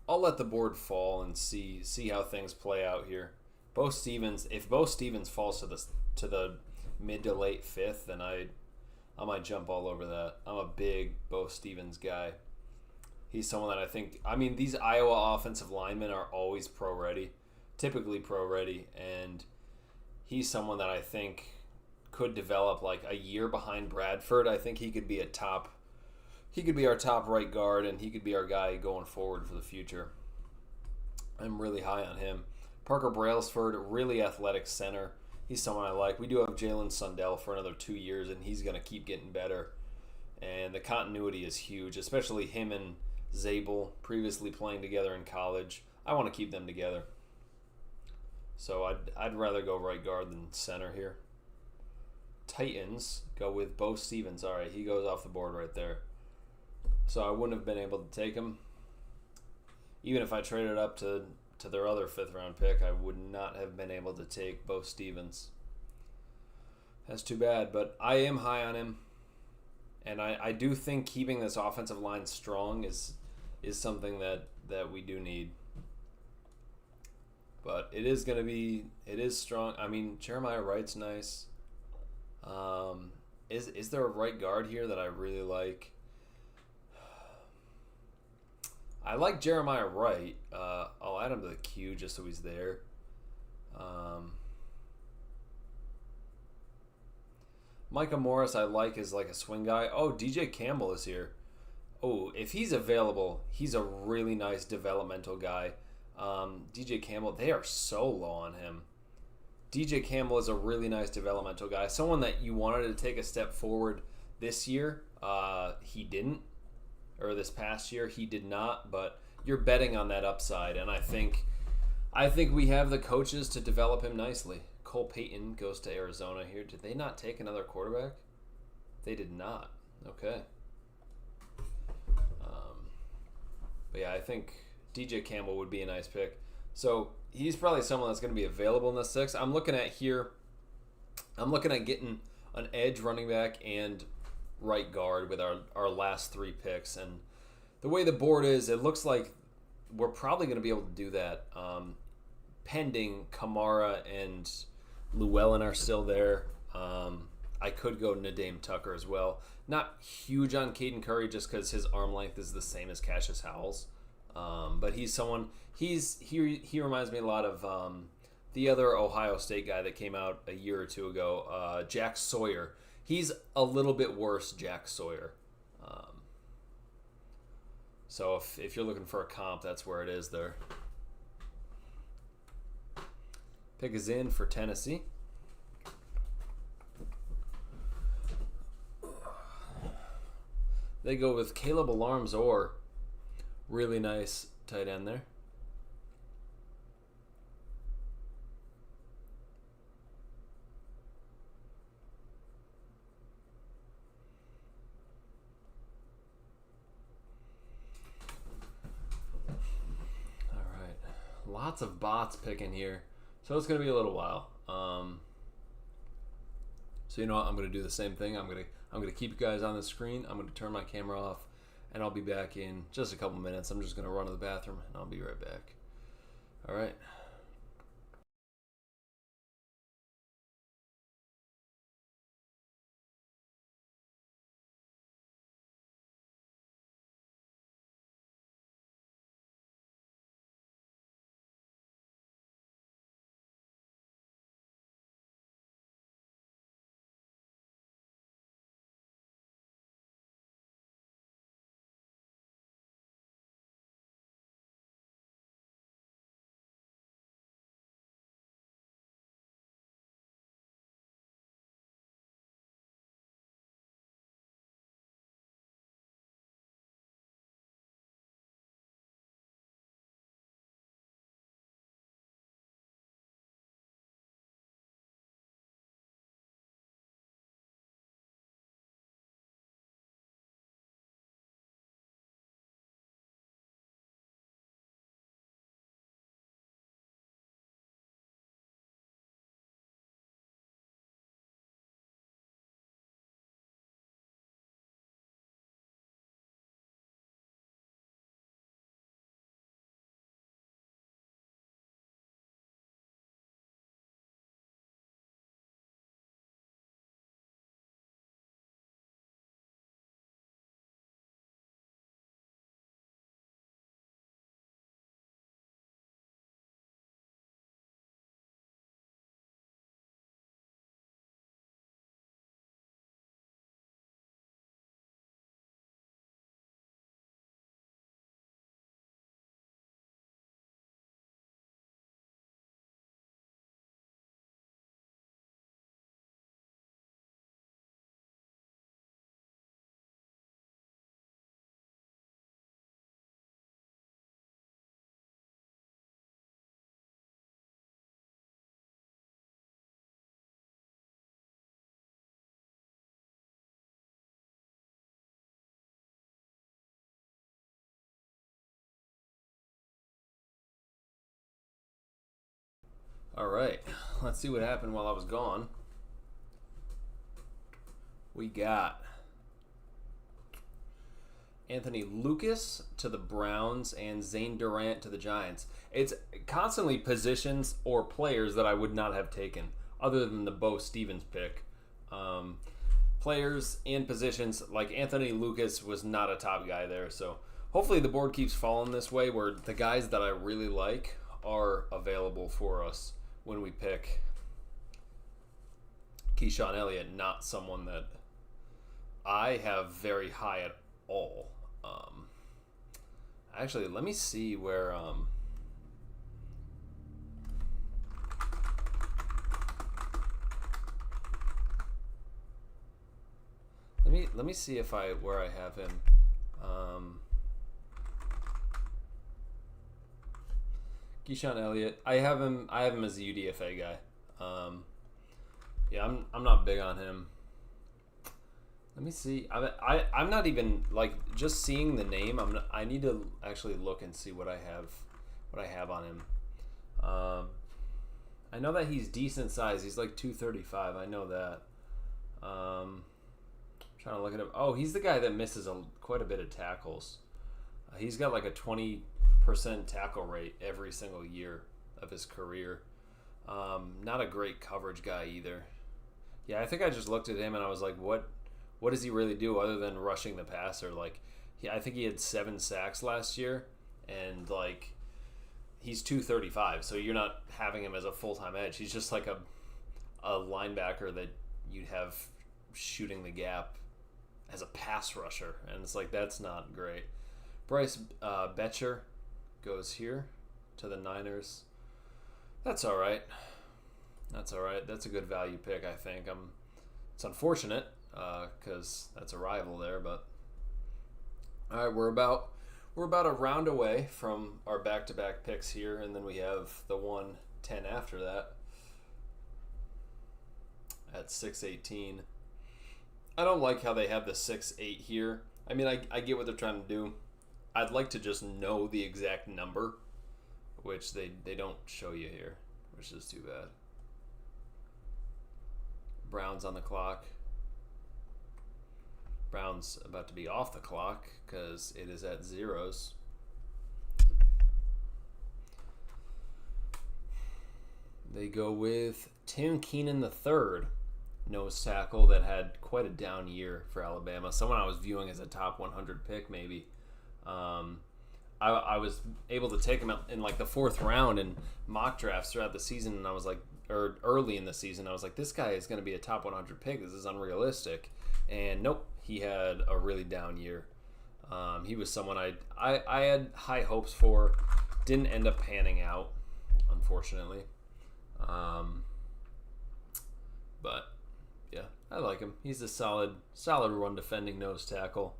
I'll let the board fall and see how things play out here. Bo Stevens, if Bo Stevens falls to the mid to late 5th, then I might jump all over that. I'm a big Bo Stevens guy. He's someone that I think, these Iowa offensive linemen are always pro-ready, typically pro-ready, and he's someone that I think could develop like a year behind Bradford. I think he could be our top right guard, and he could be our guy going forward for the future. I'm really high on him. Parker Brailsford, really athletic center. He's someone I like. We do have Jalen Sundell for another 2 years, and he's going to keep getting better. And the continuity is huge, especially him and Zabel previously playing together in college. I want to keep them together. So I'd rather go right guard than center here. Titans go with Bo Stevens. All right, he goes off the board right there. So I wouldn't have been able to take him. Even if I traded up to their other 5th round pick, I would not have been able to take Bo Stevens. That's too bad, but I am high on him. And I do think keeping this offensive line strong is something that we do need. But it is strong. Jeremiah Wright's nice. Is there a right guard here that I really like? I like Jeremiah Wright. I'll add him to the queue just so he's there. Micah Morris I like is like a swing guy. Oh, DJ Campbell is here. Oh, if he's available, he's a really nice developmental guy. DJ Campbell, they are so low on him. DJ Campbell is a really nice developmental guy. Someone that you wanted to take a step forward this year. He didn't. Or this past year, he did not. But you're betting on that upside. And I think we have the coaches to develop him nicely. Cole Payton goes to Arizona here. Did they not take another quarterback? They did not. Okay. But yeah, I think DJ Campbell would be a nice pick. So he's probably someone that's going to be available in the 6th. I'm looking at getting an edge running back and right guard with our last 3 picks. And the way the board is, it looks like we're probably going to be able to do that. Pending Kamara and Llewellyn are still there. I could go Nadeem Tucker as well. Not huge on Caden Curry just because his arm length is the same as Cassius Howell's. But he's someone, he reminds me a lot of the other Ohio State guy that came out a year or 2 ago, Jack Sawyer. He's a little bit worse, Jack Sawyer. So if you're looking for a comp, that's where it is there. Pick is in for Tennessee. They go with Caleb Alarms-Orr. Really nice tight end there. All right. Lots of bots picking here. So it's going to be a little while. So you know what? I'm going to do the same thing. I'm going to keep you guys on the screen. I'm going to turn my camera off, and I'll be back in just a couple minutes. I'm just going to run to the bathroom, and I'll be right back. All right. All right, let's see what happened while I was gone. We got Anthony Lucas to the Browns and Zane Durant to the Giants. It's constantly positions or players that I would not have taken, other than the Bo Stevens pick. Players and positions, like Anthony Lucas was not a top guy there, so hopefully the board keeps falling this way where the guys that I really like are available for us when we pick. Keyshawn Elliott, not someone that I have very high at all. Actually, let me see where let me see if where I have him. Keyshawn Elliott, I have him as a UDFA guy. Yeah, I'm not big on him. Let me see. I'm not even like just seeing the name. I need to actually look and see what I have on him. I know that he's decent size. He's like 235. I know that. Trying to look at him. Oh, he's the guy that misses quite a bit of tackles. He's got like a 20% tackle rate every single year of his career. Not a great coverage guy either. Yeah, I think I just looked at him and I was like, what does he really do other than rushing the passer? Like, I think he had 7 sacks last year, and like he's 235, so you're not having him as a full-time edge. He's just like a linebacker that you'd have shooting the gap as a pass rusher, and it's like that's not great. Bryce Betcher goes here to the Niners. That's all right. That's all right. That's a good value pick, I think. It's unfortunate because that's a rival there, but all right, we're about a round away from our back-to-back picks here, and then we have the 110 after that at 618. I don't like how they have the 6-8 here. I mean, I get what they're trying to do. I'd like to just know the exact number, which they don't show you here, which is too bad. Browns on the clock. Browns about to be off the clock because it is at zeros. They go with Tim Keenan III, nose tackle that had quite a down year for Alabama. Someone I was viewing as a top 100 pick, maybe. I was able to take him in like the 4th round in mock drafts throughout the season, and I was like, or early in the season, I was like, this guy is going to be a top 100 pick. This is unrealistic. And nope, he had a really down year. He was someone I had high hopes for. Didn't end up panning out, unfortunately. But yeah, I like him. He's a solid run defending nose tackle.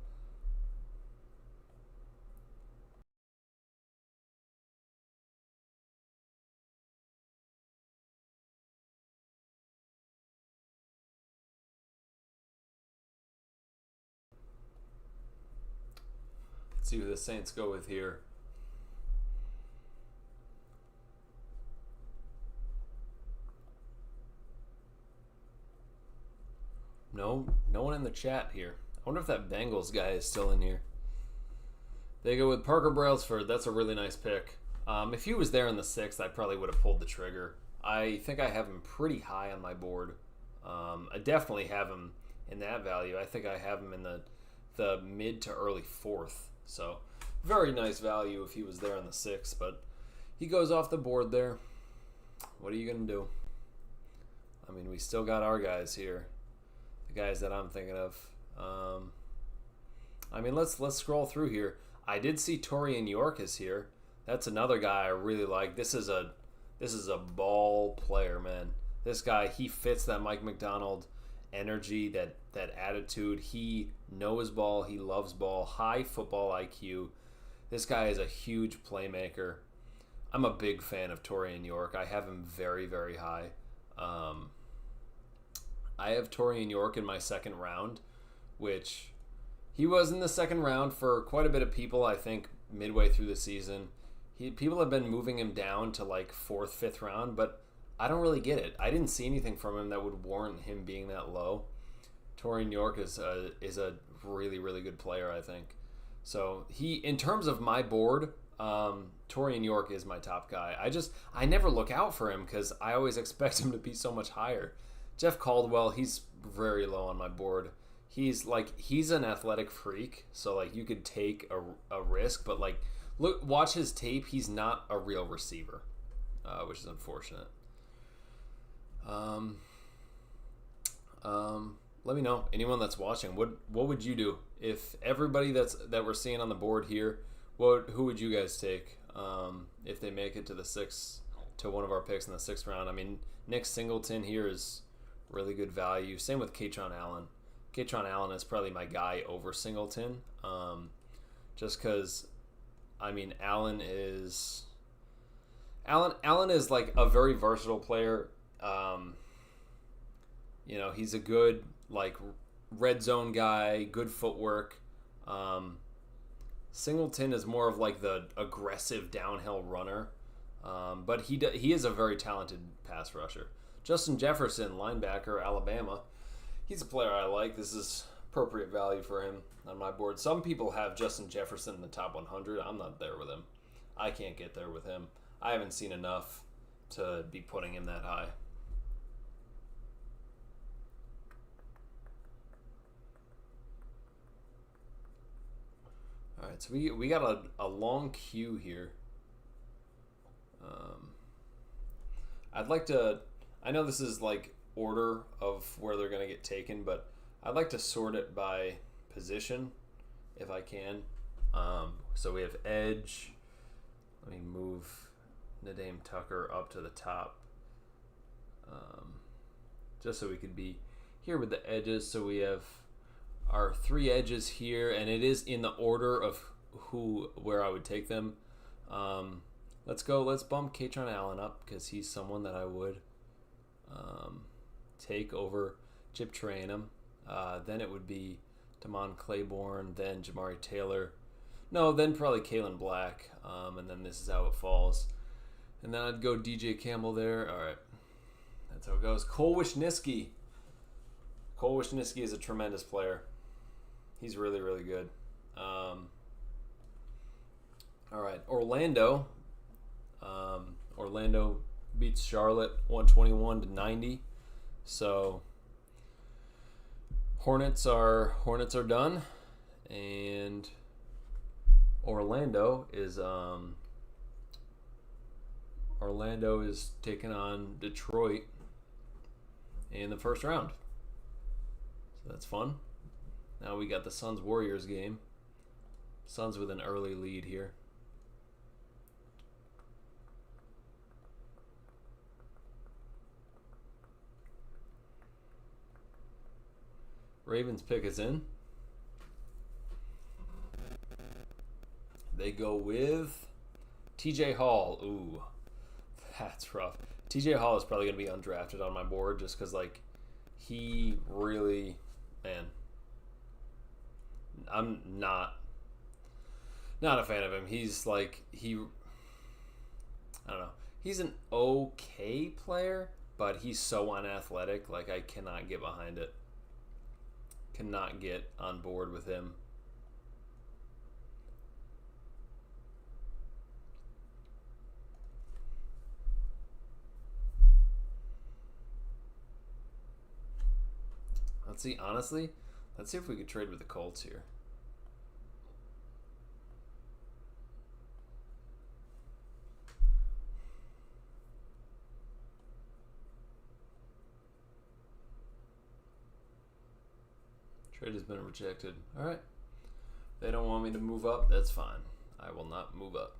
Let's see who the Saints go with here. No one in the chat here. I wonder if that Bengals guy is still in here. They go with Parker Brailsford. That's a really nice pick. If he was there in the 6th, I probably would have pulled the trigger. I think I have him pretty high on my board. I definitely have him in that value. I think I have him in the mid to early 4th. So very nice value if he was there in the 6th. But he goes off the board there. What are you going to do? I mean, we still got our guys here. The guys that I'm thinking of. I mean, let's scroll through here. I did see Torian York is here. That's another guy I really like. This is a ball player, man. This guy, he fits that Mike McDonald energy, that attitude. He knows ball. He loves ball. High football IQ. This guy is a huge playmaker. I'm a big fan of Torian York. I have him very, very high. I have Torian York in my 2nd round, which he was in the 2nd round for quite a bit of people, I think, midway through the season. People have been moving him down to like 4th, 5th round, but I don't really get it. I didn't see anything from him that would warrant him being that low. Torian York is a really, really good player, I think. So in terms of my board, Torian York is my top guy. I never look out for him because I always expect him to be so much higher. Jeff Caldwell, he's very low on my board. He's an athletic freak, so like you could take a risk, but like watch his tape. He's not a real receiver, which is unfortunate. Let me know, anyone that's watching, what would you do if everybody that we're seeing on the board here? Who would you guys take if they make it to the 6th, to one of our picks in the 6th round? I mean, Nick Singleton here is really good value. Same with Katron Allen. Katron Allen is probably my guy over Singleton, just because, I mean, Allen is like a very versatile player. He's a good like red zone guy, good footwork. Singleton is more of like the aggressive downhill runner, but he is a very talented pass rusher. Justin Jefferson, linebacker, Alabama. He's a player I like. This is appropriate value for him on my board. Some people have Justin Jefferson in the top 100. I'm not there with him. I can't get there with him. I haven't seen enough to be putting him that high. All right, so we got a long queue here. I'd like to... I know this is like order of where they're going to get taken, but I'd like to sort it by position if I can. So we have edge. Let me move Nadeem Tucker up to the top, just so we could be here with the edges. So we have our 3 edges here, and it is in the order of where I would take them. Let's bump Katron Allen up because he's someone that I would take over Chip Trayanum. Then it would be Damon Claiborne, then Jamari Taylor. No, then probably Kalen Black, and then this is how it falls. And then I'd go DJ Campbell there. All right, that's how it goes. Cole Wisniewski. Cole Wisniewski is a tremendous player. He's really, really good. All right, Orlando. Orlando beats Charlotte 121-90. So Hornets are done, and Orlando is taking on Detroit in the first round. So that's fun. Now we got the Suns-Warriors game. Suns with an early lead here. Ravens pick is in. They go with TJ Hall. Ooh, that's rough. TJ Hall is probably going to be undrafted on my board just because, like, he really, man, I'm not a fan of him. He's like, I don't know. He's an okay player, but he's so unathletic. Like, I cannot get behind it. Cannot get on board with him. Let's see, honestly, let's see if we could trade with the Colts here. Trade has been rejected. All right. They don't want me to move up. That's fine. I will not move up.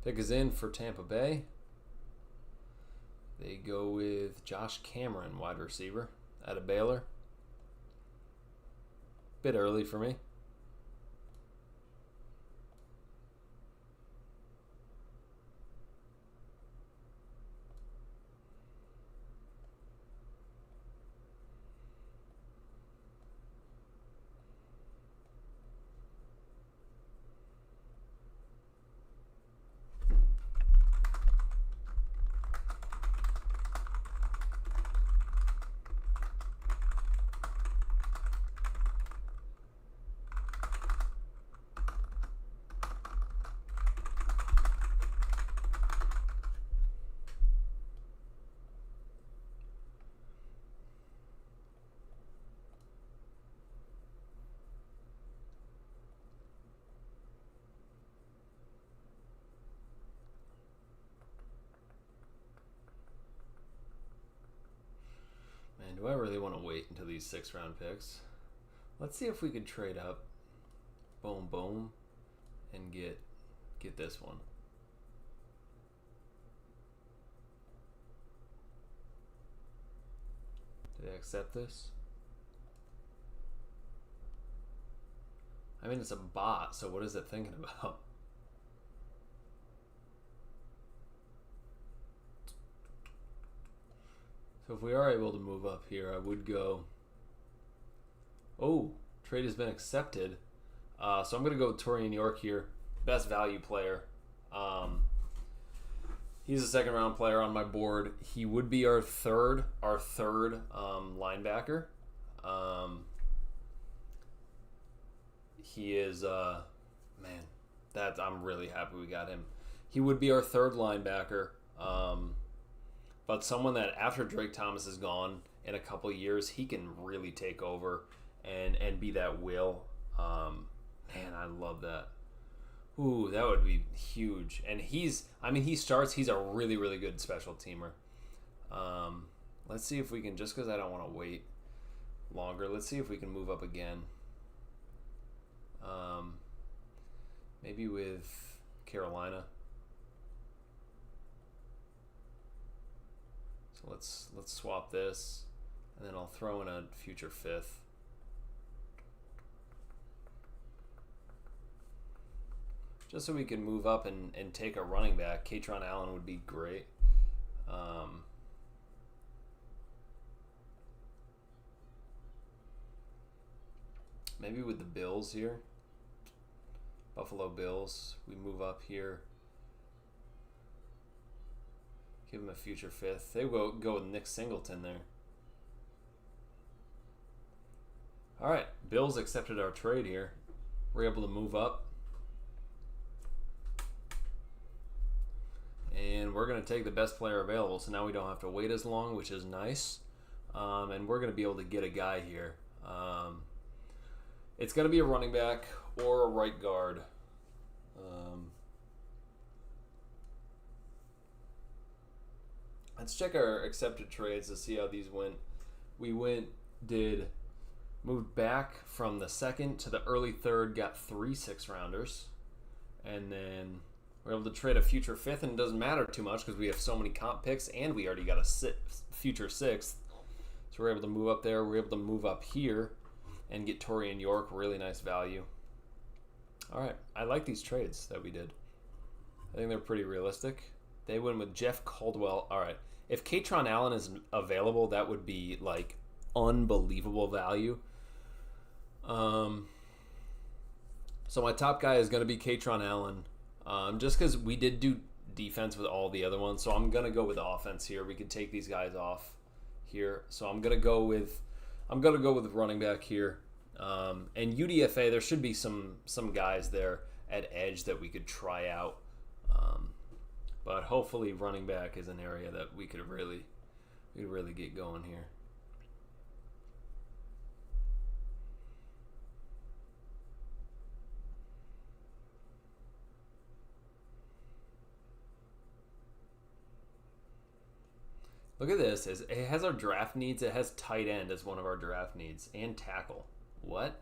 Pick is in for Tampa Bay. They go with Josh Cameron, wide receiver, out of Baylor. Bit early for me. Do I really want to wait until these 6th-round picks? Let's see if we could trade up, boom, boom, and get this one. Did I accept this? I mean, it's a bot, so what is it thinking about? So if we are able to move up here, I would go. Oh, trade has been accepted. So I'm going to go with Torian York here. Best value player. He's a 2nd-round player on my board. He would be our third linebacker. He is, man, I'm really happy we got him. He would be our 3rd linebacker. But someone that after Drake Thomas is gone in a couple of years, he can really take over and be that will. Man, I love that. Ooh, that would be huge. And he's a really, really good special teamer. Let's see if we can, just because I don't want to wait longer, let's see if we can move up again. Maybe with Carolina. So let's swap this, and then I'll throw in a future 5th. Just so we can move up and take a running back. Katron Allen would be great. Maybe with the Bills here. Buffalo Bills. We move up here. Give him a future 5th. They will go with Nick Singleton there. All right. Bills accepted our trade here. We're able to move up. And we're going to take the best player available, so now we don't have to wait as long, which is nice. And we're going to be able to get a guy here. It's going to be a running back or a right guard. Let's check our accepted trades to see how these went. We moved back from the second to the early third, got 3 6-rounders. And then we're able to trade a future fifth, and it doesn't matter too much because we have so many comp picks, and we already got a future sixth. So we're able to move up there. We're able to move up here and get Torian York, really nice value. All right, I like these trades that we did. I think they're pretty realistic. They went with Jeff Caldwell. All right, if Katron Allen is available, that would be like unbelievable value. So my top guy is going to be Katron Allen, just because we did do defense with all the other ones. So I'm going to go with offense here. We could take these guys off here. So I'm going to go with running back here. And UDFA, there should be some guys there at edge that we could try out. But hopefully running back is an area that we could really get going here. Look at this. It has our draft needs. It has tight end as one of our draft needs and tackle. What?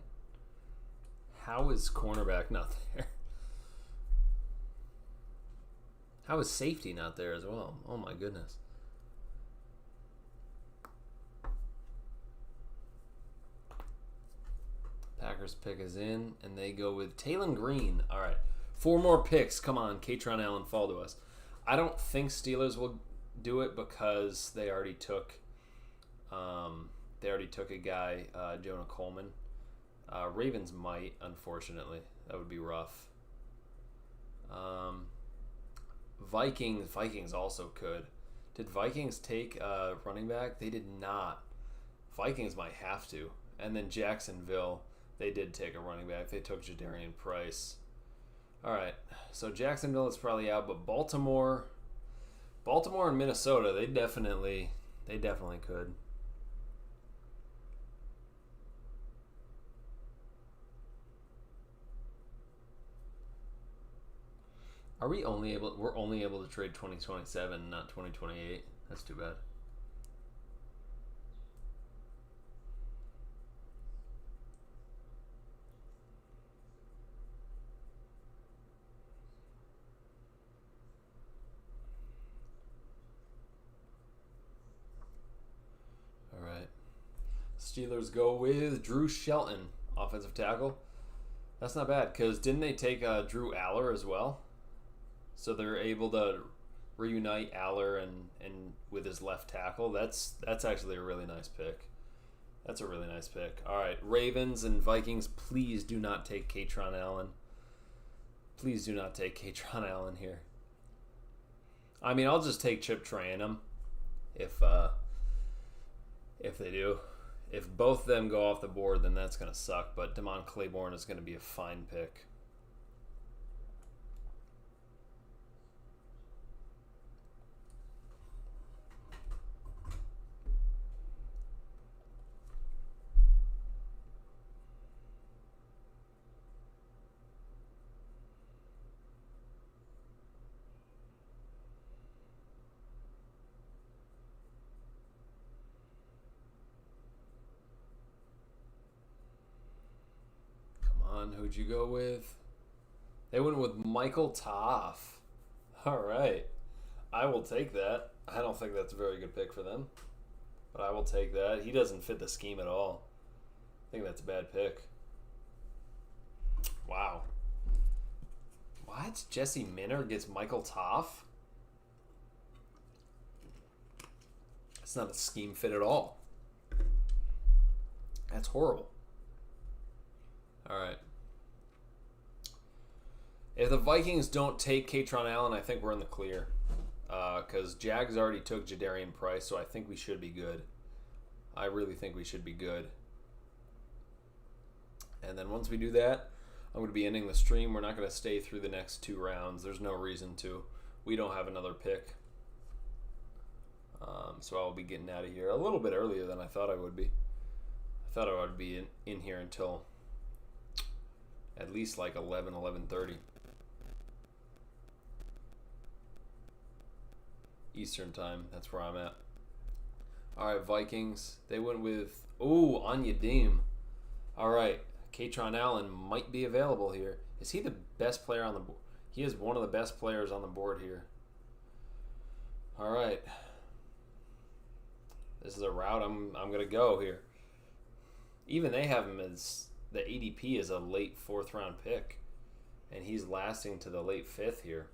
How is cornerback not there? How is safety not there as well? Oh my goodness. Packers pick is in, and they go with Taylon Green. All right. 4 more picks. Come on, Katron Allen, fall to us. I don't think Steelers will do it because they already took a guy, Jonah Coleman. Ravens might, unfortunately. That would be rough. Vikings also could. Did Vikings take running back? They did not. Vikings might have to. And then Jacksonville, they did take a running back. They took Jadarian Price. All right, so Jacksonville is probably out, but Baltimore and Minnesota, they definitely could. Are we only able? We're only able to trade 2027, not 2028. That's too bad. All right. Steelers go with Drew Shelton, offensive tackle. That's not bad because didn't they take Drew Aller as well? So they're able to reunite Aller and with his left tackle. That's actually a really nice pick. That's a really nice pick. All right, Ravens and Vikings, please do not take Katron Allen. Please do not take Katron Allen here. I mean, I'll just take Chip Trayanum if they do. If both of them go off the board, then that's going to suck. But Damon Claiborne is going to be a fine pick. Who'd you go with? They went with Michael Toff. All right. I will take that. I don't think that's a very good pick for them, but I will take that. He doesn't fit the scheme at all. I think that's a bad pick. Wow. What? Jesse Minner gets Michael Toff? That's not a scheme fit at all. That's horrible. All right. If the Vikings don't take Katron Allen, I think we're in the clear. Because Jags already took Jadarian Price, so I think we should be good. I really think we should be good. And then once we do that, I'm going to be ending the stream. We're not going to stay through the next 2 rounds. There's no reason to. we don't have another pick. So I'll be getting out of here a little bit earlier than I thought I would be. I thought I would be in here until at least like 11:30 Eastern time. That's where I'm at. All right, Vikings. They went with Anya Deem. All right, Katron Allen might be available here. Is he the best player on the board? He is one of the best players on the board here. All right. This is a route I'm going to go here. Even they have him as the ADP is a late 4th round pick, and he's lasting to the late 5th here.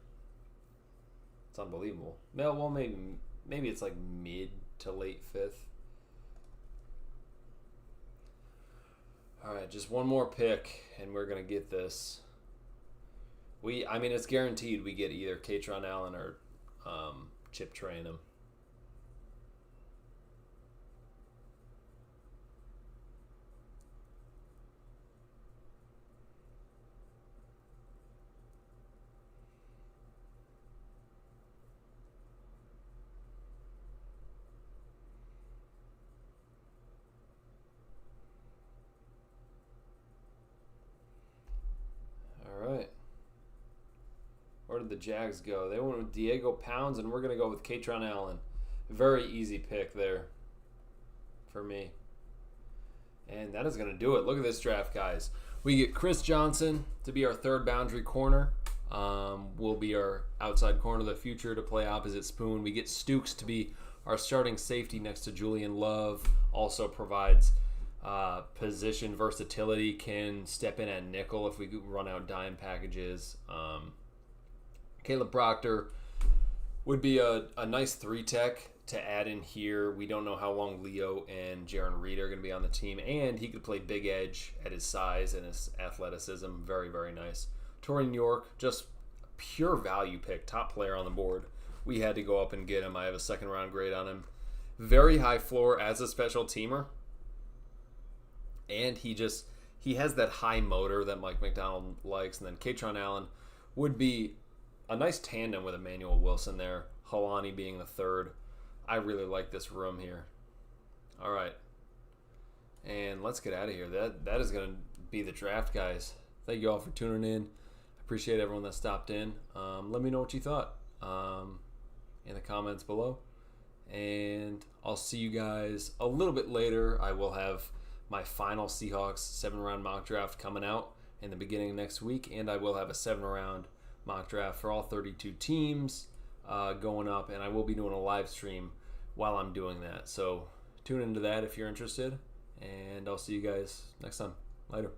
It's unbelievable. Well, maybe it's like mid to late 5th. All right, just one more pick, and we're going to get this. I mean, it's guaranteed we get either Katron Allen or Chip Trayanum. Where did the Jags go? They went with Diego Pounds, and we're going to go with Katron Allen. Very easy pick there for me. And that is going to do it. Look at this draft, guys. We get Chris Johnson to be our 3rd boundary corner. Will be our outside corner of the future to play opposite Spoon. We get Stukes to be our starting safety next to Julian Love. Also provides position versatility. Can step in at nickel if we run out dime packages. Caleb Proctor would be a nice 3-tech to add in here. We don't know how long Leo and Jaron Reed are going to be on the team, and he could play big edge at his size and his athleticism. Very, very nice. Torian York, just pure value pick, top player on the board. We had to go up and get him. I have a 2nd round grade on him. Very high floor as a special teamer, and he has that high motor that Mike McDonald likes. And then Katron Allen would be a nice tandem with Emmanuel Wilson there. Halani being the 3rd. I really like this room here. All right. And let's get out of here. That is going to be the draft, guys. Thank you all for tuning in. Appreciate everyone that stopped in. Let me know what you thought in the comments below. And I'll see you guys a little bit later. I will have my final Seahawks 7-round mock draft coming out in the beginning of next week. And I will have a 7-round mock draft for all 32 teams going up, and I will be doing a live stream while I'm doing that. So tune into that if you're interested, and I'll see you guys next time. Later.